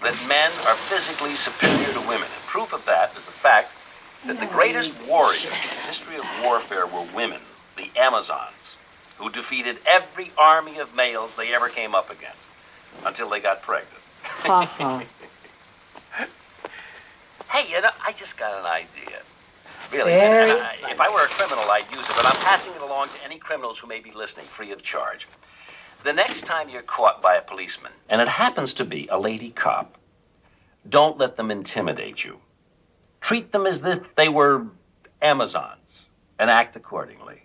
that men are physically superior to women. And proof of that is the fact that the greatest warriors in the history of warfare were women, the Amazons, who defeated every army of males they ever came up against until they got pregnant. Ha ha. Hey, you know, I just got an idea. Really, Very if I were a criminal, I'd use it, but I'm passing it along to any criminals who may be listening, free of charge. The next time you're caught by a policeman, and it happens to be a lady cop, don't let them intimidate you. Treat them as if they were Amazons, and act accordingly.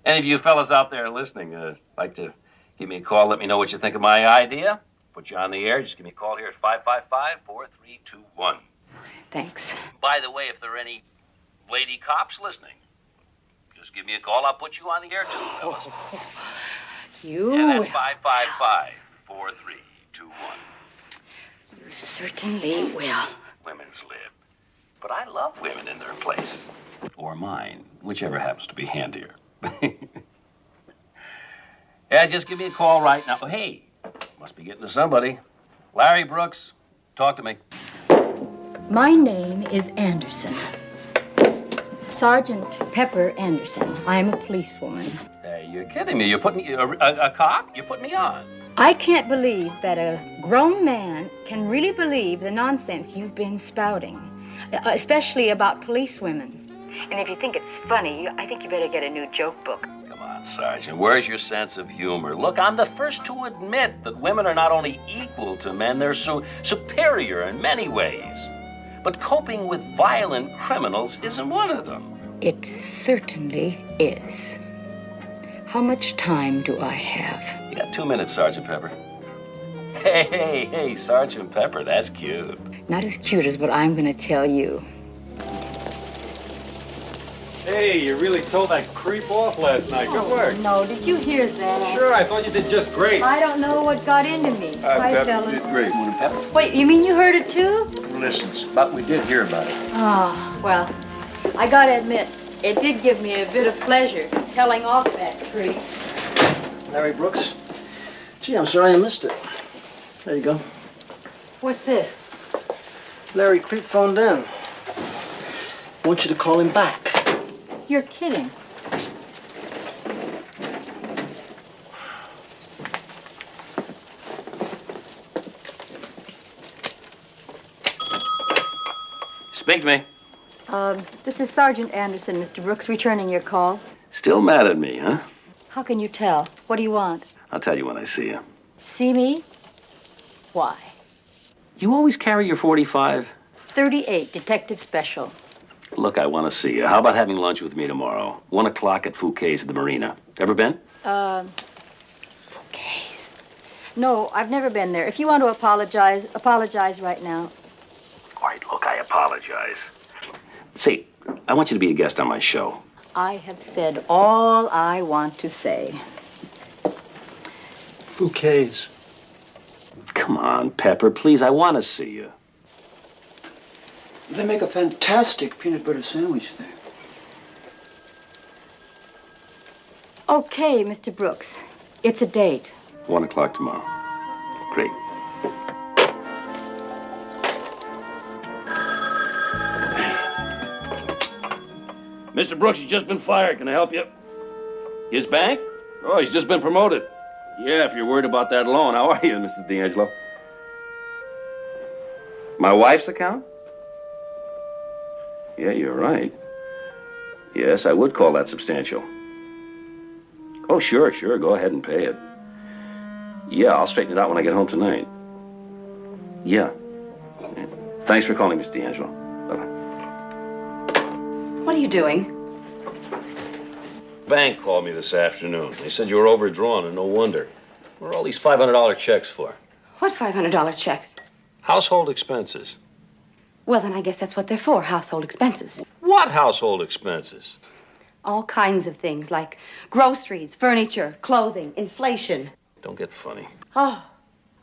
Any of you fellas out there listening, like to give me a call, let me know what you think of my idea? Put you on the air, just give me a call here at 555-4321. Thanks. By the way, if there are any lady cops listening, just give me a call. I'll put you on the air too, fellas. You. Yeah, that's 555-4321. You certainly will. Women's lib. But I love women in their place. Or mine, whichever happens to be handier. Yeah, just give me a call right now. Hey, must be getting to somebody. Larry Brooks, talk to me. My name is Anderson. Sergeant Pepper Anderson. I'm a policewoman. Hey, you're kidding me. You're putting a cop? You put me on. I can't believe that a grown man can really believe the nonsense you've been spouting, especially about policewomen. And if you think it's funny, I think you better get a new joke book. Come on, Sergeant. Where's your sense of humor? Look, I'm the first to admit that women are not only equal to men, they're superior in many ways. But coping with violent criminals isn't one of them. It certainly is. How much time do I have? You got 2 minutes, Sergeant Pepper. Hey, Sergeant Pepper, that's cute. Not as cute as what I'm going to tell you. Hey, you really told that creep off last night. Good work. No, did you hear that? Sure, I thought you did just great. I don't know what got into me. Hi, Pep, fellas. you did great. Morning, Pepper. Wait, you mean you heard it too? Listens. But we did hear about it. Oh, well, I gotta admit, it did give me a bit of pleasure telling off that creep. Larry Brooks. Gee, I'm sorry I missed it. There you go. What's this? Larry Creep phoned in. Want you to call him back. You're kidding. Speak to me. This is Sergeant Anderson, Mr. Brooks, returning your call. Still mad at me, huh? How can you tell? What do you want? I'll tell you when I see you. See me? Why? You always carry your 45? 38, Detective Special. Look, I want to see you. How about having lunch with me tomorrow? 1 o'clock at Fouquet's at the Marina. Ever been? Fouquet's. No, I've never been there. If you want to apologize right now. All right, look, I apologize. Say, I want you to be a guest on my show. I have said all I want to say. Fouquet's. Come on, Pepper, please. I want to see you. They make a fantastic peanut butter sandwich there. Okay, Mr. Brooks. It's a date. 1 o'clock tomorrow. Great. Mr. Brooks, he's just been fired. Can I help you? His bank? Oh, he's just been promoted. Yeah, if you're worried about that loan. How are you, Mr. D'Angelo? My wife's account? Yeah, you're right. Yes, I would call that substantial. Oh, sure. Go ahead and pay it. Yeah, I'll straighten it out when I get home tonight. Yeah. Thanks for calling, Miss D'Angelo. Bye-bye. What are you doing? Bank called me this afternoon. They said you were overdrawn, and no wonder. What are all these $500 checks for? What $500 checks? Household expenses. Well, then I guess that's what they're for, household expenses. What household expenses? All kinds of things like groceries, furniture, clothing, inflation. Don't get funny. Oh,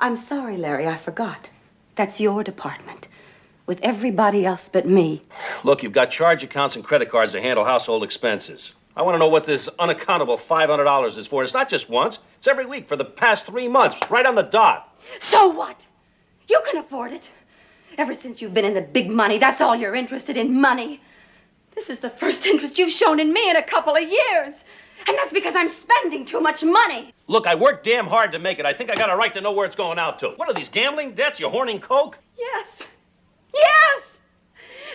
I'm sorry, Larry, I forgot. That's your department, with everybody else but me. Look, you've got charge accounts and credit cards to handle household expenses. I want to know what this unaccountable $500 is for. It's not just once. It's every week for the past 3 months, right on the dot. So what? You can afford it. Ever since you've been in the big money, that's all you're interested in, money. This is the first interest you've shown in me in a couple of years. And that's because I'm spending too much money. Look, I worked damn hard to make it. I think I got a right to know where it's going out to. What are these gambling debts? You horning coke? Yes. Yes!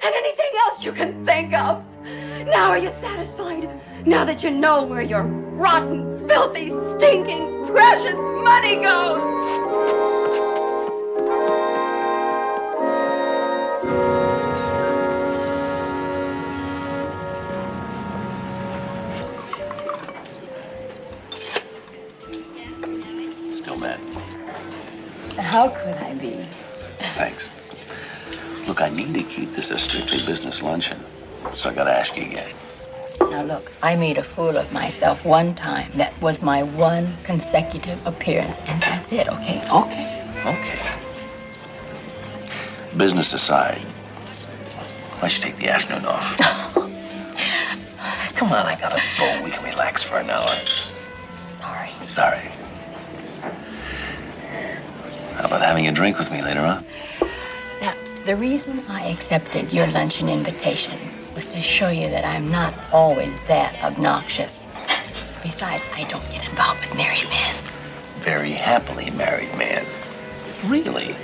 And anything else you can think of. Now are you satisfied? Now that you know where your rotten, filthy, stinking, precious money goes? Still mad? How could I be? Thanks. Look, I need to keep this a strictly business luncheon, so I gotta ask you again. Now look, I made a fool of myself one time. That was my one consecutive appearance, and that's it, okay? Okay. Business aside, why don't you take the afternoon off? Come on, I got a boat. We can relax for an hour. Sorry. How about having a drink with me later on? Now, the reason I accepted your luncheon invitation was to show you that I'm not always that obnoxious. Besides, I don't get involved with married men. Very happily married man. Really?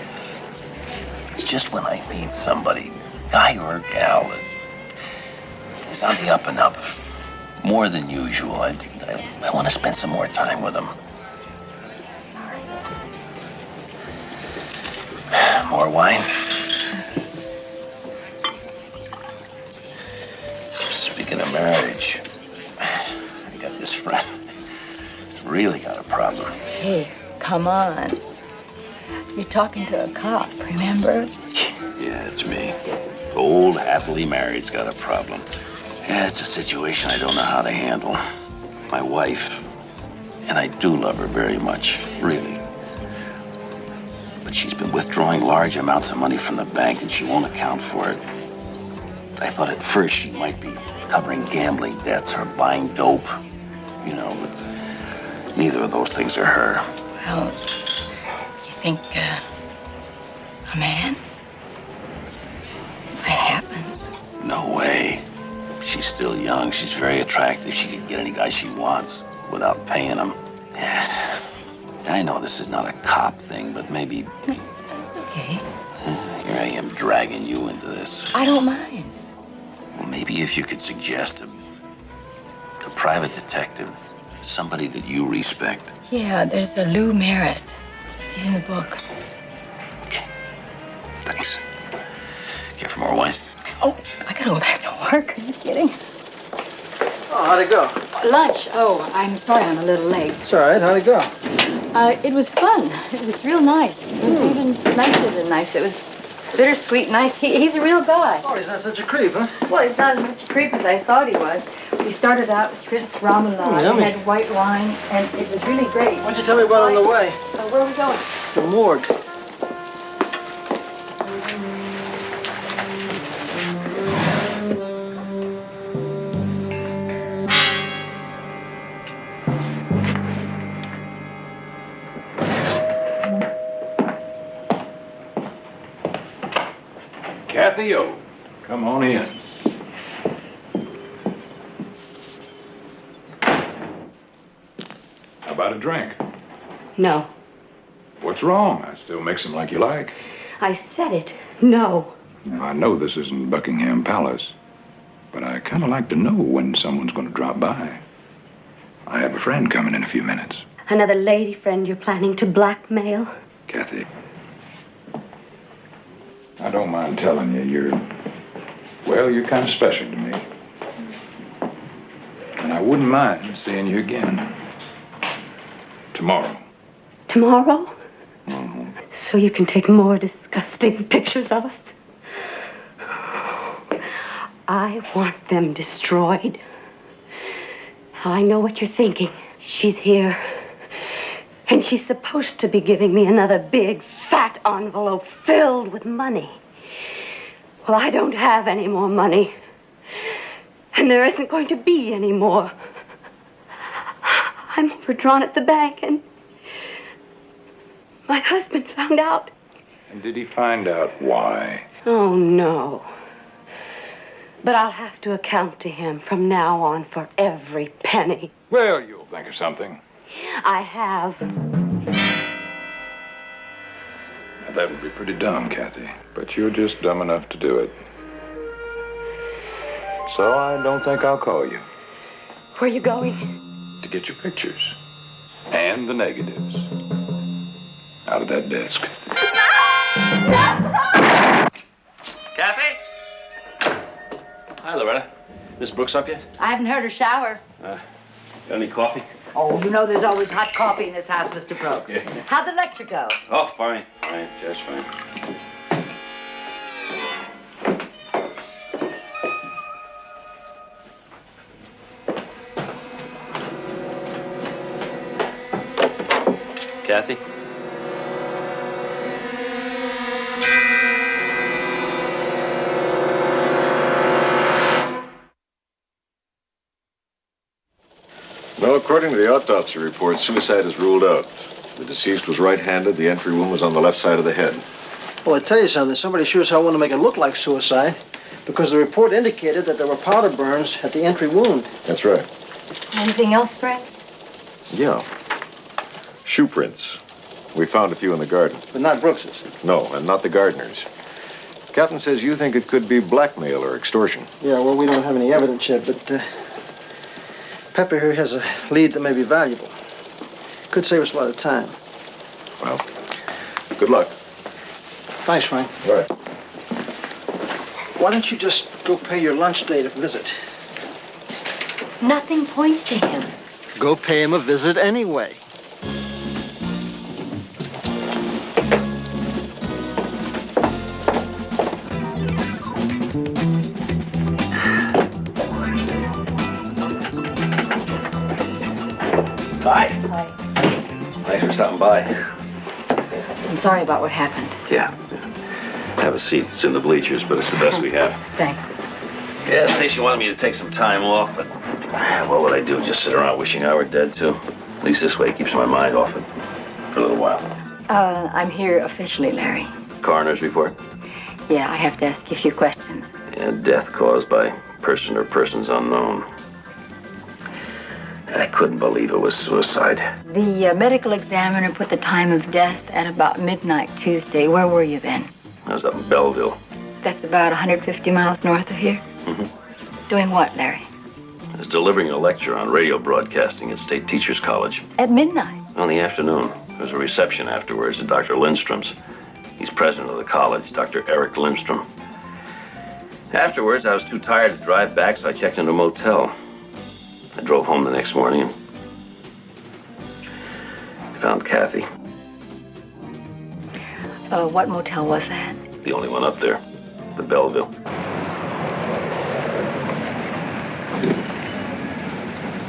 It's just when I meet somebody, guy or gal, that is on the up and up, more than usual, I want to spend some more time with them. More wine? Speaking of marriage, I got this friend. He's really got a problem. Hey, come on. You're talking to a cop, remember? Yeah, it's me. Old, happily married's got a problem. Yeah, it's a situation I don't know how to handle. My wife, and I do love her very much, really. But she's been withdrawing large amounts of money from the bank and she won't account for it. I thought at first she might be covering gambling debts or buying dope, you know, but neither of those things are her. Well, you think, a man? That happens. No way. She's still young. She's very attractive. She can get any guy she wants without paying him. Yeah. I know this is not a cop thing, but maybe... That's okay. Here I am dragging you into this. I don't mind. Well, maybe if you could suggest a private detective, somebody that you respect. Yeah, there's a Lou Merritt. He's in the book. Thanks. Care for more wine? Oh, I gotta go back to work. Are you kidding? Oh, how'd it go? Lunch. Oh, I'm sorry I'm a little late. It's all right. How'd it go? It was fun. It was real nice. It was even nicer than nice. It was bittersweet nice. He's a real guy. Oh, he's not such a creep, huh? Well, he's not as much a creep as I thought he was. We started out with shrimp ramen. Yummy. We had white wine, and it was really great. Why don't you tell me about it on the way? Where are we going? The morgue. Kathy O, come on in. How about a drink? No. What's wrong? I still mix them like you like. I said it. No. Now, I know this isn't Buckingham Palace, but I kind of like to know when someone's going to drop by. I have a friend coming in a few minutes. Another lady friend you're planning to blackmail? Kathy, I don't mind telling you, you're kind of special to me. And I wouldn't mind seeing you again tomorrow. Tomorrow? So you can take more disgusting pictures of us? I want them destroyed. I know what you're thinking. She's here. And she's supposed to be giving me another big, fat envelope filled with money. Well, I don't have any more money. And there isn't going to be any more. I'm overdrawn at the bank, and my husband found out. And did he find out why? Oh, no. But I'll have to account to him from now on for every penny. Well, you'll think of something. I have. That would be pretty dumb, Kathy. But you're just dumb enough to do it. So I don't think I'll call you. Where are you going? To get your pictures. And the negatives. Out of that desk. Kathy? Hi, Loretta. Miss Brooks up yet? I haven't heard her shower. Got any coffee? Oh, you know there's always hot coffee in this house, Mr. Brooks. Yeah. How'd the lecture go? Oh, fine. Fine. Just fine. Kathy? No, according to the autopsy report, suicide is ruled out. The deceased was right-handed. The entry wound was on the left side of the head. Well, I tell you something. Somebody sure as hell wanted to make it look like suicide because the report indicated that there were powder burns at the entry wound. That's right. Anything else, Brett? Yeah. Shoe prints. We found a few in the garden. But not Brooks's. No, and not the gardener's. Captain says you think it could be blackmail or extortion. Yeah, well, we don't have any evidence yet, but Pepper here has a lead that may be valuable. Could save us a lot of time. Well, good luck. Thanks, Frank. All right. Why don't you just go pay your lunch date a visit? Nothing points to him. Go pay him a visit anyway. Hi. Hi. Thanks for stopping by. I'm sorry about what happened. Yeah. Have a seat. It's in the bleachers, but it's the best we have. Thanks. Yeah, Stacy wanted me to take some time off, but what would I do? Just sit around wishing I were dead, too? At least this way it keeps my mind off it for a little while. I'm here officially, Larry. Coroner's report? Yeah, I have to ask you a few questions. And death caused by person or persons unknown. I couldn't believe it was suicide. The medical examiner put the time of death at about midnight Tuesday. Where were you then? I was up in Belleville. That's about 150 miles north of here. Mm-hmm. Doing what, Larry? I was delivering a lecture on radio broadcasting at State Teachers College. At midnight? On the afternoon. There was a reception afterwards at Dr. Lindstrom's. He's president of the college, Dr. Eric Lindstrom. Afterwards, I was too tired to drive back, so I checked into a motel. I drove home the next morning and found Kathy. What motel was that? The only one up there, the Belleville.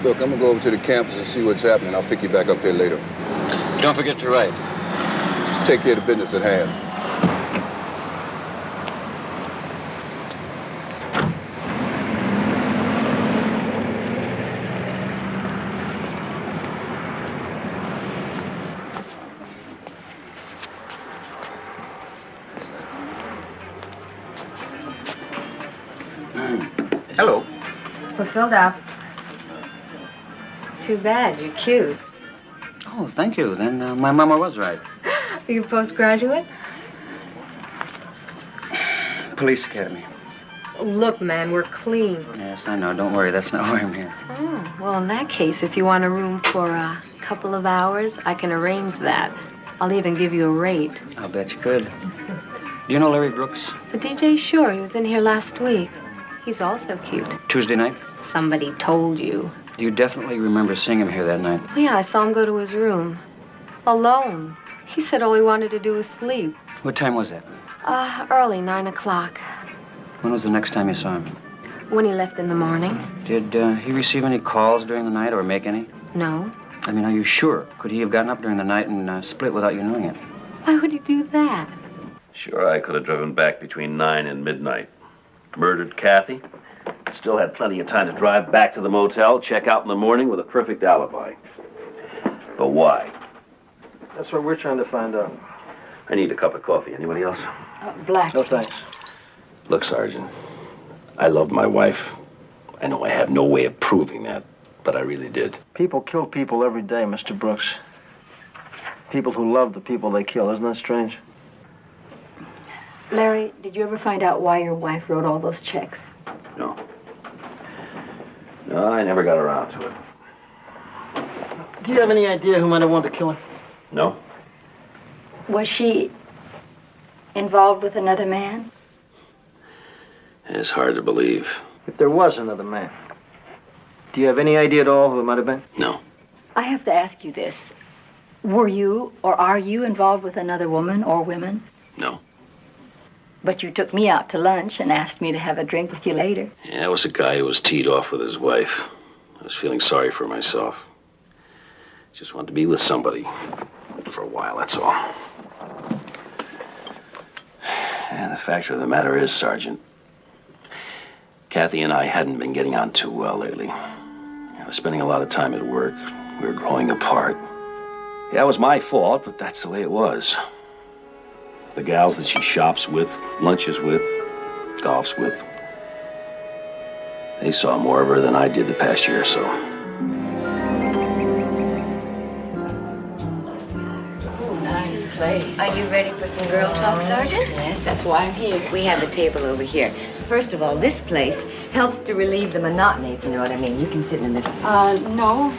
Look, I'm gonna go over to the campus and see what's happening. I'll pick you back up here later. Don't forget to write. Just take care of the business at hand. Hello. We're filled up. Too bad. You're cute. Oh, thank you. Then my mama was right. Are you postgraduate? Police Academy. Look, man, we're clean. Yes, I know. Don't worry. That's not why I'm here. Oh, well, in that case, if you want a room for a couple of hours, I can arrange that. I'll even give you a rate. I'll bet you could. Do you know Larry Brooks? The DJ, sure. He was in here last week. He's also cute. Tuesday night? Somebody told you. Do you definitely remember seeing him here that night? Oh, yeah, I saw him go to his room. Alone. He said all he wanted to do was sleep. What time was that? Early, 9 o'clock. When was the next time you saw him? When he left in the morning. Did he receive any calls during the night or make any? No. I mean, are you sure? Could he have gotten up during the night and split without you knowing it? Why would he do that? Sure, I could have driven back between 9 and midnight. Murdered Kathy. Still had plenty of time to drive back to the motel, check out in the morning with a perfect alibi. But why? That's what we're trying to find out. I need a cup of coffee. Anybody else? Black. No thanks. Look, Sergeant, I love my wife. I know I have no way of proving that, but I really did. People kill people every day, Mr. Brooks. People who love the people they kill. Isn't that strange? Larry, did you ever find out why your wife wrote all those checks? No. No, I never got around to it. Do you have any idea who might have wanted to kill her? No? Was she involved with another man? It's hard to believe. If there was another man, do you have any idea at all who it might have been? No. I have to ask you this. Were you or are you involved with another woman or women? No. But you took me out to lunch and asked me to have a drink with you later. Yeah, it was a guy who was teed off with his wife. I was feeling sorry for myself. Just wanted to be with somebody. For a while, that's all. And the fact of the matter is, Sergeant, Kathy and I hadn't been getting on too well lately. I was spending a lot of time at work. We were growing apart. Yeah, it was my fault, but that's the way it was. The gals that she shops with, lunches with, golfs with, they saw more of her than I did the past year or so. Oh, nice place. Are you ready for some girl talk, Sergeant? Yes, that's why I'm here. We have a table over here. First of all, this place helps to relieve the monotony, if you know what I mean. You can sit in the middle. No.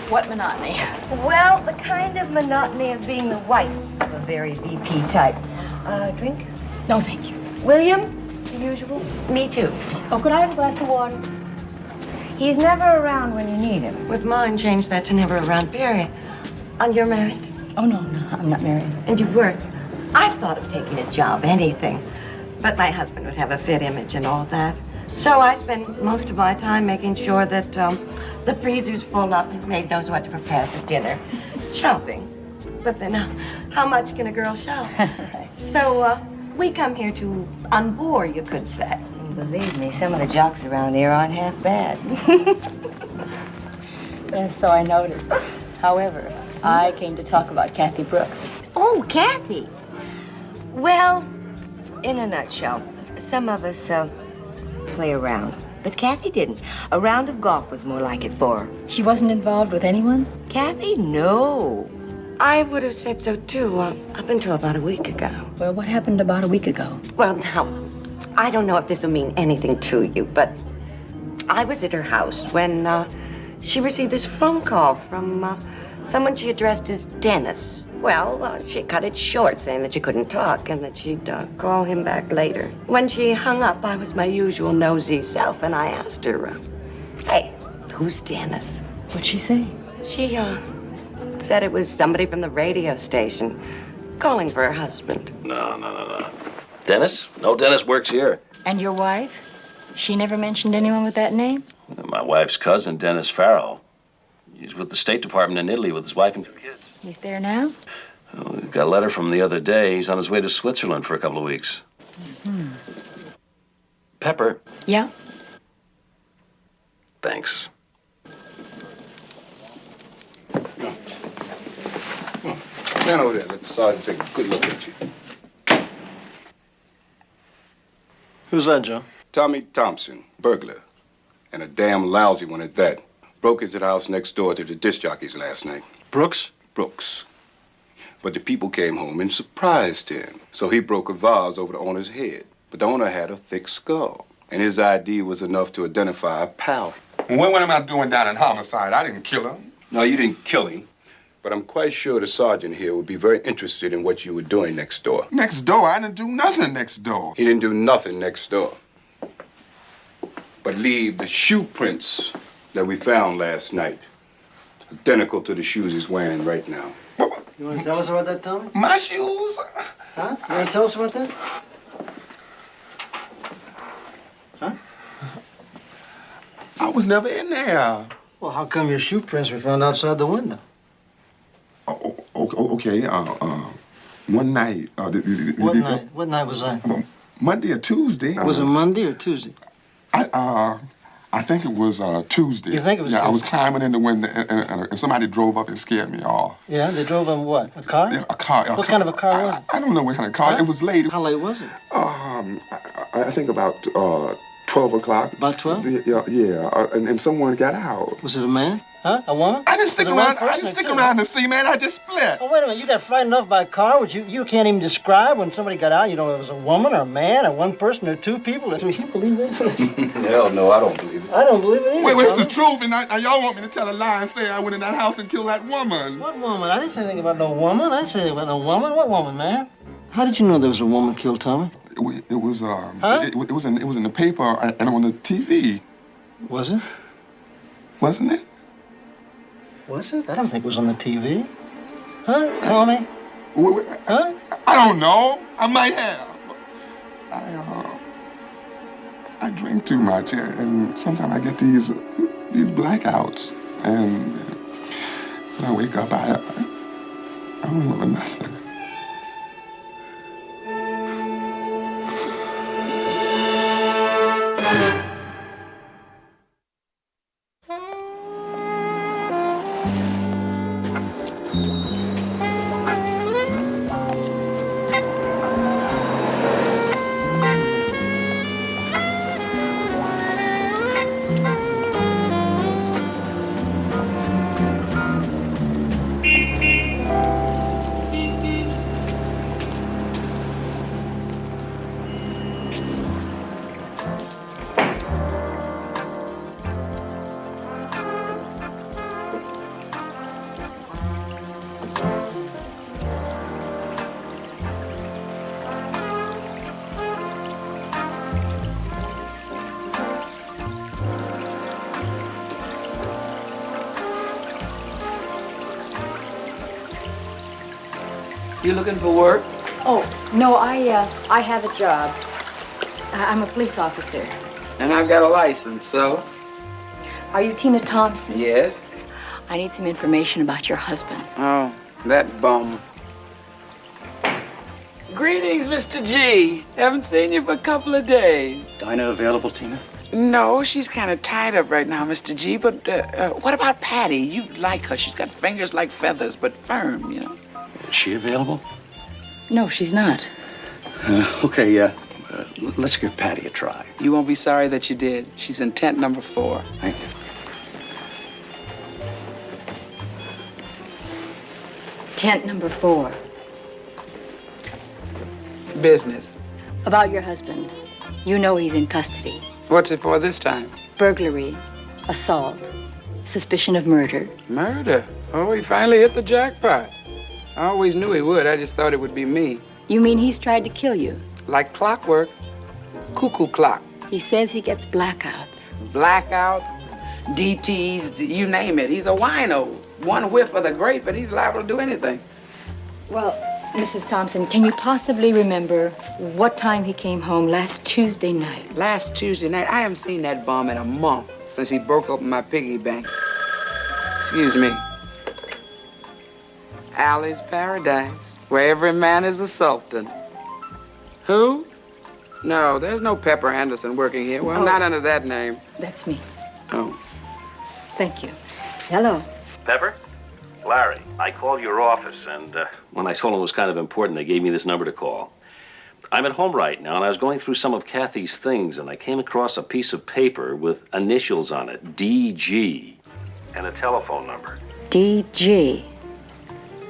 What monotony? Well, the kind of monotony of being the wife of a very VP type. Drink? No, thank you. William, the usual? Me too. Oh, could I have a glass of water? He's never around when you need him. With mine, change that to never around, period. And you're married? Oh, no, I'm not married. And you work? I've thought of taking a job, anything. But my husband would have a fit image and all that. So I spend most of my time making sure that the freezer's full up and maid knows what to prepare for dinner. Shopping. But then how much can a girl shop? Right. So we come here to unbore, you could say. Believe me, some of the jocks around here aren't half bad. Yes, so I noticed. However, I came to talk about Kathy Brooks. Oh, Kathy. Well, in a nutshell, some of us play around. But Kathy didn't. A round of golf was more like it for her. She wasn't involved with anyone? Kathy? No. I would have said so, too, up until about a week ago. Well, what happened about a week ago? Well, now, I don't know if this will mean anything to you, but I was at her house when she received this phone call from someone she addressed as Dennis. Well, she cut it short, saying that she couldn't talk and that she'd call him back later. When she hung up, I was my usual nosy self, and I asked her, hey, who's Dennis? What'd she say? She said it was somebody from the radio station calling for her husband. No. Dennis? No, Dennis works here. And your wife? She never mentioned anyone with that name? My wife's cousin, Dennis Farrell. He's with the State Department in Italy with his wife and 2 kids. He's there now? Oh, we got a letter from the other day. He's on his way to Switzerland for a couple of weeks. Mm-hmm. Pepper. Yeah? Thanks. Stand over there. Let the sergeant take a good look at you. Who's that, Joe? Tommy Thompson, burglar. And a damn lousy one at that. Broke into the house next door to the disc jockeys last night. Brooks? Brooks. But the people came home and surprised him. So he broke a vase over the owner's head. But the owner had a thick skull. And his ID was enough to identify a pal. What am I doing down in homicide? I didn't kill him. No, you didn't kill him. But I'm quite sure the sergeant here would be very interested in what you were doing next door. Next door? I didn't do nothing next door. He didn't do nothing next door. But leave the shoe prints that we found last night. Identical to the shoes he's wearing right now. You want to tell us about that, Tommy? My shoes? Huh? You want to tell us about that? Huh? I was never in there. Well, how come your shoe prints were found outside the window? Okay. One night. What night? What night was that? Monday or Tuesday. Was it Monday or Tuesday? I I think it was Tuesday. You think it was Yeah, I was Tuesday? climbing in the window, and somebody drove up and scared me off. Yeah, they drove in what? A car? Yeah, a car. What kind of a car was it? I don't know what kind of car. It was late. How late was it? I think about 12 o'clock. About 12? Yeah. And someone got out. Was it a man? Huh? A woman? I didn't stick Was it one around. I person didn't or stick two? around to see, man. I just split. Oh, wait a minute. You got frightened enough by a car, which you can't even describe when somebody got out. You know, it was a woman or a man or one person or two people. So you believe that? Hell no, I don't believe it. I don't believe it either. Wait, it's Tommy. the truth, and y'all want me to tell a lie and say I went in that house and killed that woman. What woman? I didn't say anything about no woman. I didn't say anything about no woman. What woman, man? How did you know there was a woman killed, Tommy? It was it was in the paper and on the TV. Was it? Wasn't it? Was it? I don't think it was on the TV. Huh, Tommy? Huh? I don't know. I might have. I drink too much, and sometimes I get these blackouts, and when I wake up, I don't remember nothing. You looking for work? Oh, no, I have a job. I'm a police officer. And I've got a license, so? Are you Tina Thompson? Yes. I need some information about your husband. Oh, that bum. Greetings, Mr. G. Haven't seen you for a couple of days. Dinah available, Tina? No, she's kind of tied up right now, Mr. G. But what about Patty? You'd like her. She's got fingers like feathers, but firm, you know. Is she available? No, she's not. Okay, let's give Patty a try. You won't be sorry that you did. She's in tent number 4. Thank you. Tent number 4. Business. About your husband. You know he's in custody. What's it for this time? Burglary, assault, suspicion of murder. Murder? Oh, he finally hit the jackpot. I always knew he would. I just thought it would be me. You mean he's tried to kill you? Like clockwork. Cuckoo clock. He says he gets blackouts. Blackout, DTs, you name it. He's a wino. One whiff of the grape and he's liable to do anything. Well, Mrs. Thompson, can you possibly remember what time he came home last Tuesday night? Last Tuesday night? I haven't seen that bum in a month since he broke open my piggy bank. Excuse me. Alley's Paradise, where every man is a sultan. Who? No, there's no Pepper Anderson working here. Well, not under that name. That's me. Oh. Thank you. Hello. Pepper? Larry, I called your office, and when I told them it was kind of important, they gave me this number to call. I'm at home right now, and I was going through some of Kathy's things, and I came across a piece of paper with initials on it, DG, and a telephone number. DG.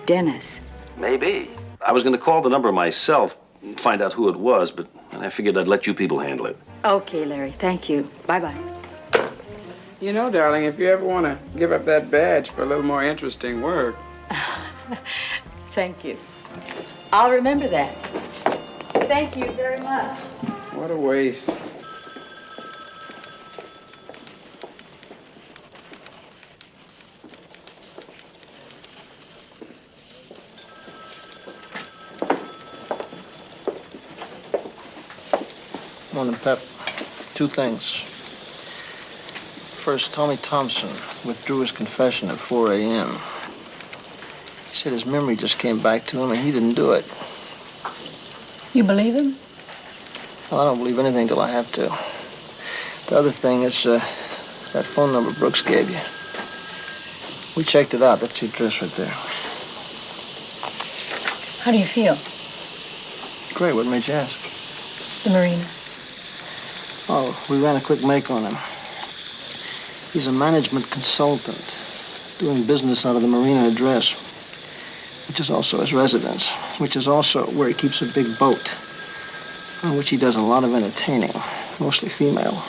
Dennis. Maybe. I was going to call the number myself and find out who it was, but I figured I'd let you people handle it. Okay, Larry. Thank you. Bye-bye. You know, darling, if you ever want to give up that badge for a little more interesting work. Thank you. I'll remember that. Thank you very much. What a waste. Morning, Pep. 2 things. First, Tommy Thompson withdrew his confession at 4 a.m. He said his memory just came back to him and he didn't do it. You believe him? Well, I don't believe anything till I have to. The other thing is, That phone number Brooks gave you. We checked it out. That's the address right there. How do you feel? Great. What made you ask? The marina. Oh, we ran a quick make on him. He's a management consultant doing business out of the marina address, which is also his residence, which is also where he keeps a big boat, on which he does a lot of entertaining, mostly female.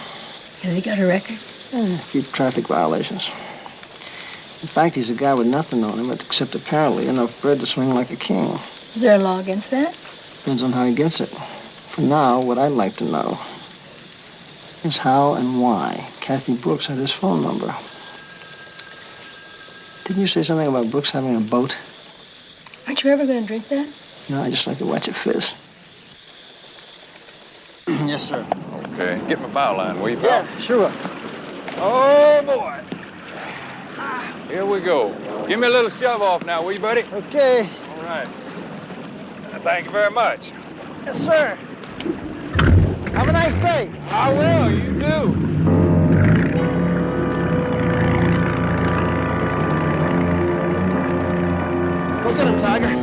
Has he got a record? A few traffic violations. In fact, he's a guy with nothing on him except apparently enough bread to swing like a king. Is there a law against that? Depends on how he gets it. For now, what I'd like to know is how and why Kathy Brooks had his phone number. Didn't you say something about Brooks having a boat? Aren't you ever going to drink that? No, I just like to watch it fizz. Yes, sir. Okay, get my bow line, will you, pal? Yeah, sure. Oh, boy. Here we go. Give me a little shove off now, will you, buddy? Okay. All right. Thank you very much. Yes, sir. Have a nice day. I will, you too. Go get him, Tiger.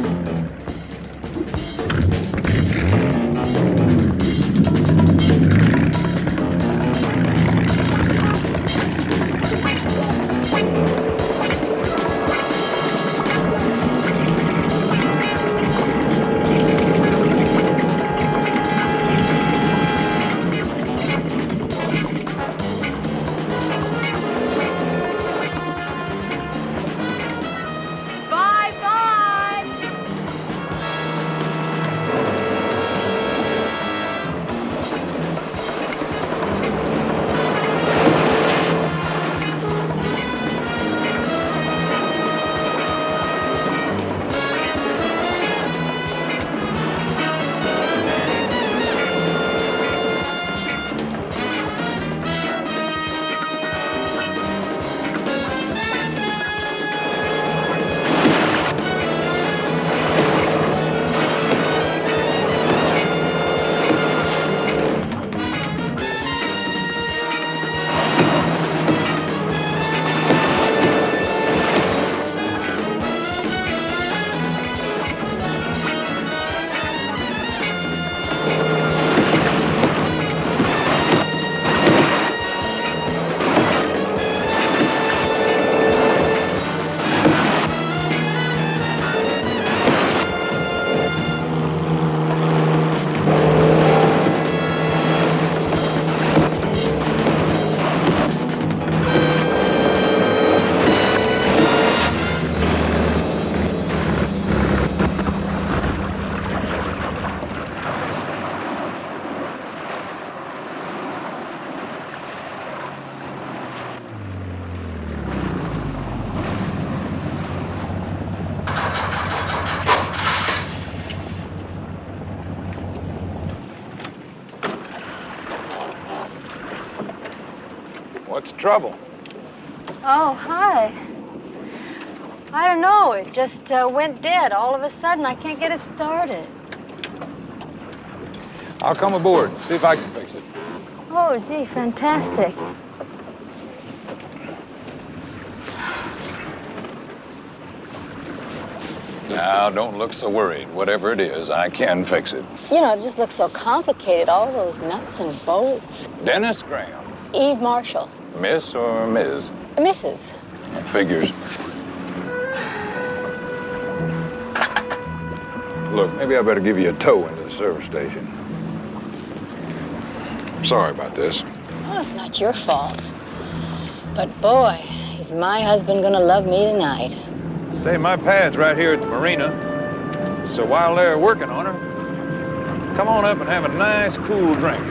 What's the trouble? Oh, hi. I don't know. It just went dead all of a sudden. I can't get it started. I'll come aboard, see if I can fix it. Oh, gee, fantastic. Now, don't look so worried. Whatever it is, I can fix it. You know, it just looks so complicated. All those nuts and bolts. Dennis Graham. Eve Marshall. Miss or Ms.? Mrs. Figures. Look, maybe I better give you a tow into the service station. Sorry about this. Oh, it's not your fault. But boy, is my husband gonna love me tonight. Say, my pad's right here at the marina. So while they're working on her, come on up and have a nice, cool drink.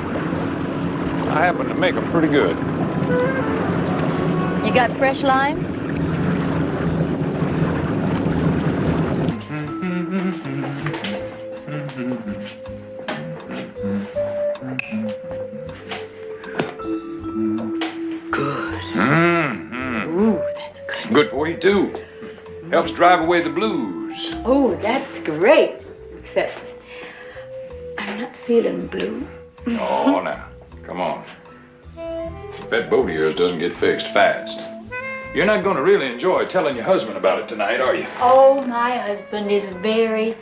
I happen to make them pretty good. You got fresh limes? Ooh, that's good. Good for you, too. Helps drive away the blues. Oh, that's great. Except I'm not feeling blue. Oh, now, come on. That boat of yours doesn't get fixed fast. You're not going to really enjoy telling your husband about it tonight, are you? Oh, my husband is a very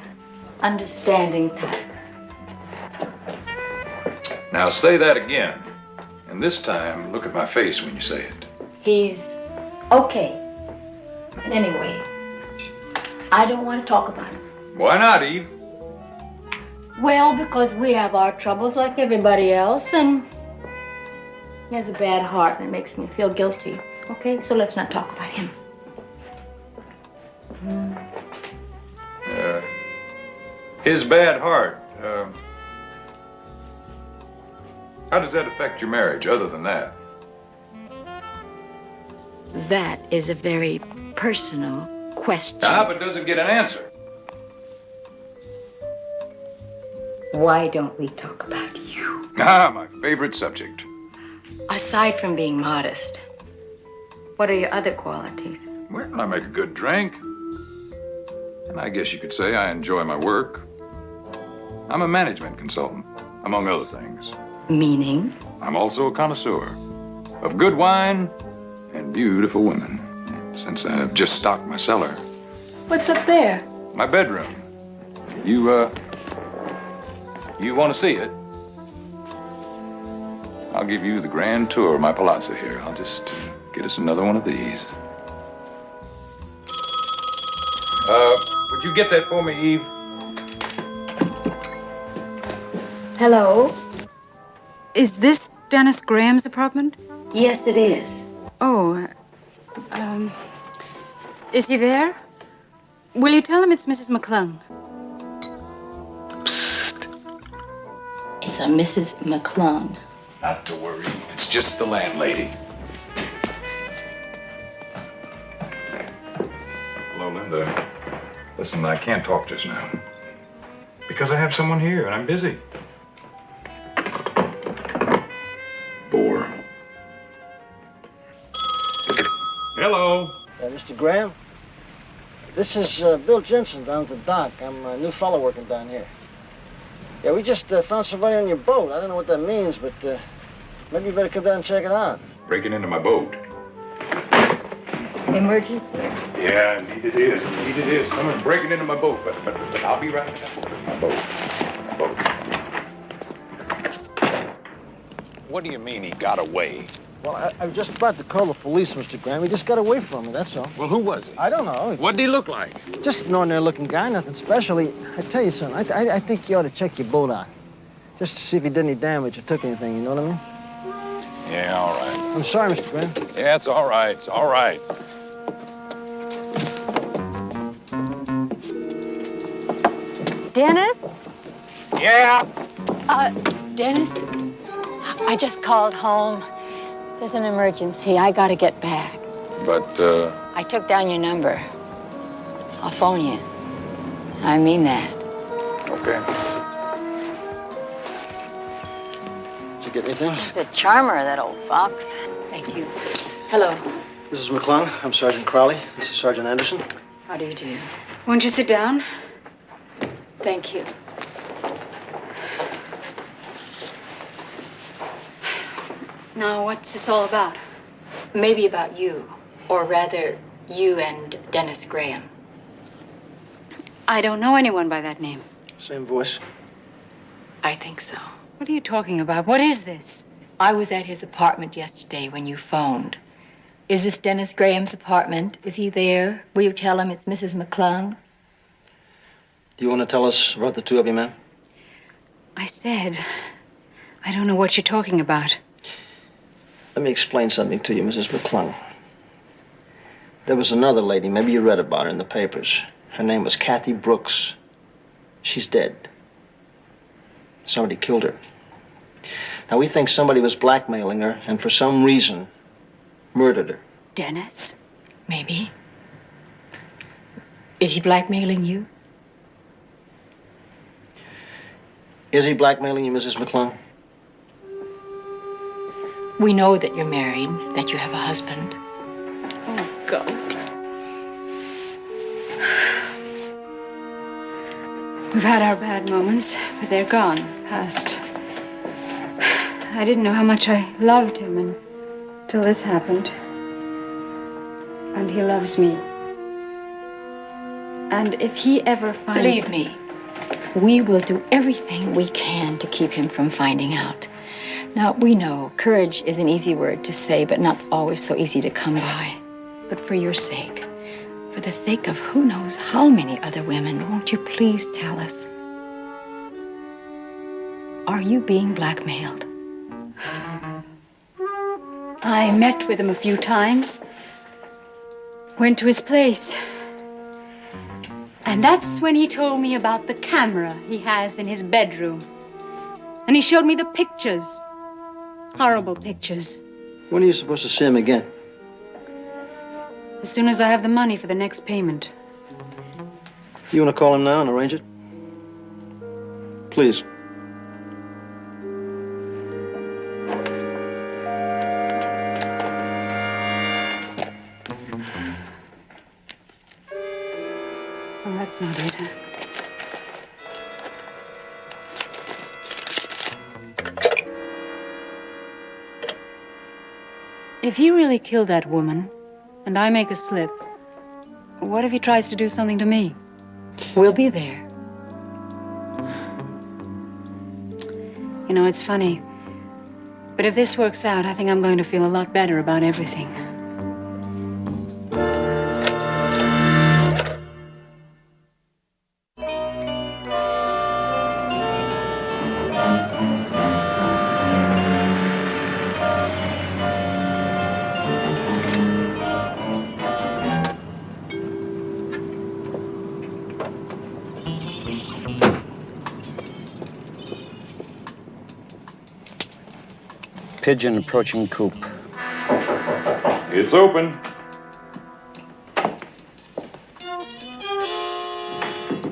understanding type. Now say that again. And this time, look at my face when you say it. He's okay. And anyway, I don't want to talk about it. Why not, Eve? Well, because we have our troubles like everybody else, and he has a bad heart, and it makes me feel guilty. Okay, so let's not talk about him. His bad heart. How does that affect your marriage, other than that? That is a very personal question. I hope it doesn't get an answer. Why don't we talk about you? Ah, my favorite subject. Aside from being modest, what are your other qualities? Well, I make a good drink. And I guess you could say I enjoy my work. I'm a management consultant, among other things. Meaning? I'm also a connoisseur of good wine and beautiful women. Since I've just stocked my cellar. What's up there? My bedroom. You want to see it? I'll give you the grand tour of my palazzo here. I'll just get us another one of these. Would you get that for me, Eve? Hello? Is this Dennis Graham's apartment? Yes, it is. Oh, is he there? Will you tell him it's Mrs. McClung? It's a Mrs. McClung. Not to worry. It's just the landlady. Hello, Linda. Listen, I can't talk just now. Because I have someone here and I'm busy. Bore. Hello. Mr. Graham? This is Bill Jensen down at the dock. I'm a new fellow working down here. Yeah, we just found somebody on your boat. I don't know what that means, but maybe you better come down and check it out. Breaking into my boat. Emergency? Yeah, indeed it is. Indeed it is. Someone's breaking into my boat, but I'll be right back. My boat. My boat. What do you mean he got away? Well, I'm just about to call the police, Mr. Graham. He just got away from me, that's all. Well, who was he? I don't know. What did he look like? Just an ordinary-looking guy, nothing special. I tell you something, I think you ought to check your boat out. Just to see if he did any damage or took anything, you know what I mean? Yeah, all right. I'm sorry, Mr. Graham. Yeah, it's all right. It's all right. Dennis? Yeah? Dennis, I just called home. There's an emergency. I gotta get back. But, I took down your number. I'll phone you. I mean that. Okay. Did you get anything? He's a charmer, that old fox. Thank you. Hello. Mrs. McClung, I'm Sergeant Crowley. This is Sergeant Anderson. How do you do? Won't you sit down? Thank you. Now, what's this all about? Maybe about you, or rather, you and Dennis Graham. I don't know anyone by that name. Same voice. I think so. What are you talking about? What is this? I was at his apartment yesterday when you phoned. Is this Dennis Graham's apartment? Is he there? Will you tell him it's Mrs. McClung? Do you want to tell us about the two of you, ma'am? I said, I don't know what you're talking about. Let me explain something to you, Mrs. McClung. There was another lady, maybe you read about her in the papers. Her name was Kathy Brooks. She's dead. Somebody killed her. Now, we think somebody was blackmailing her and for some reason murdered her. Dennis? Maybe. Is he blackmailing you? Is he blackmailing you, Mrs. McClung? We know that you're married, that you have a husband. Oh, God. We've had our bad moments, but they're gone, past. I didn't know how much I loved him, and till this happened. And he loves me. And if he ever finds... Believe me, we will do everything we can to keep him from finding out. Now, we know courage is an easy word to say, but not always so easy to come by. But for your sake, for the sake of who knows how many other women, won't you please tell us? Are you being blackmailed? I met with him a few times. Went to his place. And that's when he told me about the camera he has in his bedroom. And he showed me the pictures. Horrible pictures. When are you supposed to see him again? As soon as I have the money for the next payment. You want to call him now and arrange it? Please. Oh, that's not it. If he really killed that woman, and I make a slip, what if he tries to do something to me? We'll be there. You know, it's funny, but if this works out, I think I'm going to feel a lot better about everything. Pigeon approaching coop. It's open.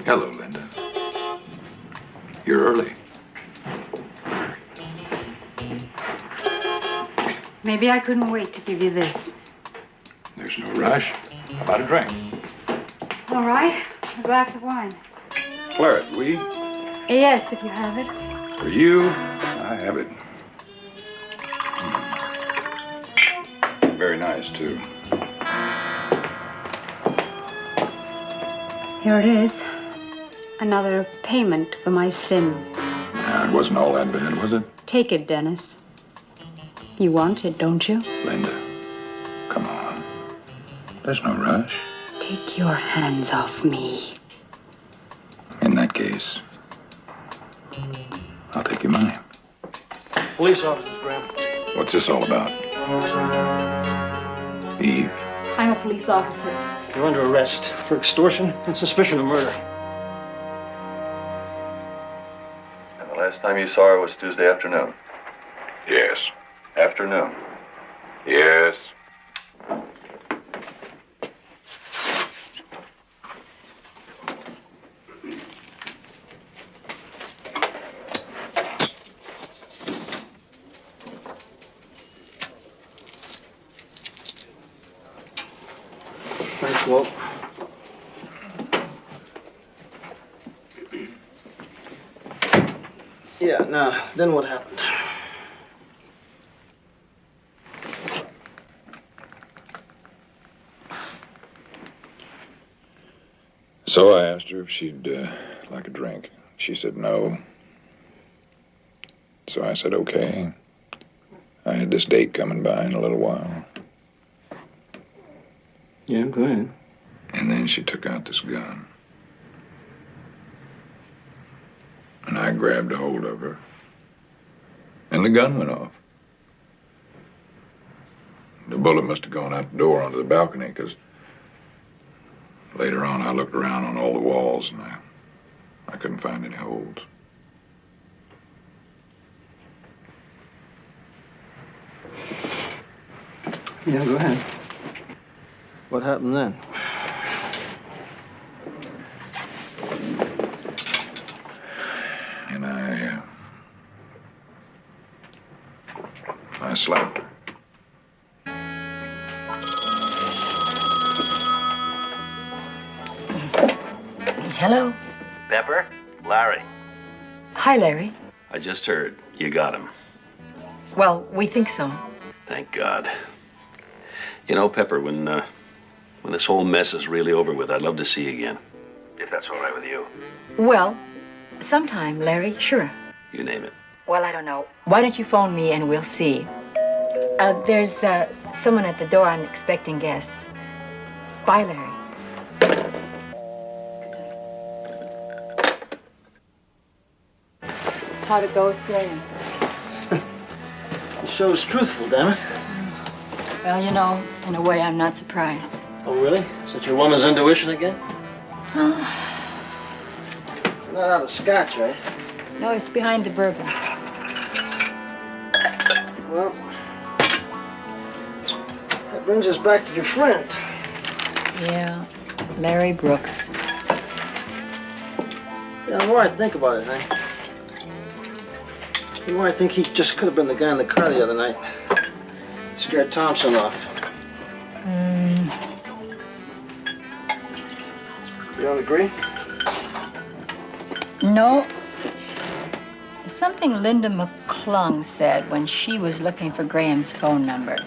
Hello, Linda. You're early. Maybe I couldn't wait to give you this. There's no rush. How about a drink? All right, a glass of wine. Claret, will you? Yes, if you have it. For you, I have it. Very nice, too. Here it is. Another payment for my sins. It wasn't all that bad, was it? Take it, Dennis. You want it, don't you? Linda, come on. There's no rush. Take your hands off me. In that case, I'll take your money. Police officers, Graham. What's this all about? Eve. I'm a police officer. You're under arrest for extortion and suspicion of murder. And the last time you saw her was Tuesday afternoon? Yes. Afternoon? Yes. Thanks, Walt. Yeah, now, then what happened? So I asked her if she'd like a drink. She said no. So I said, okay. I had this date coming by in a little while. Yeah, go ahead. And then she took out this gun. And I grabbed a hold of her. And the gun went off. The bullet must have gone out the door onto the balcony, because later on I looked around on all the walls and I couldn't find any holes. Yeah, go ahead. What happened then? And I slapped her. Hello. Pepper? Larry. Hi, Larry. I just heard. You got him. Well, we think so. Thank God. You know, Pepper, when this whole mess is really over with, I'd love to see you again. If that's all right with you. Well, sometime, Larry, sure. You name it. Well, I don't know. Why don't you phone me and we'll see. There's someone at the door. I'm expecting guests. Bye, Larry. How'd it go with Graham? The show's truthful, damn it. Well, you know, in a way, I'm not surprised. Oh, really? Is that your woman's intuition again? Oh, Not out of scotch, right? no, it's behind the bourbon. Well, that brings us back to your friend. Yeah, Larry Brooks. Yeah, the more I think about it, Hank, the more I think he just could have been the guy in the car the other night. Scared Thompson off. You don't agree? No. Something Linda McClung said when she was looking for Graham's phone number.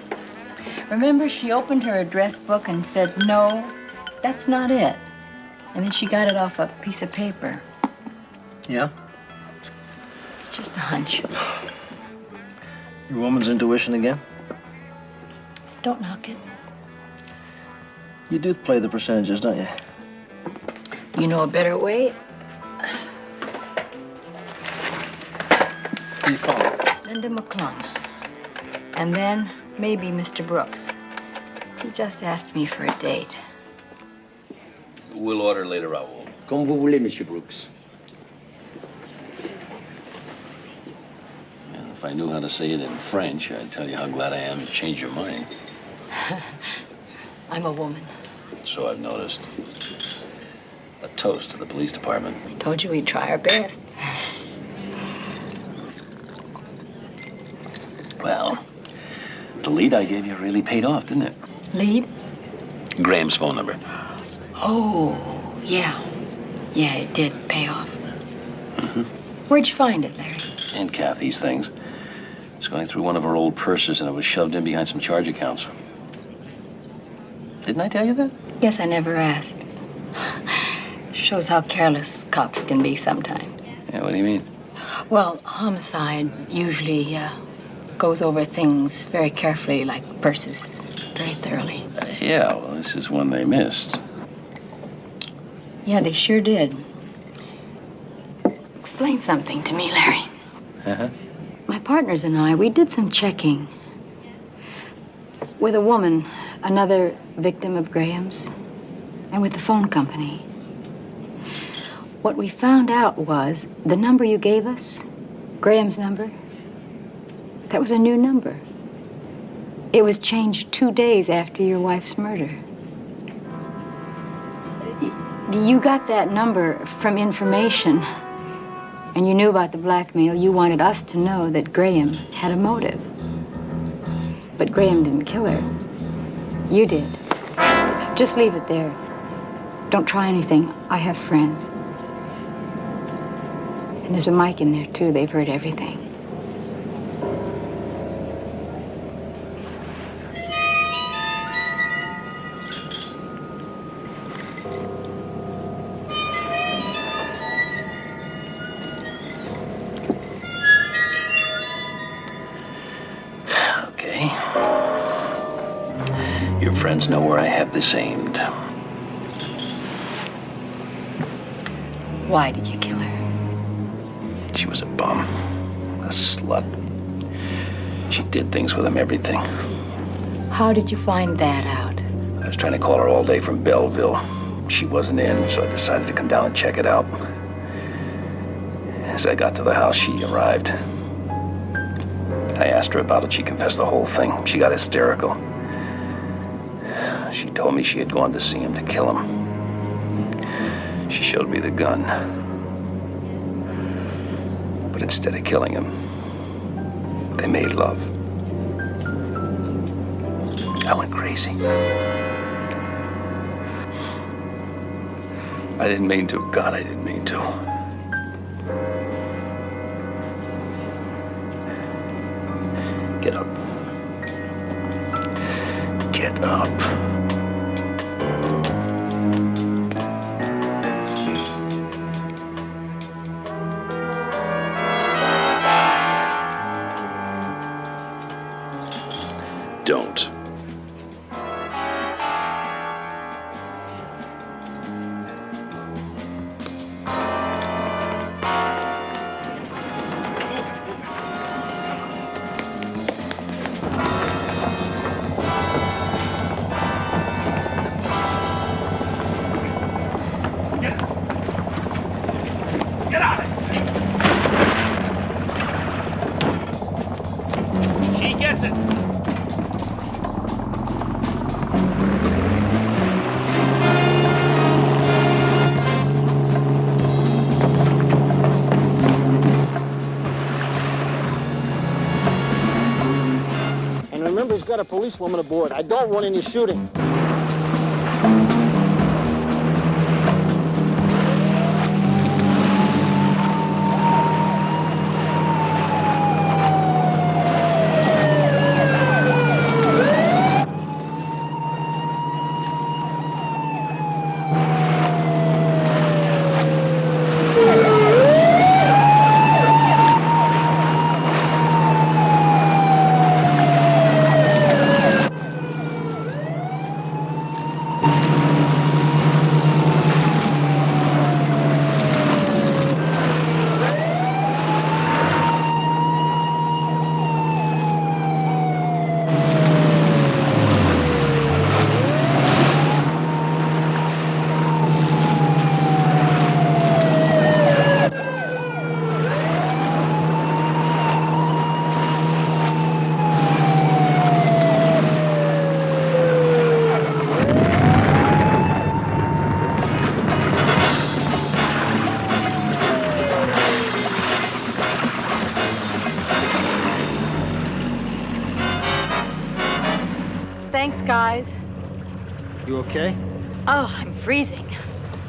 Remember, she opened her address book and said, no, that's not it. And then she got it off a piece of paper. Yeah? It's just a hunch. Your woman's intuition again? Don't knock it. You do play the percentages, don't you? You know a better way? Who you calling? Linda McClung. And then maybe Mr. Brooks. He just asked me for a date. We'll order later, Raoul. Comme vous voulez, Monsieur Brooks. Well, if I knew how to say it in French, I'd tell you how glad I am to change your mind. I'm a woman. So I've noticed. A toast to the police department. Told you we'd try our best. Well, the lead I gave you really paid off, didn't it? Lead? Graham's phone number. Oh, yeah. Yeah, it did pay off. Where'd you find it, Larry? And Kathy's things. I was going through one of her old purses and it was shoved in behind some charge accounts. Didn't I tell you that? Guess I never asked. Shows how careless cops can be sometimes. Yeah, what do you mean? Well, homicide usually goes over things very carefully, like purses, very thoroughly. Yeah, well, this is one they missed. Yeah, they sure did. Explain something to me, Larry. Uh-huh. My partners and I, we did some checking with a woman, another victim of Graham's, and with the phone company. What we found out was the number you gave us, Graham's number, that was a new number. It was changed 2 days after your wife's murder. You got that number from information, and you knew about the blackmail. You wanted us to know that Graham had a motive. But Graham didn't kill her. You did. Just leave it there. Don't try anything. I have friends. And there's a mic in there, too. They've heard everything. Okay. Your friends know where I have this aimed. Why did you kill her? She was a bum. A slut. She did things with him, everything. How did you find that out? I was trying to call her all day from Belleville. She wasn't in, so I decided to come down and check it out. As I got to the house, she arrived. I asked her about it. She confessed the whole thing. She got hysterical. She told me she had gone to see him to kill him. She showed me the gun. But instead of killing him, they made love. I went crazy. I didn't mean to. God, I didn't mean to. Get up. Get up. Don't. Get out of here! She gets it! And remember, he's got a policewoman aboard. I don't want any shooting. Thanks, guys. You okay? Oh, I'm freezing.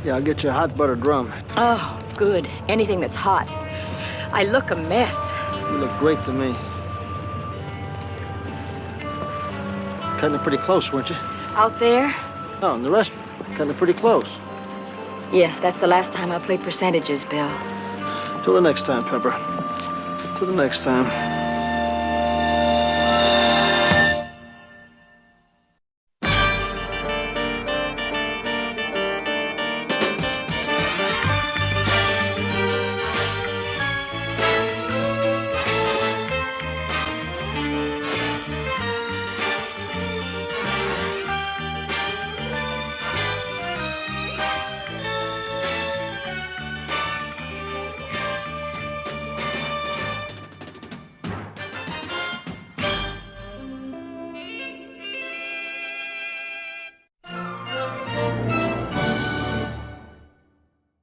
Yeah, I'll get you a hot buttered rum. Oh, good. Anything that's hot. I look a mess. You look great to me. Kind of pretty close, weren't you? Out there? No, in the restaurant. Kind of pretty close. Yeah, that's the last time I played percentages, Bill. Till the next time, Pepper. Till the next time.